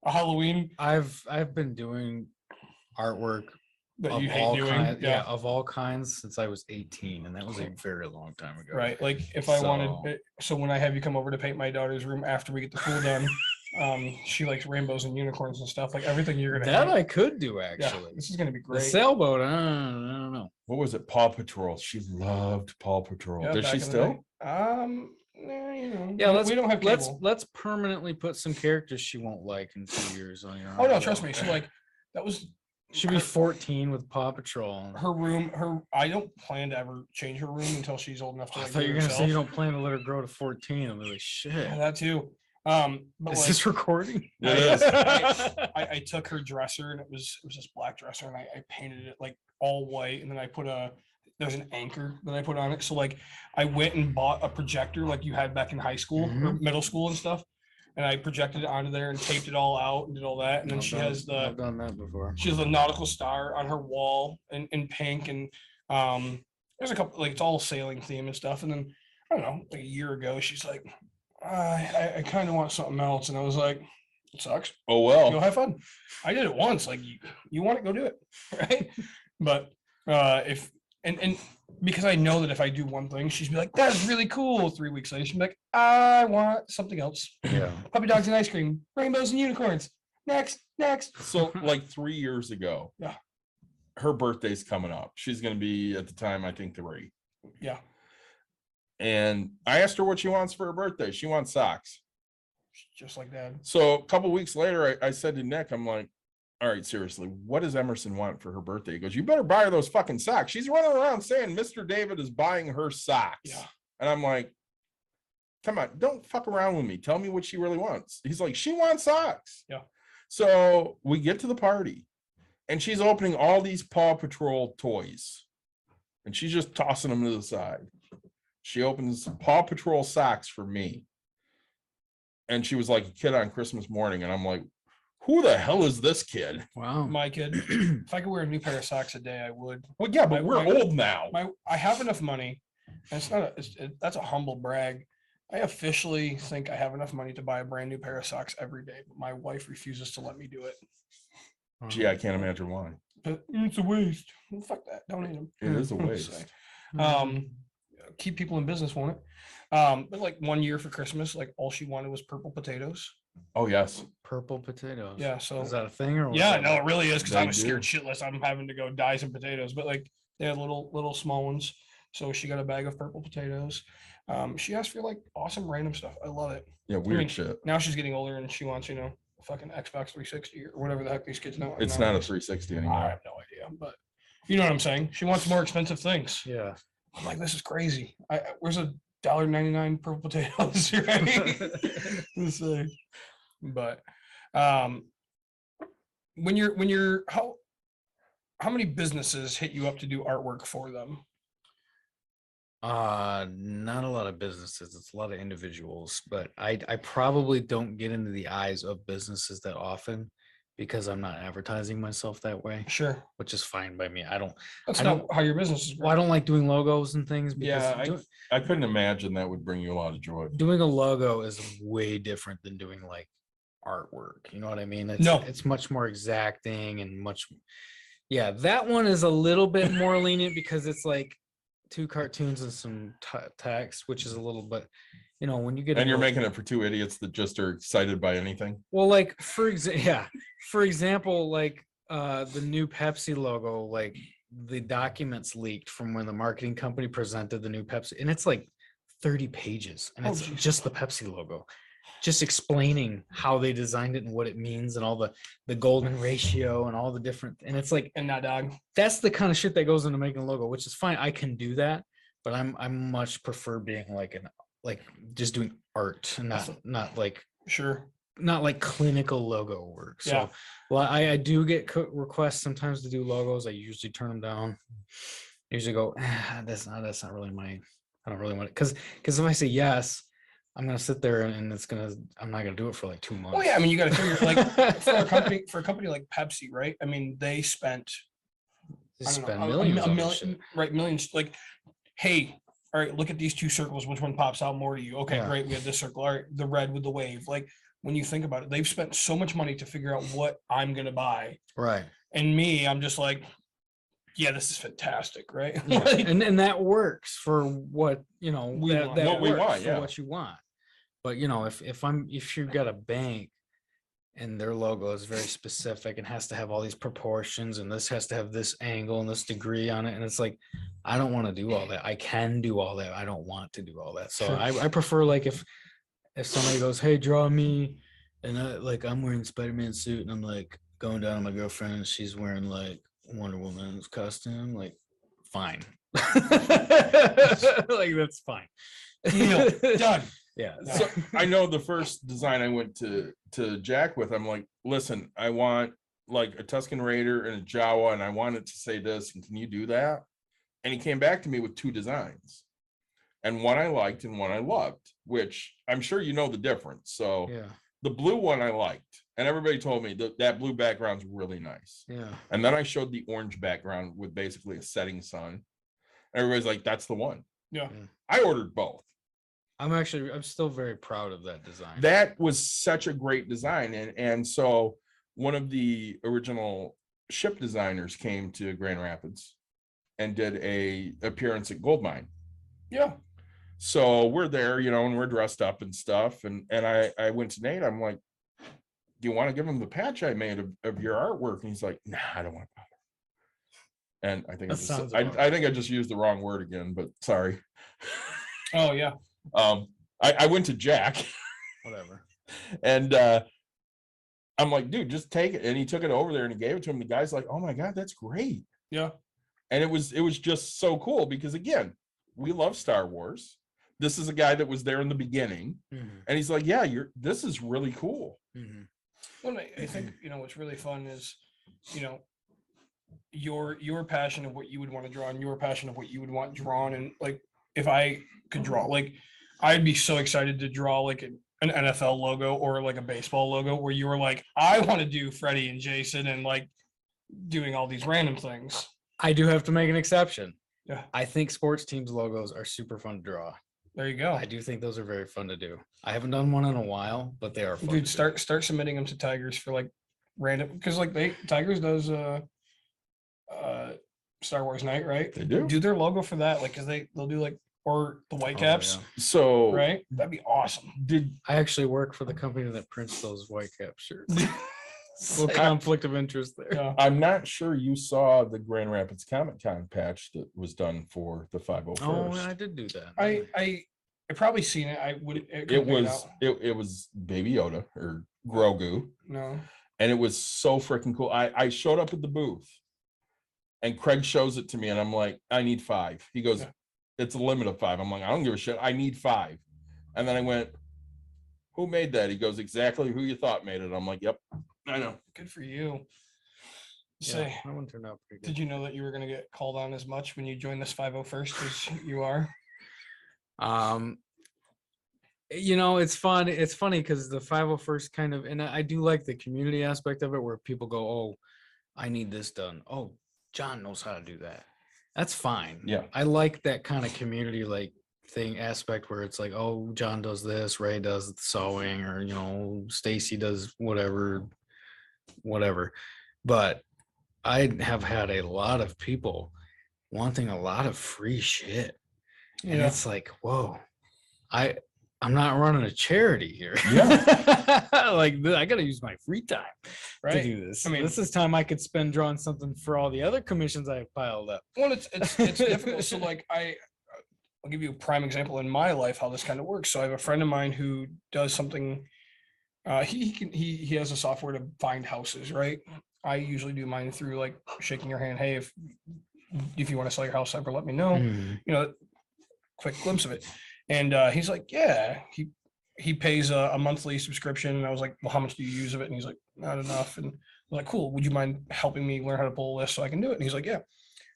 A Halloween I've been doing artwork that of you hate all doing. kinds, Yeah. of all kinds since I was 18, and that was a very long time ago. Right. Like if I So- wanted, so when I have you come over to paint my daughter's room after we get the pool done, she likes rainbows and unicorns and stuff. Like everything you're gonna That hate. I could do Yeah, actually. this is gonna be The great. sailboat, I don't know. What was it? Paw Patrol. She loved Paw Patrol. Yeah, Does back she in the still? day. You know, Yeah, we don't have cable. let's permanently put some characters she won't like in 2 years on your. Oh no, trust me. She like that was She'll be 14 with Paw Patrol. her room. I don't plan to ever change her room until she's old enough to I like. thought do you it were gonna say you herself. don't plan to let her grow to 14. I'm like, shit. Yeah, that too. But Is like, this recording? It is. I took her dresser and it was this black dresser and I painted it like all white and then I put there's an anchor that I put on it. So like I went and bought a projector like you had back in high school or middle school and stuff. And I projected it onto there and taped it all out and did all that. And then I've done that before. she has the nautical star on her wall in pink. And there's a couple, like it's all sailing theme and stuff. And then I don't know, like a year ago, she's like, I kind of want something else. And I was like, it sucks. Oh Go well. have fun. I did it once. Like you want it, go do it. Right. But if and because I know that if I do one thing, she's be like, that's really cool. 3 weeks later, she'll be like, I want something else. Yeah. Puppy dogs and ice cream, rainbows and unicorns. Next. So like 3 years ago, Yeah. her birthday's coming up. She's gonna be at the time, I think 3. Yeah. And I asked her what she wants for her birthday. She wants socks. Just like that. So a couple weeks later, I said to Nick, I'm like, all right, seriously, what does Emerson want for her birthday? He goes, you better buy her those fucking socks. She's running around saying Mr. David is buying her socks. Yeah. And I'm like, come on, don't fuck around with me. Tell me what she really wants. He's like, she wants socks. Yeah. So we get to the party and she's opening all these Paw Patrol toys and she's just tossing them to the side. She opens Paw Patrol socks for me. And she was like a kid on Christmas morning. And I'm like, who the hell is this kid? Wow. My kid, if I could wear a new pair of socks a day, I would. Well, yeah, but we're my- old now. I have enough money. And it's not that's a humble brag. I officially think I have enough money to buy a brand new pair of socks every day, but my wife refuses to let me do it. Gee, I can't imagine why. But it's a waste. Well, fuck that. Donate them. It is a waste. Keep people in business, won't it? But like 1 year for Christmas, like all she wanted was purple potatoes. Oh, yes. Purple potatoes. Yeah, so Is that a thing or? was yeah, that no, like- it really is because I They was do. scared shitless. I'm having to go dye some potatoes, but like they had little small ones. So she got a bag of purple potatoes. She asked for like awesome random stuff. I love it. Yeah, weird shit. Now she's getting older and she wants, a fucking Xbox 360 or whatever the heck these kids know. It's not a 360 I anymore. have no idea, but you know what I'm saying. She wants more expensive things. Yeah. I'm like, this is crazy. Where's a $1.99 purple potatoes, right? So, but when you're how many businesses hit you up to do artwork for them? Not a lot of businesses. It's a lot of individuals, but I probably don't get into the eyes of businesses that often because I'm not advertising myself that way, Sure. which is fine by me. That's I not don't- how your business is. Well, I don't like doing logos and things because Yeah, I couldn't imagine that would bring you a lot of joy. doing a logo is way different than doing like artwork. You know what I mean? It's much more exacting and yeah, that one is a little bit more lenient because it's like 2 cartoons and some text, which is a little bit, when you get And you're into- making it for 2 idiots that just are excited by anything. well, like for example, like the new Pepsi logo, like the documents leaked from when the marketing company presented the new Pepsi, and it's like 30 pages, and it's geez. just the Pepsi logo, just explaining how they designed it and what it means and all the golden ratio and all the different, and it's like, And that dog. that's the kind of shit that goes into making a logo, which is fine. I can do that, but I much prefer being like just doing art and not like Sure. not like clinical logo work. So, Yeah. well, I do get requests sometimes to do logos. I usually turn them down. Usually go, that's not really I don't really want it. Cause if I say yes, I'm going to sit there and I'm not going to do it for like 2 months. Oh yeah. I mean, you got to figure like for a company like Pepsi, right? I mean, they spent They I don't spend know, millions on this million, shit. right? Millions. Like, hey, all right, look at these 2 circles. Which one pops out more to you? Okay, Yeah. great. We have this circle. All right, the red with the wave. Like when you think about it, they've spent so much money to figure out what I'm gonna buy. Right. And me, I'm just like, yeah, this is fantastic, right? Yeah. Like, and that works for what, We that want. What we works want, for yeah. what you want. But if you've got a bank and their logo is very specific and has to have all these proportions and this has to have this angle and this degree on it, and it's like, I don't want to do all that. I can do all that. I don't want to do all that. So Sure. I prefer like if somebody goes, hey, draw me, and I'm wearing Spider-Man suit and I'm like going down on my girlfriend and she's wearing like Wonder Woman's costume, like fine. Like that's fine. deal done. Yeah. So I know the first design I went to Jack with, I'm like, listen, I want like a Tuscan Raider and a Jawa, and I want it to say this, and can you do that? And he came back to me with 2 designs, and one I liked and one I loved, which I'm sure you know the difference. So Yeah. the blue one I liked, and everybody told me that blue background's really nice. Yeah. And then I showed the orange background with basically a setting sun. Everybody's like, that's the one. Yeah. I ordered both. I'm still very proud of that design. That was such a great design. And so one of the original ship designers came to Grand Rapids and did a appearance at Goldmine. Yeah. So we're there, and we're dressed up and stuff. And I went to Nate. I'm like, do you want to give him the patch I made of your artwork? And he's like, nah, I don't want to bother. And I think I think I just used the wrong word again, but sorry. Oh yeah. I went to Jack. Whatever. And I'm like, dude, just take it. And he took it over there and he gave it to him. The guy's like, oh my God, that's great. Yeah. And it was just so cool because again, we love Star Wars. This is a guy that was there in the beginning. Mhm. And he's like, yeah, this is really cool. Mhm. Well, I think what's really fun is, your passion of what you would want to draw and your passion of what you would want drawn. And like, if I could draw, like, I'd be so excited to draw like an NFL logo or like a baseball logo where you were like, I want to do Freddie and Jason and like doing all these random things. I do have to make an exception. Yeah. I think sports teams logos are super fun to draw. There you go. I do think those are very fun to do. I haven't done one in a while, but they are fun. Dude, to start submitting them to Tigers for like random, because like Tigers does Star Wars night, right? They do. Do their logo for that, like, because they'll do like, or the do. Whitecaps, Oh, yeah. So right? That'd be awesome. did I actually work for the company that prints those white cap shirts. Little conflict of interest there. Yeah. I'm not sure you saw the Grand Rapids Comic Con patch that was done for the 501st. Oh, I did do that. I probably seen it. I would. It was Baby Yoda or Grogu, No. and it was so freaking cool. I showed up at the booth, and Craig shows it to me, and I'm like, I need 5. He goes, Yeah. it's a limit of 5. I'm like, I don't give a shit. I need 5. And then I went, who made that? He goes, exactly who you thought made it. I'm like, yep, I know. Good for you. Yeah, Say, that one turned out pretty good. did you know that you were going to get called on as much when you joined this 501st as you are? It's fun. It's funny because the 501st kind of, and I do like the community aspect of it where people go, oh, I need this done. Oh, John knows how to do that. That's fine. Yeah. I like that kind of community like thing aspect where it's like, oh, John does this, Ray does the sewing, or Stacy does whatever. But I have had a lot of people wanting a lot of free shit. And Yeah. it's like, whoa, I'm not running a charity here. Yeah. I gotta use my free time to Right. do this. I mean- this is time I could spend drawing something for all the other commissions I've piled up. Well, it's difficult. So like I'll give you a prime example in my life how this kind of works. So I have a friend of mine who does something. He has a software to find houses, right? I usually do mine through like shaking your hand. Hey, if you want to sell your house ever, let me know. Mhm. Quick glimpse of it. And he's like, yeah, he pays a monthly subscription. And I was like, well, how much do you use of it? And he's like, not enough. And I'm like, cool. Would you mind helping me learn how to pull a list so I can do it? And he's like, yeah.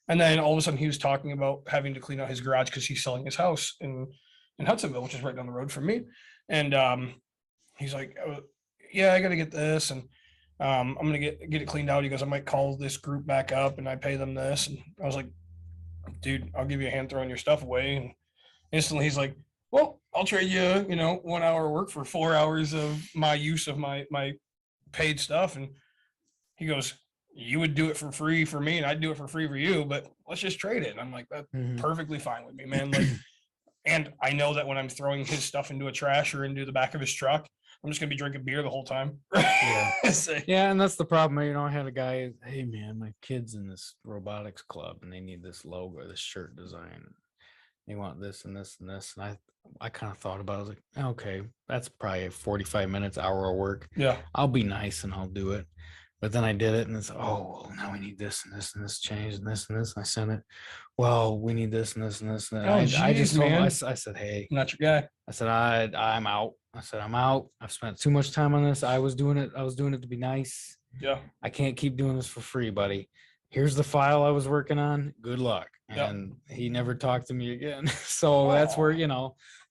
And then all of a sudden he was talking about having to clean out his garage because he's selling his house in Hudsonville, which is right down the road from me. And he's like, yeah, I got to get this. And I'm going to get it cleaned out. He goes, I might call this group back up and I pay them this. And I was like, dude, I'll give you a hand throwing your stuff away. And instantly he's like, well, I'll trade you, 1 hour work for 4 hours of my use of my paid stuff. And he goes, you would do it for free for me and I'd do it for free for you, but let's just trade it. And I'm like, that's Mhm. perfectly fine with me, man. Like, and I know that when I'm throwing his stuff into a trash or into the back of his truck, I'm just gonna be drinking beer the whole time. Yeah. So- Yeah, and that's the problem. I had a guy, hey man, my kid's in this robotics club and they need this logo, this shirt design. They want this and this and this. And I kind of thought about it. I was like, okay, that's probably 45 minutes, hour of work. yeah. I'll be nice and I'll do it. But then I did it and it's, oh, well, now we need this and this and this changed and this and this. And I sent it. Well, we need this and this and this. And Oh, I geez, just told him, man. I said, hey, Not your guy. I said, I'm out. I said, I'm out. I've spent too much time on this. I was doing it to be nice. Yeah. I can't keep doing this for free, buddy. Here's the file I was working on. Good luck. Yep. And he never talked to me again. So that's where,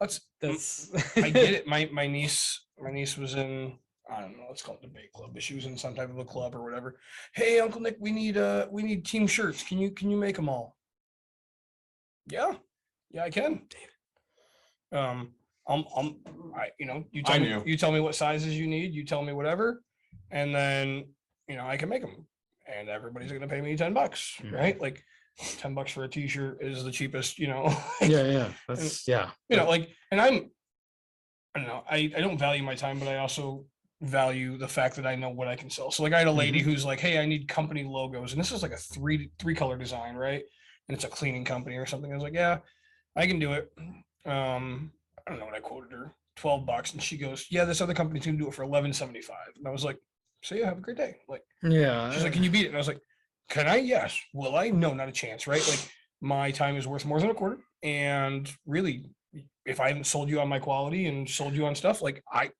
That's that's I get it. My niece was in, I don't know, let's call it debate club, but she was in some type of a club or whatever. Hey, Uncle Nick, we need team shirts. Can you make them all? Yeah, I can. You tell me what sizes you need, you tell me whatever, and then I can make them, and everybody's gonna pay me $10, Mhm. right? Like $10 for a t-shirt is the cheapest, yeah. That's and I don't know, I don't value my time, but I also value the fact that I know what I can sell. So like I had a lady who's like, hey, I need company logos, and this is like a three color design, right? And it's a cleaning company or something. I was like, yeah, I can do it. I don't know what I quoted her, $12, and she goes, yeah, this other company's gonna do it for $11.75. And I was like, so yeah, have a great day. Like, yeah. she's like, can you beat it? And I was like, can I? Yes. Will I? No, not a chance, right? Like my time is worth more than a quarter. And really, if I haven't sold you on my quality and sold you on stuff, like I'm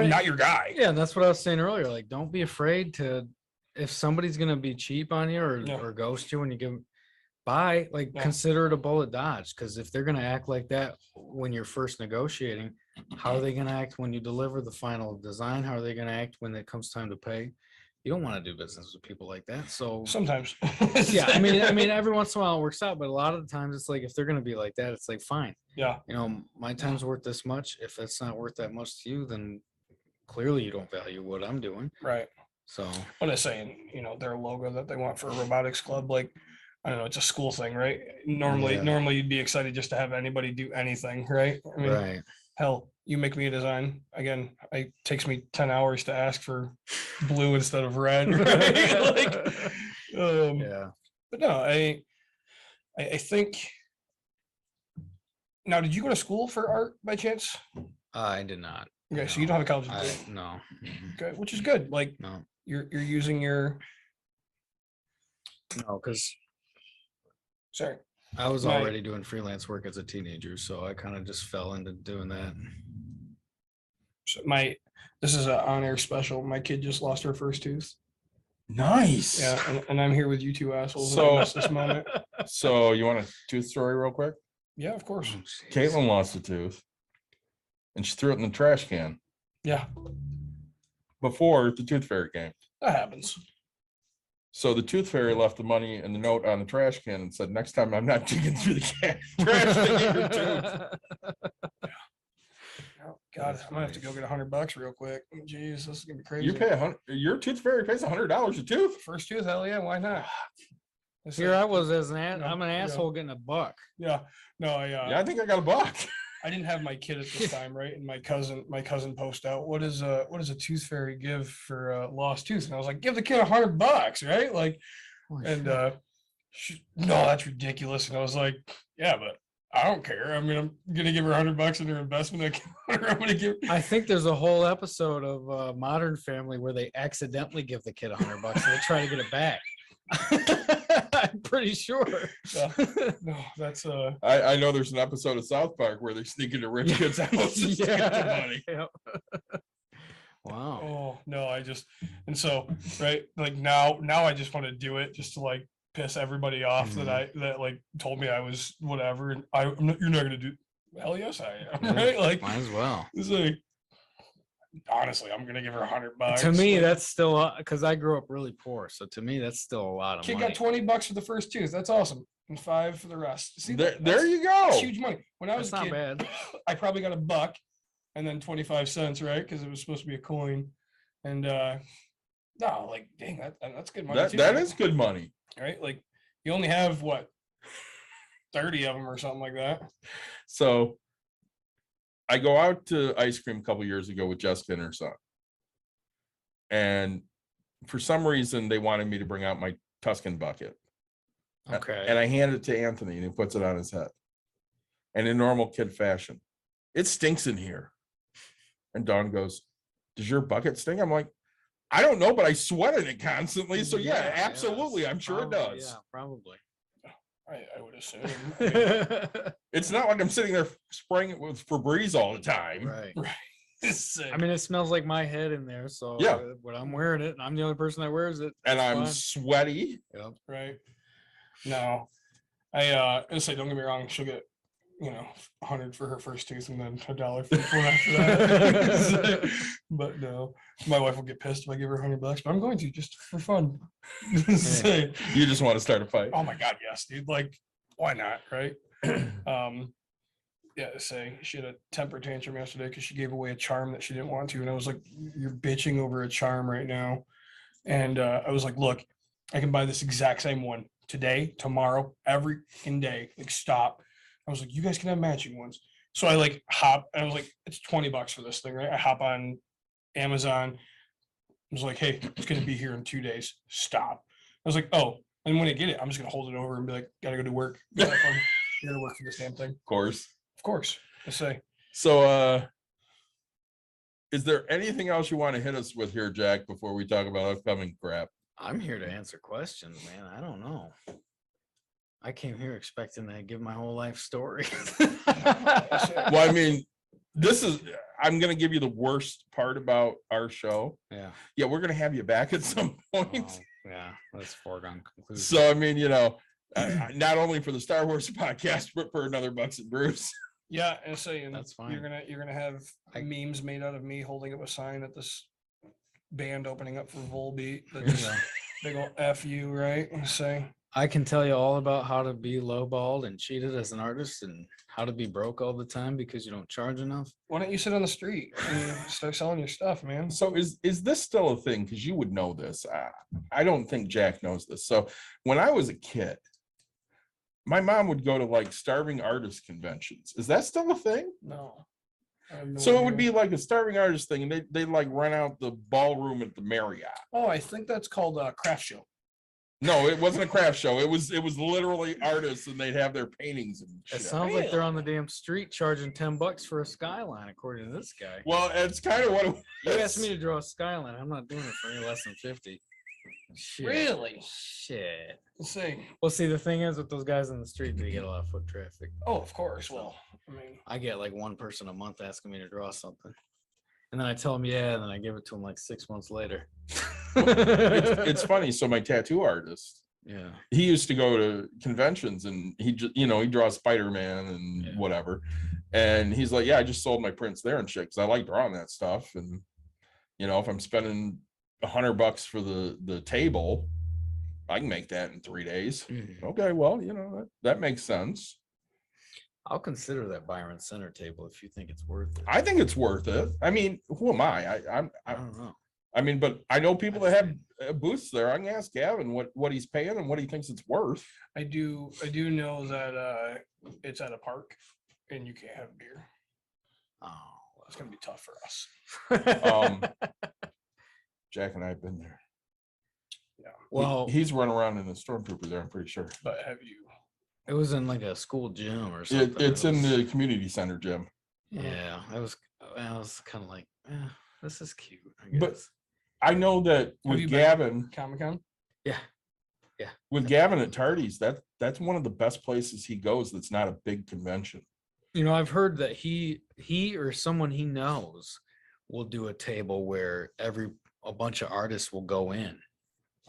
not your guy. Yeah, and that's what I was saying earlier. Like, don't be afraid to, if somebody's gonna be cheap on you or ghost you when you give them, consider it a bullet dodge. Because if they're gonna act like that when you're first negotiating, how are they gonna act when you deliver the final design? How are they gonna act when it comes time to pay? You don't want to do business with people like that. So Sometimes. yeah, I mean, every once in a while it works out, but a lot of the times it's like if they're gonna be like that, it's like fine. Yeah. My time's worth this much. If it's not worth that much to you, then clearly you don't value what I'm doing. Right. So What I'm saying, their logo that they want for a robotics club, like, I don't know, it's a school thing, right? Normally Yeah. you'd be excited just to have anybody do anything, right? I mean, right. hell, you make me a design. Again, it takes me 10 hours to ask for blue instead of red. Right? Like, Yeah. but no, I think. Now, did you go to school for art by chance? I did not. Okay, so you don't have a college I, degree. no. Okay, which is good. Like No. you're using your. No, because Sorry. I was My- already doing freelance work as a teenager, so I kind of just fell into doing that. So this is an on-air special. My kid just lost her first tooth. Nice. Yeah, and I'm here with you two assholes. So- So missed this moment. So you want a tooth story real quick? Yeah, of course. Oh, jeez. Caitlin lost a tooth and she threw it in the trash can Yeah, before the tooth fairy came. that happens. So the tooth fairy left the money and the note on the trash can and said, next time I'm not digging through the trash to get your tooth. Oh, God, I'm gonna have to go get $100 real quick. Jeez, this is gonna be crazy. You pay your tooth fairy pays $100 a tooth. First tooth, hell yeah, why not? It's Here like- I was as an No, I'm an yeah. asshole getting a buck. Yeah, no, Yeah, I think I got a buck. I didn't have my kid at this time, right? And my cousin posted out, what does a tooth fairy give for a lost tooth? And I was like, give the kid $100, right? Like, Holy and shit. no, that's ridiculous. And I was like, yeah, but I don't care. I mean, I'm gonna give her $100 in her investment account. Or I'm gonna give. I think there's a whole episode of Modern Family where they accidentally give the kid $100 and they try to get it back. I'm pretty sure. No, that's I know there's an episode of South Park where they sneak into rich kids' houses to get the money. Yep. Wow. oh no, and so right, like now I just want to do it just to like piss everybody off that like told me I was whatever, and you're not gonna do. Hell yes, I am. Yeah, Right, like might as well. it's like honestly, I'm gonna give her $100. To me, Like, that's still because I grew up really poor. So to me, that's still a lot of kid money. got $20 for the first tooth. That's awesome, and $5 for the rest. See, There that's you go. huge money. When I was That's a not kid, bad. I probably got $1 and then 25 cents, right? Because it was supposed to be a coin. And no, like dang, that's good money. too, That right? is good money. Right. Like you only have what 30 of them or something like that. So I go out to ice cream a couple years ago with Jessica and her son. And for some reason, they wanted me to bring out my Tuscan bucket. Okay. And I hand it to Anthony and he puts it on his head. And in normal kid fashion, it stinks in here. And Dawn goes, does your bucket stink? I'm like, I don't know, but I sweat in it constantly. So yeah, absolutely. yes, I'm sure it probably, does. Yeah, probably. I would assume. I mean, It's not like I'm sitting there spraying it with Febreze all the time. Right. it's sick. I mean, it smells like my head in there. So Yeah. when I'm wearing it, and I'm the only person that wears it. And that's I'm fine. sweaty. Yep. right. No, I say don't get me wrong. She'll get 100 for her first tooth and then $1 for the one after that. But no, my wife will get pissed if I give her $100, but I'm going to just for fun. Say, You just want to start a fight. oh my god, yes, dude. Like, why not, right? Yeah, say she had a temper tantrum yesterday because she gave away a charm that she didn't want to, and I was like, "You're bitching over a charm right now," and I was like, "Look, I can buy this exact same one today, tomorrow, every fucking day. Like, stop." I was like, "You guys can have matching ones." So I like hop, and I was like, "It's $20 for this thing, right?" I hop on Amazon. I was like, "Hey, it's gonna be here in 2 days. Stop." I was like, "Oh," and when I get it, I'm just gonna hold it over and be like, "Gotta go to work. Gotta work for this damn thing." Of course. Of course, I say. So is there anything else you want to hit us with here, Jack, before we talk about upcoming crap? I'm here to answer questions, man. I don't know. I came here expecting to give my whole life story. Well, I mean, I'm going to give you the worst part about our show. Yeah. Yeah, we're going to have you back at some point. Oh, yeah. That's a foregone conclusion. So, I mean, not only for the Star Wars podcast, but for another Bucks and Brews. Yeah, and so That's fine. You're gonna have memes made out of me holding up a sign at this band opening up for Volbeat. Here That you just go. big ol' F you, right? And say I can tell you all about how to be lowballed and cheated as an artist and how to be broke all the time because you don't charge enough. why don't you sit on the street and start selling your stuff, man? So is this still a thing? Because you would know this. I don't think Jack knows this. So when I was a kid, my mom would go to like starving artist conventions. Is that still a thing? No. I have no So it would idea. be like a starving artist thing, and they like rent out the ballroom at the Marriott. Oh, I think that's called a craft show. No, it wasn't a craft show. It was literally artists, and they'd have their paintings and It shit. sounds like they're on the damn street charging $10 for a skyline, according to this guy. Well, it's kind of what it You was. asked me to draw a skyline. I'm not doing it for any less than 50. Shit. Really? Shit. Let's see. Well, see, the thing is with those guys in the street, they get a lot of foot traffic. Oh, of course. Well, I mean, I get like one person a month asking me to draw something. And then I tell them, yeah, and then I give it to them like 6 months later. It's funny. So my tattoo artist, Yeah. he used to go to conventions, and he just, he draws Spider-Man and Yeah. whatever. And he's like, yeah, I just sold my prints there and shit, because I like drawing that stuff. And if I'm spending $100 for the table, I can make that in 3 days. Okay, well, that makes sense. I'll consider that Byron Center table if you think it's worth it. I think it's worth it. I mean, who am I? I don't know. I mean, but I know people that have booths there. I can ask Gavin what he's paying and what he thinks it's worth. I do know that it's at a park and you can't have beer. Oh, It's gonna be tough for us. Um, Jack and I have been there. Yeah. well, He's run around in the stormtrooper there, I'm pretty sure. But have you? it was in like a school gym or something. It's It in was- the community center gym. Yeah, I was kind of like, this is cute. I But- guess. I know that you with been? Gavin, Comic-Con? Yeah. with Gavin at Tardy's, that's one of the best places he goes. That's not a big convention. I've heard that he or someone he knows will do a table where a bunch of artists will go in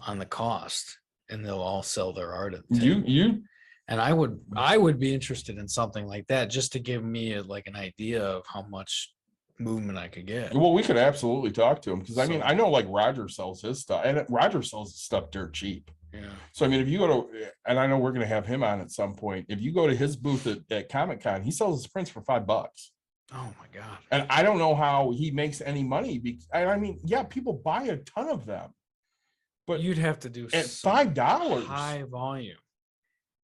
on the cost, and they'll all sell their art at the table. You And I would be interested in something like that, just to give me like an idea of how much movement I could get. well, we could absolutely talk to him, because I mean, So- I know like Roger sells his stuff, and Roger sells his stuff dirt cheap. Yeah. So I mean, if you go to, and I know we're gonna have him on at some point. If you go to his booth at Comic-Con, he sells his prints for $5. Oh my God. And I don't know how he makes any money. I mean, yeah, people buy a ton of them, but You'd have to do at some $5, high volume.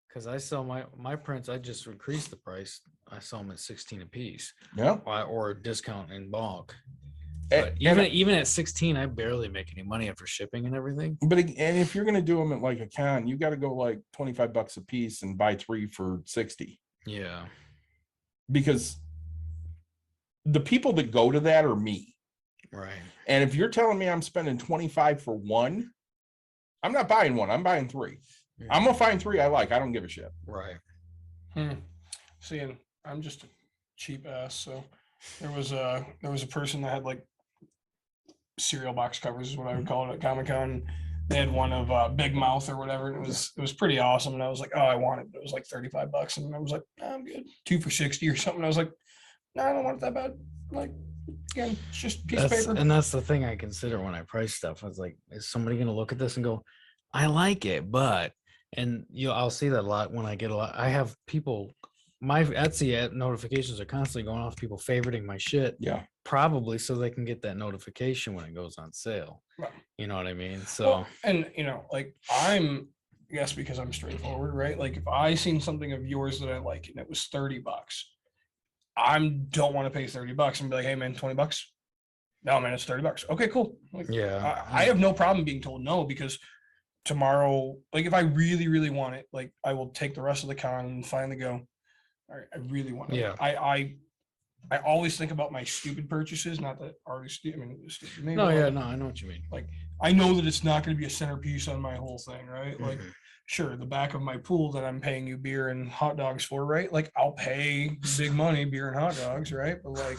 Because I sell my prints, I just increased the price. I sell them at 16 a piece, yeah. or discount in bulk. And, But even at 16, I barely make any money after shipping and everything. and if you're gonna do them at like a con, you got to go like $25 a piece and buy 3 for 60, Yeah. because the people that go to that are me. Right. And if you're telling me I'm spending 25 for one, I'm not buying one. I'm buying 3. I'm gonna find 3 I like. I don't give a shit. Right. See, and I'm just a cheap ass. So there was a person that had like cereal box covers, is what I would call it, at Comic-Con. They had one of Big Mouth or whatever, and it was pretty awesome. And I was like, oh, I want it, but it was like $35, and I was like, nah, I'm good. 2 for 60 or something. I was like, no, I don't want it that bad. Like, again, it's just a piece of paper. And that's the thing I consider when I price stuff. I was like, is somebody going to look at this and go, I like it, but, and I'll see that a lot when I get a lot. I have people, my Etsy notifications are constantly going off, people favoriting my shit, Yeah. probably so they can get that notification when it goes on sale. Right. You know what I mean? So Well, and like I guess because I'm straightforward, right? Like if I seen something of yours that I like and it was $30, I don't want to pay $30 and be like, hey man, $20. No, man, it's $30. Okay, cool. Like, yeah, I have no problem being told no, because tomorrow, like if I really, really want it, like I will take the rest of the con and finally go, all right, I really want it. Yeah. I always think about my stupid purchases, not that artists do. I mean, it's stupid, maybe, no, but, yeah, like, no, I know what you mean. like I know that it's not going to be a centerpiece on my whole thing, right? Like, Mhm. sure, the back of my pool that I'm paying you beer and hot dogs for, right? Like I'll pay big money, beer and hot dogs, right? But like,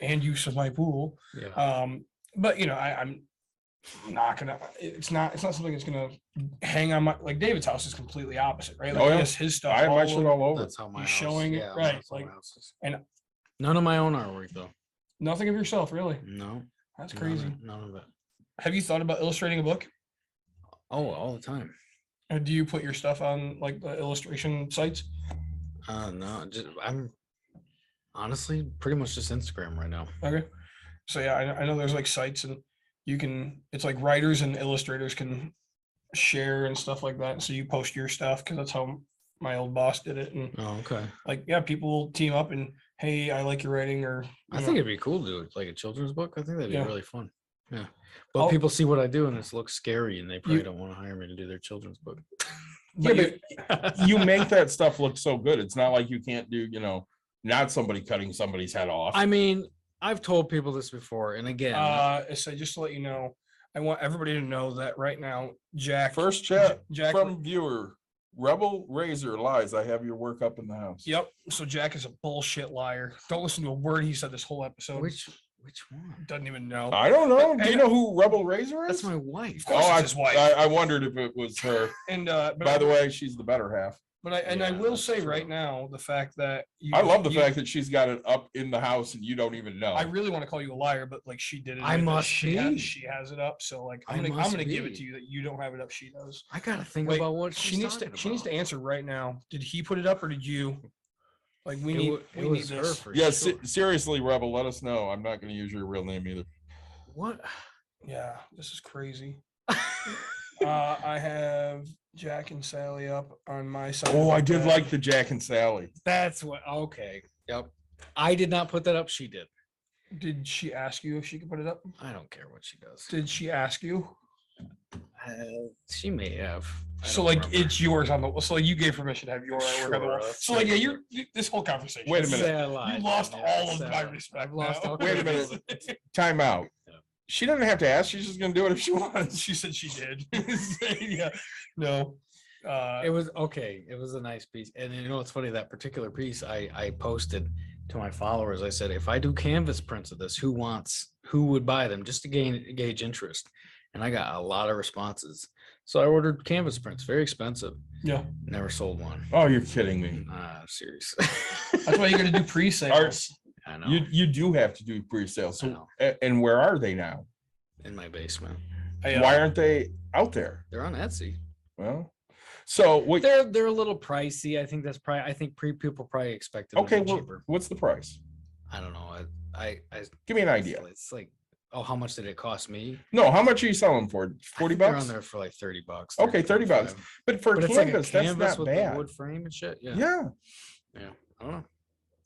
and use of my pool. Yeah. But I'm not gonna. It's not something that's gonna hang on my, like David's house is completely opposite, right? Like Oh, he yeah. has his stuff. I have my all shit over. all over. That's how my He's house, showing it, yeah, right, that's how my like- house is. and None of my own artwork though. nothing of yourself, really. No, That's none crazy. none of it. Have you thought about illustrating a book? Oh, all the time. Or do you put your stuff on like the illustration sites? No, I'm honestly pretty much just Instagram right now. Okay. So yeah, I know there's like sites and you can, it's like writers and illustrators can share and stuff like that. So you post your stuff because that's how my old boss did it, and Oh, okay. like, yeah, people will team up and, hey, I like your writing, or I think it'd be cool to do it like a children's book. I think that'd be Yeah. really fun. Yeah. But I'll- people see what I do and it looks scary and they probably You- don't want to hire me to do their children's book. but Yeah, you- but you make that stuff look so good. It's not like you can't do, not somebody cutting somebody's head off. I mean, I've told people this before, and again, so just to let you know, I want everybody to know that right now, Jack. First chat Jack. from viewer, Rebel Razor lies. I have your work up in the house. Yep. So Jack is a bullshit liar. Don't listen to a word he said this whole episode. which one? Doesn't even know. I don't know. Do you And- know who Rebel Razor is? That's my wife. Of course, it's his wife. I wondered if it was her. And By the way, she's the better half. but I Yeah, will that's say true. right now, the fact that I love the fact that she's got it up in the house and you don't even know. I really want to call you a liar, but like she did it. I must she be. she has it up. So like I I'm must gonna give it be. to you that you don't have it up. She does. I gotta think Wait, about what she needs to answer right now. Did he put it up or did you? Like we need It we need was her this. for Yes, sure. seriously, Rebel, let us know. I'm not going to use your real name either. What? Yeah, this is crazy. I have Jack and Sally up on my side. Oh, of I the did bed. like the Jack and Sally. That's what. Okay. Yep. I did not put that up. She did. Did she ask you if she could put it up? I don't care what she does. Did she ask you? She may have. I So don't like remember. it's yours on the. So you gave permission to have your artwork on the wall. Sure, So like yeah, this whole conversation. Wait a minute. Say I lied, You lost then, all of so my respect. I've lost now. all Wait a minute. credibility. Time out. Yeah. She doesn't have to ask. She's just going to do it if she wants. She said she did. Yeah. No. It was okay. It was a nice piece. And you know what's funny? That particular piece I posted to my followers. I said, if I do canvas prints of this, who would buy them just to gauge interest? And I got a lot of responses. So I ordered canvas prints, very expensive. Yeah. Never sold one. Oh, you're kidding me. Serious. That's why you got to do pre-sales. I know. You do have to do pre-sale. I So, know. and where are they now? In my basement. Why aren't they out there? They're on Etsy. Well, so what? They're a little pricey. I think people probably expect them Okay, to be well, cheaper. what's the price? I don't know. I Give me an idea. It's like, oh, how much did it cost me? No, how much are you selling for? I 40 think they're bucks? on there for like $30. Okay, 30 bucks. 25. But for But it's like a canvas, canvas that's not with the bad. wood frame and shit. Yeah. Yeah. Yeah. I don't know.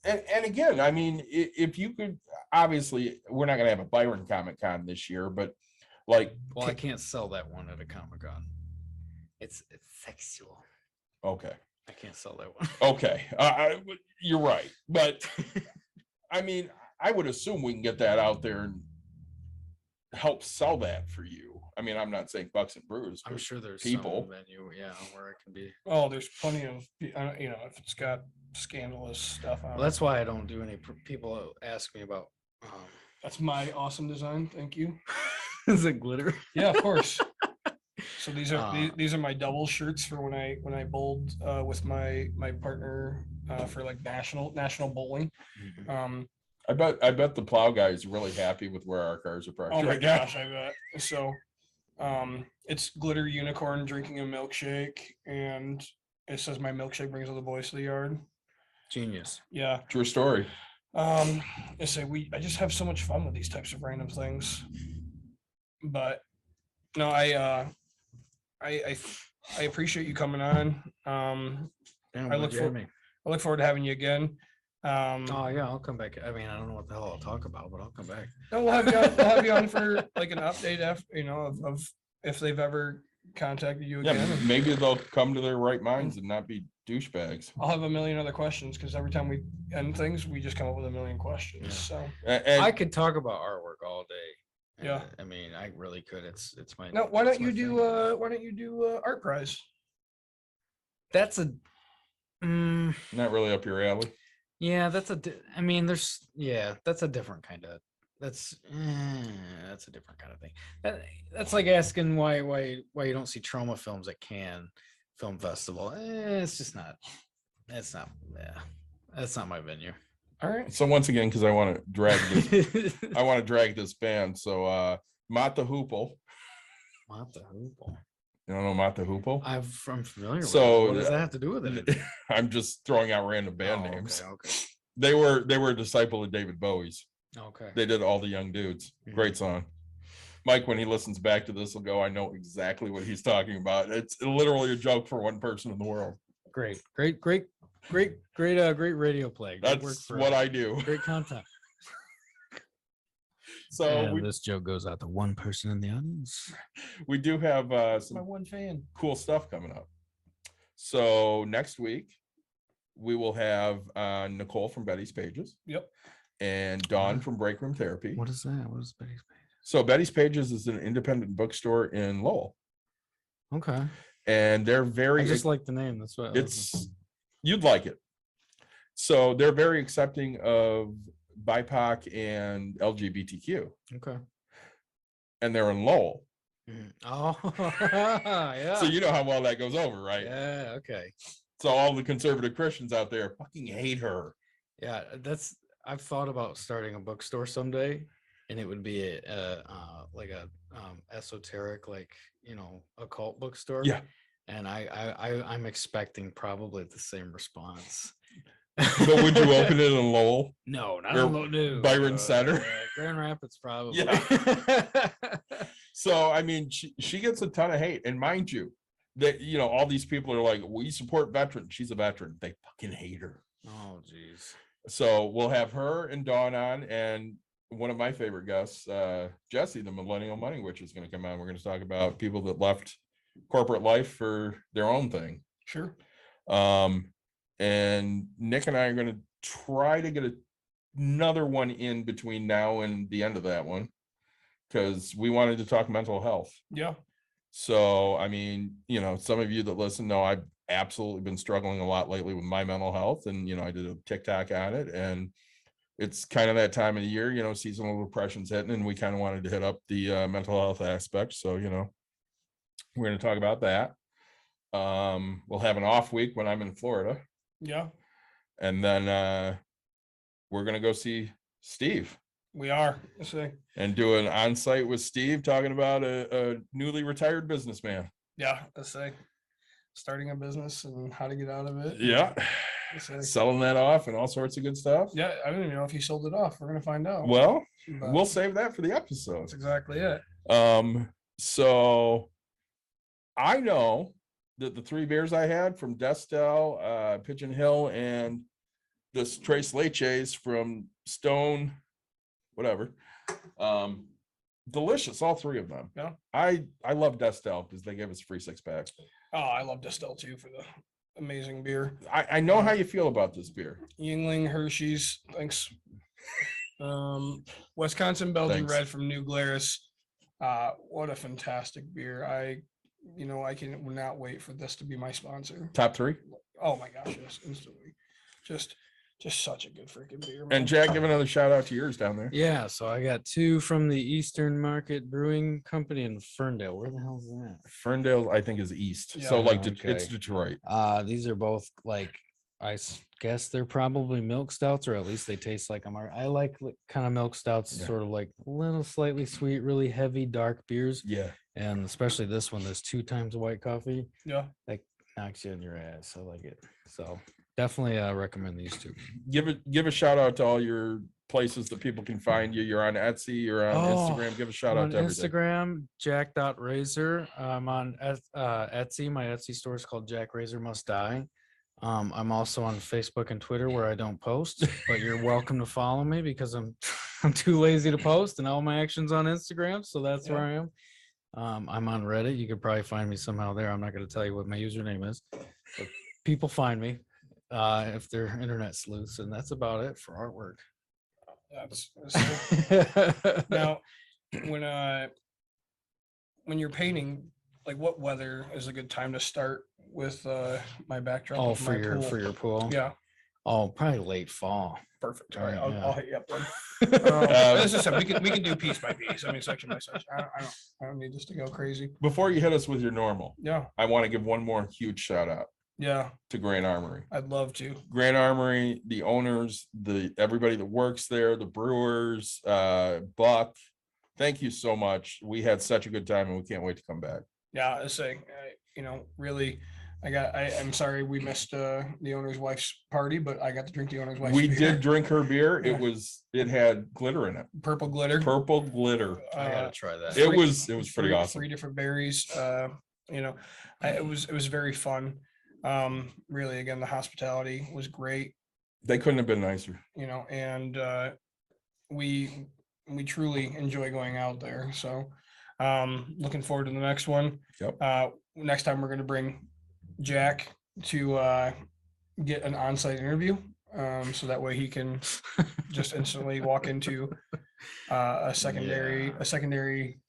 And again, I mean, if you could, obviously, we're not going to have a Byron Comic Con this year, but like, Well, I can't sell that one at a Comic-Con. It's sexual. okay. I can't sell that one. Okay. You're right. But I mean, I would assume we can get that out there and help sell that for you. I mean, I'm not saying Bucks and Brews, I'm but sure there's people. some venue, yeah, where it can be. Oh, there's plenty of, if it's got scandalous stuff on Well, it. that's why I don't do any. People ask me about. That's my awesome design. Thank you. Is it glitter? Yeah, of course. So these are Uh, these are my double shirts for when I bowled with my partner for like national bowling. I bet the plow guy is really happy with where our cars are parked. Oh my right now. gosh, I bet. So it's glitter unicorn drinking a milkshake, and it says my milkshake brings all the boys to the yard. Genius. Yeah. True story. I say I just have so much fun with these types of random things. But no, I appreciate you coming on. Damn, I look glad you had me. I look forward to having you again. Oh yeah, I'll come back. I mean, I don't know what the hell I'll talk about, but I'll come back. No, we'll have you on for like an update after, of if they've ever contacted you Yeah, again. And maybe they'll come to their right minds and not be douchebags. I'll have a million other questions because every time we end things, we just come up with a million questions. Yeah. So And I could talk about artwork all day. and, Yeah. I mean, I really could. It's my. now, why it's don't you my do thing. why don't you do art prize? That's a. not really up your alley. Yeah, that's a. I mean, that's a different kind of. That's a different kind of thing. That's like asking why you don't see trauma films at Cannes Film Festival. It's just not. It's not. Yeah, that's not my venue. All right. So once again, because I want to drag this band. So Mott the Hoople. What the hoople? You don't know Mott the Hoople? I'm familiar with So, it. What does that have to do with it? I'm just throwing out random band Oh, names. Okay. They were a disciple of David Bowie's. Okay. They did All the Young Dudes. Mhm. Great song. Mike, when he listens back to this, will go, I know exactly what he's talking about. It's literally a joke for one person in the world. great radio play. Great work That's for what us. I do. Great content. So And this joke goes out to one person in the audience. we do have My some one fan. cool stuff coming up. So next week we will have Nicole from Betty's Pages. Yep. And Dawn from Break Room Therapy. What is that? What is Betty's Page? So Betty's Pages is an independent bookstore in Lowell, Okay. and they're very. I just like the name. That's what You'd like it. So they're very accepting of BIPOC and LGBTQ, okay. and they're in Lowell. Oh, yeah. So you know how well that goes over, right? Yeah. Okay. So all the conservative Christians out there fucking hate her. Yeah, I've thought about starting a bookstore someday, and it would be like a esoteric, like, occult bookstore. Yeah. And I'm expecting probably the same response. But would you open it in Lowell? No, not Or no. Byron Center? Grand Rapids, probably. Yeah. So I mean, she gets a ton of hate, and mind you, that all these people are like, we support veterans. She's a veteran. They fucking hate her. Oh, geez. So we'll have her and Dawn on, and one of my favorite guests, Jesse, the Millennial Money Witch, is going to come on. We're going to talk about people that left corporate life for their own thing. Sure. And Nick and I are going to try to get another one in between now and the end of that one, because we wanted to talk mental health. Yeah. So, I mean, some of you that listen know I've absolutely been struggling a lot lately with my mental health. And, I did a TikTok on it, and it's kind of that time of the year, seasonal depression's hitting, and we kind of wanted to hit up the mental health aspect. So, we're going to talk about that. We'll have an off week when I'm in Florida. Yeah. And then we're going to go see Steve. We are. And do an on-site with Steve talking about a newly retired businessman. Yeah. Starting a business and how to get out of it. Yeah. Selling that off and all sorts of good stuff. Yeah. I don't even know if he sold it off. We're going to find out. Well, But we'll save that for the episode. that's exactly it. So I know that the 3 beers I had from Destel, Pigeon Hill, and this Tres Leches from Stone, whatever. Delicious, all 3 of them. Yeah. I love Destel because they gave us a free 6-pack. Oh, I love Destel too for the amazing beer. I know how you feel about this beer. Yingling, Hershey's, thanks. Wisconsin Belgian Thanks. Red from New Glarus. What a fantastic beer. I cannot wait for this to be my sponsor. Top 3. Oh my gosh, yes, instantly. Just such a good freaking beer, man. And Jack, give another shout out to yours down there. Yeah, so I got 2 from the Eastern Market Brewing Company in Ferndale. Where the hell is that? Ferndale, I think, is east. Yeah. So like Okay. it's Detroit. These are both like, guess they're probably milk stouts, or at least they taste like them. I like kind of milk stouts, Yeah. sort of like a little slightly sweet, really heavy, dark beers. Yeah. And especially this one, there's 2 times white coffee. Yeah. Knocks you in your ass. I like it. So definitely recommend these 2. Give a shout out to all your places that people can find you. You're on Etsy, you're on Instagram. Give a shout out on to everything. Instagram, jack.razor. I'm on Etsy. My Etsy store is called Jack Razor Must Die. I'm also on Facebook and Twitter, where I don't post, but you're welcome to follow me because I'm too lazy to post, and all my actions on Instagram. So that's where I am. I'm on Reddit. You could probably find me somehow there. I'm not going to tell you what my username is, but people find me if their internet sleuths, and that's about it for artwork. That's now when you're painting, like what weather is a good time to start with my backdrop? Oh, of for my your pool? for your pool. Yeah. Oh, probably late fall. Perfect. All right, I'll, Yeah. I'll hit you up then. As I said, we can do piece by piece. I mean, section by section. I don't need this to go crazy. Before you hit us with your normal, Yeah, I want to give one more huge shout out yeah, to Grand Armory. I'd love to. Grand Armory, the owners, everybody that works there, the brewers, Buck. Thank you so much. We had such a good time, and we can't wait to come back. Yeah, I say, really, I'm sorry we missed the owner's wife's party, but I got to drink the owner's wife's We beer. did drink her beer. Yeah. It had glitter in it, Purple glitter. purple glitter. I gotta try that. It Three- was pretty awesome. 3 different berries. It was very fun. Really, again, the hospitality was great, They couldn't have been nicer. you know, and we truly enjoy going out there. So looking forward to the next one. Yep. Next time we're going to bring Jack to get an on-site interview, so that way he can just instantly walk into a secondary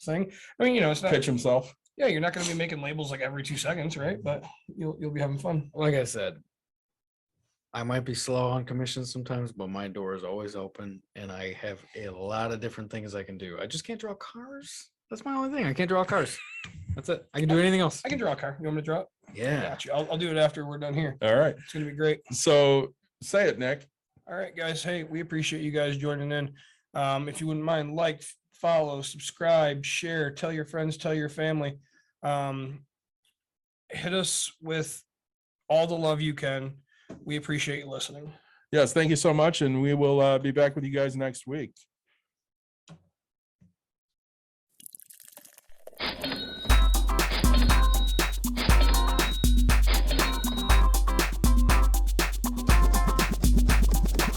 thing. I mean, you know, it's not. Pitch himself. Yeah, you're not going to be making labels like every 2 seconds, right? But you'll be having fun. Like I said, I might be slow on commissions sometimes, but my door is always open and I have a lot of different things I can do. I just can't draw cars. That's my only thing. I can't draw cars. That's it. I can do anything else. I can draw a car. You want me to draw it? Yeah. Got you. I'll do it after we're done here. All right. It's gonna be great. So say it, Nick. All right, guys. Hey, we appreciate you guys joining in. If you wouldn't mind, like, follow, subscribe, share, tell your friends, tell your family. Hit us with all the love you can. We appreciate you listening. Yes, thank you so much. And we will be back with you guys next week.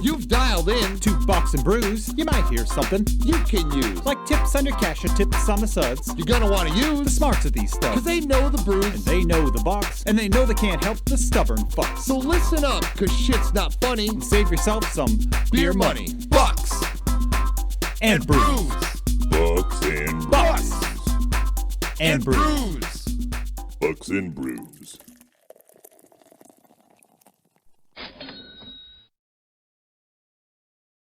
You've dialed in to Bucks and Brews. You might hear something you can use, like tips on your cash or tips on the suds. You're gonna want to use the smarts of these stuff, because they know the brews, and they know the box, and they know they can't help the stubborn fucks. So listen up, because shit's not funny, and save yourself some beer money. Bucks and Brews. Bucks and Bucks Brews. and Brews. Bucks and Brews.